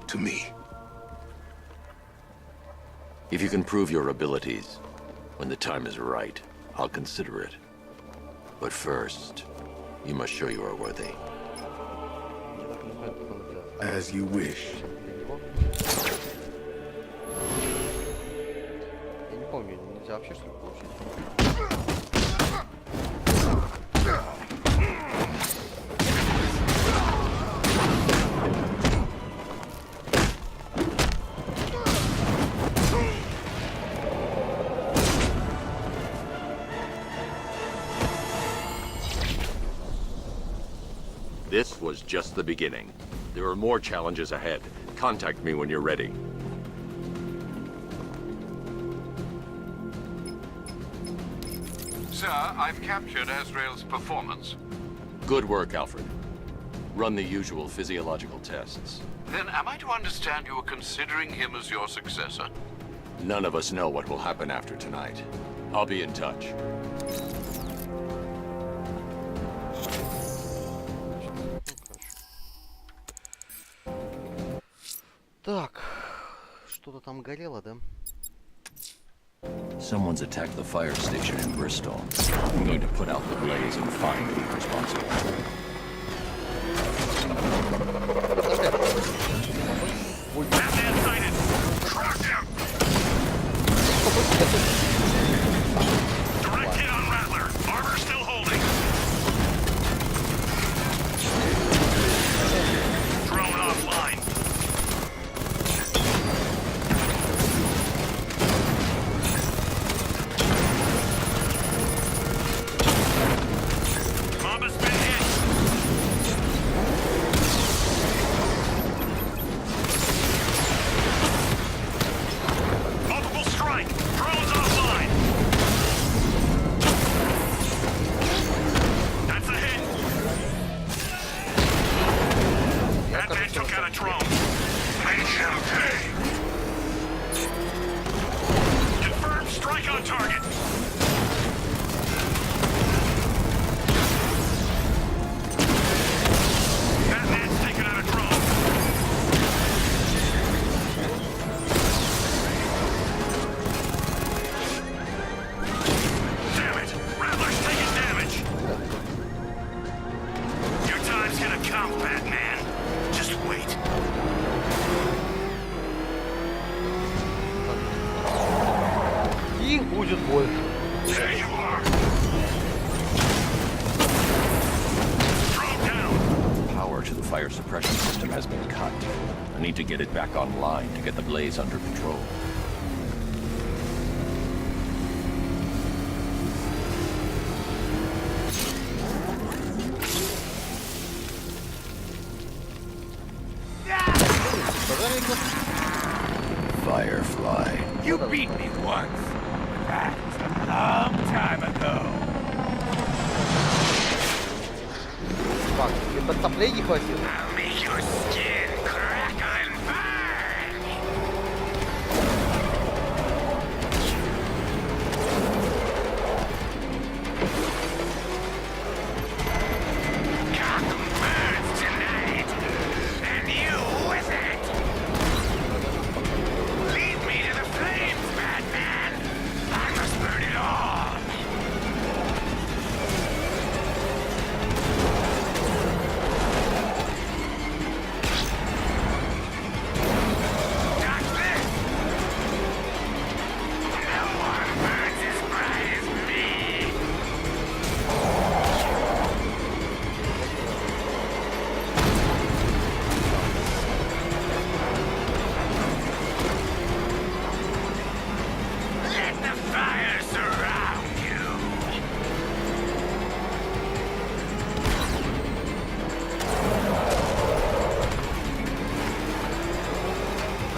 To me. If you can prove your abilities, when the time is right, I'll consider it. But first, You must show you are worthy. As you wish. Я не помню, нельзя вообще что ли получить? This was just the beginning. There are more challenges ahead. Contact me when you're ready. Sir, I've captured Azrael's performance. Good work, Alfred. Run the usual physiological tests. Then am I to understand you are considering him as your successor? None of us know what will happen after tonight. I'll be in touch. Так, что-то там горело, да? Someone's attacked the fire station in Bristol. I'm going to put out the blaze and find the responsible. Batman sighted! Crack him! Direct hit on Rattler. Armor still holding. Drone offline. Mama's been hit. Multiple strike. Drones offline. That's a hit. Batman took out a drone. Make him pay. Confirmed strike on target. Batman's taken out a drone. Damn it! Rattler's taking damage. Your time's gonna come, Batman. Just wait. Их будет больше. There you are. Drone down. Power to the fire suppression system has been cut. I need to get it back online to get the blaze under control. Firefly. You beat me once. That's a long time ago. Фак, и подтоплений хватило. I'll make your skin crackle and burn. Gotham burns tonight, and you with it. Lead me to the flames, Batman. I must burn it all. Got this. No one burns as bright as me. Let the fire surround you.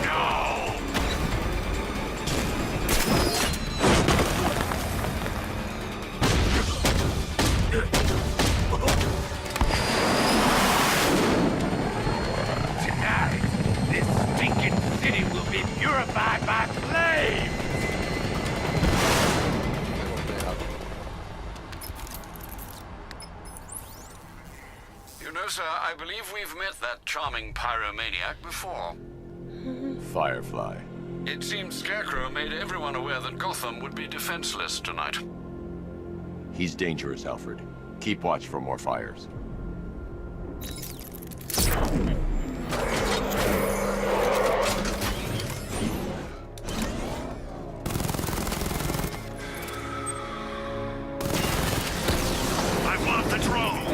No! Tonight, this stinking city will be purified by flames! You know, sir, I believe we've met that charming pyromaniac before. Firefly. It seems Scarecrow made everyone aware that Gotham would be defenseless tonight. He's dangerous, Alfred. Keep watch for more fires. I've lost the drone!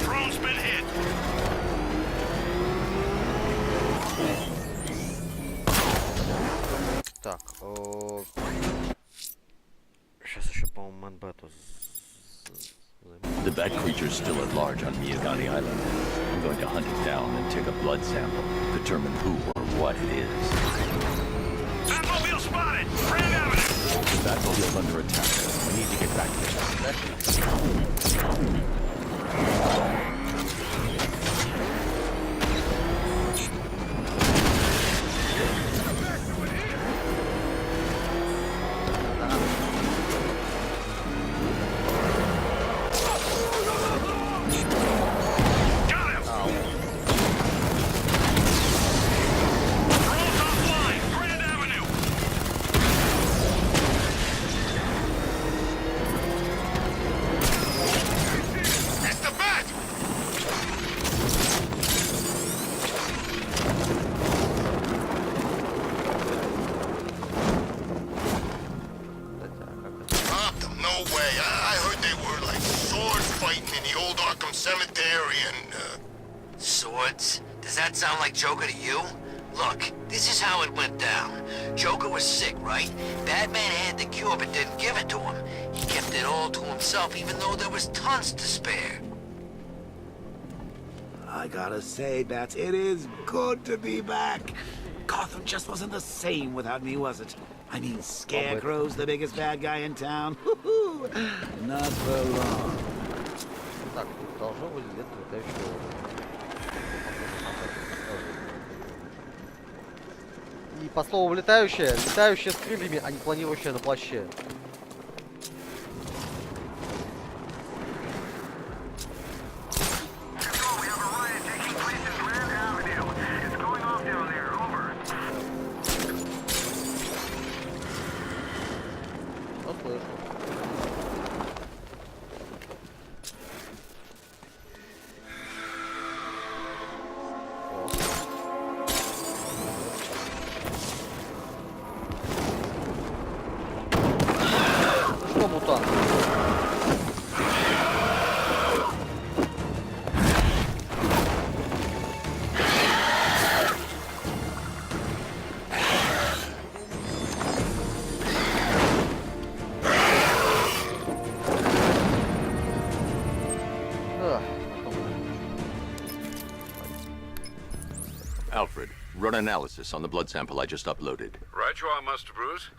Drone's been hit! Так, сейчас еще, по-моему, Мэнбету. The bat creature's still at large on Miyagani Island. I'm going to hunt it down and take a blood sample, determine who or what it is. Batmobile spotted! Grand Avenue! The Batmobile's under attack. We need to get back there. Swords? Does that sound like Joker to you? Look, this is how it went down. Joker was sick, right? Batman had the cure but didn't give it to him. He kept it all to himself even though there was tons to spare. I gotta say, Bats, it is good to be back. Gotham just wasn't the same without me, was it? I mean, Scarecrow's the biggest bad guy in town. Not for long. Так, должно быть где-то летающего. И по слову летающая с крыльями, а не планирующая на плаще. Alfred, run analysis on the blood sample I just uploaded. Right you are, Master Bruce.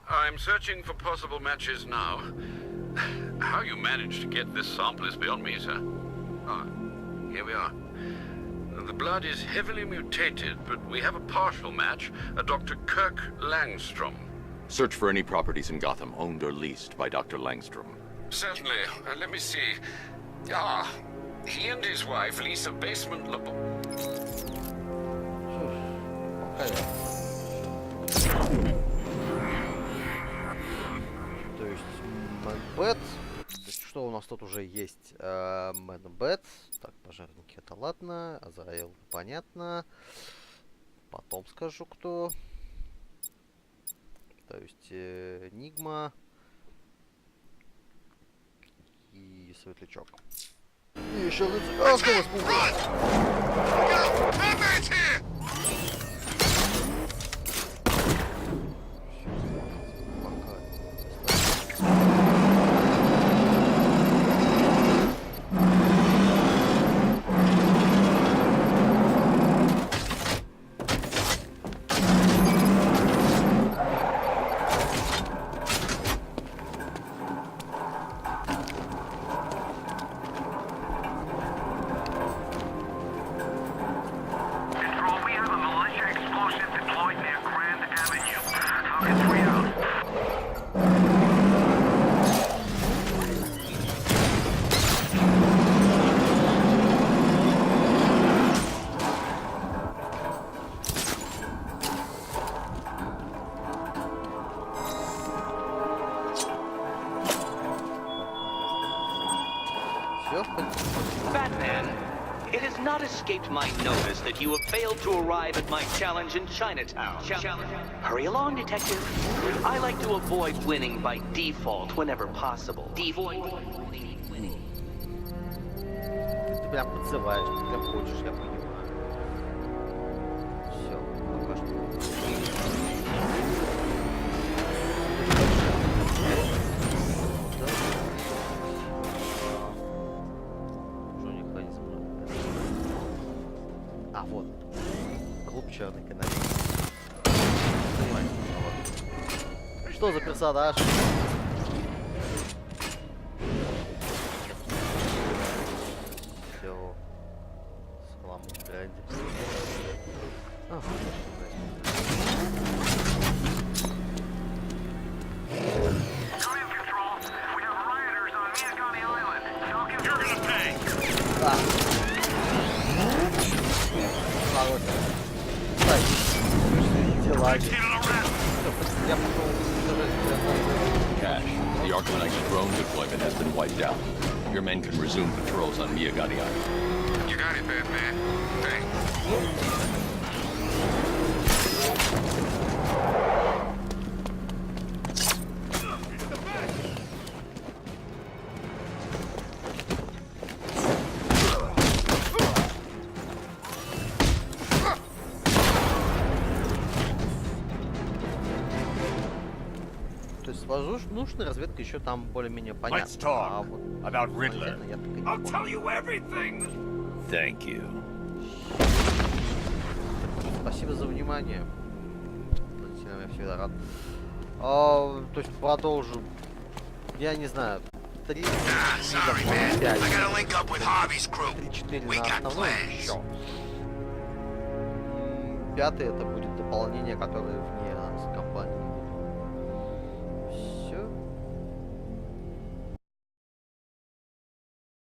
I'm searching for possible matches now. How you managed to get this sample is beyond me, sir. Ah, here we are. The blood is heavily mutated, but we have a partial match, a Dr. Kirk Langstrom. Search for any properties in Gotham owned or leased by Dr. Langstrom. Certainly. Let me see. Ah, he and his wife lease a basement То есть Мэнбет. Что у нас тут уже есть? Мэнбет. Так, пожарники, это ладно. Азраил, понятно. Потом скажу, кто. То есть Нигма и Светлячок. И еще рыцарь. А, кто вас пугает? escaped my notice that you have failed to arrive at my challenge in Chinatown. Hurry along, detective. I like to avoid winning by default whenever possible. Ты прям подзываешь, ты как хочешь, я понимаю. Все, пока что. А, вот. Клуб черный канал. Что за персонаж? Все. Слам гранди. Cash, the Arkham Knight's drone deployment has been wiped out. Your men can resume patrols on Miyagani Island. You got it, Batman. Thanks. То есть воздушная разведка еще там более-менее понятно. А вот about Riddler. я так и не I'll понял. tell you everything. Thank you. Спасибо за внимание. Я всегда рад. То есть продолжу. Я не знаю. 3, 5. 3-4 на основном еще. Пятый это будет дополнение, которое вне с компанией.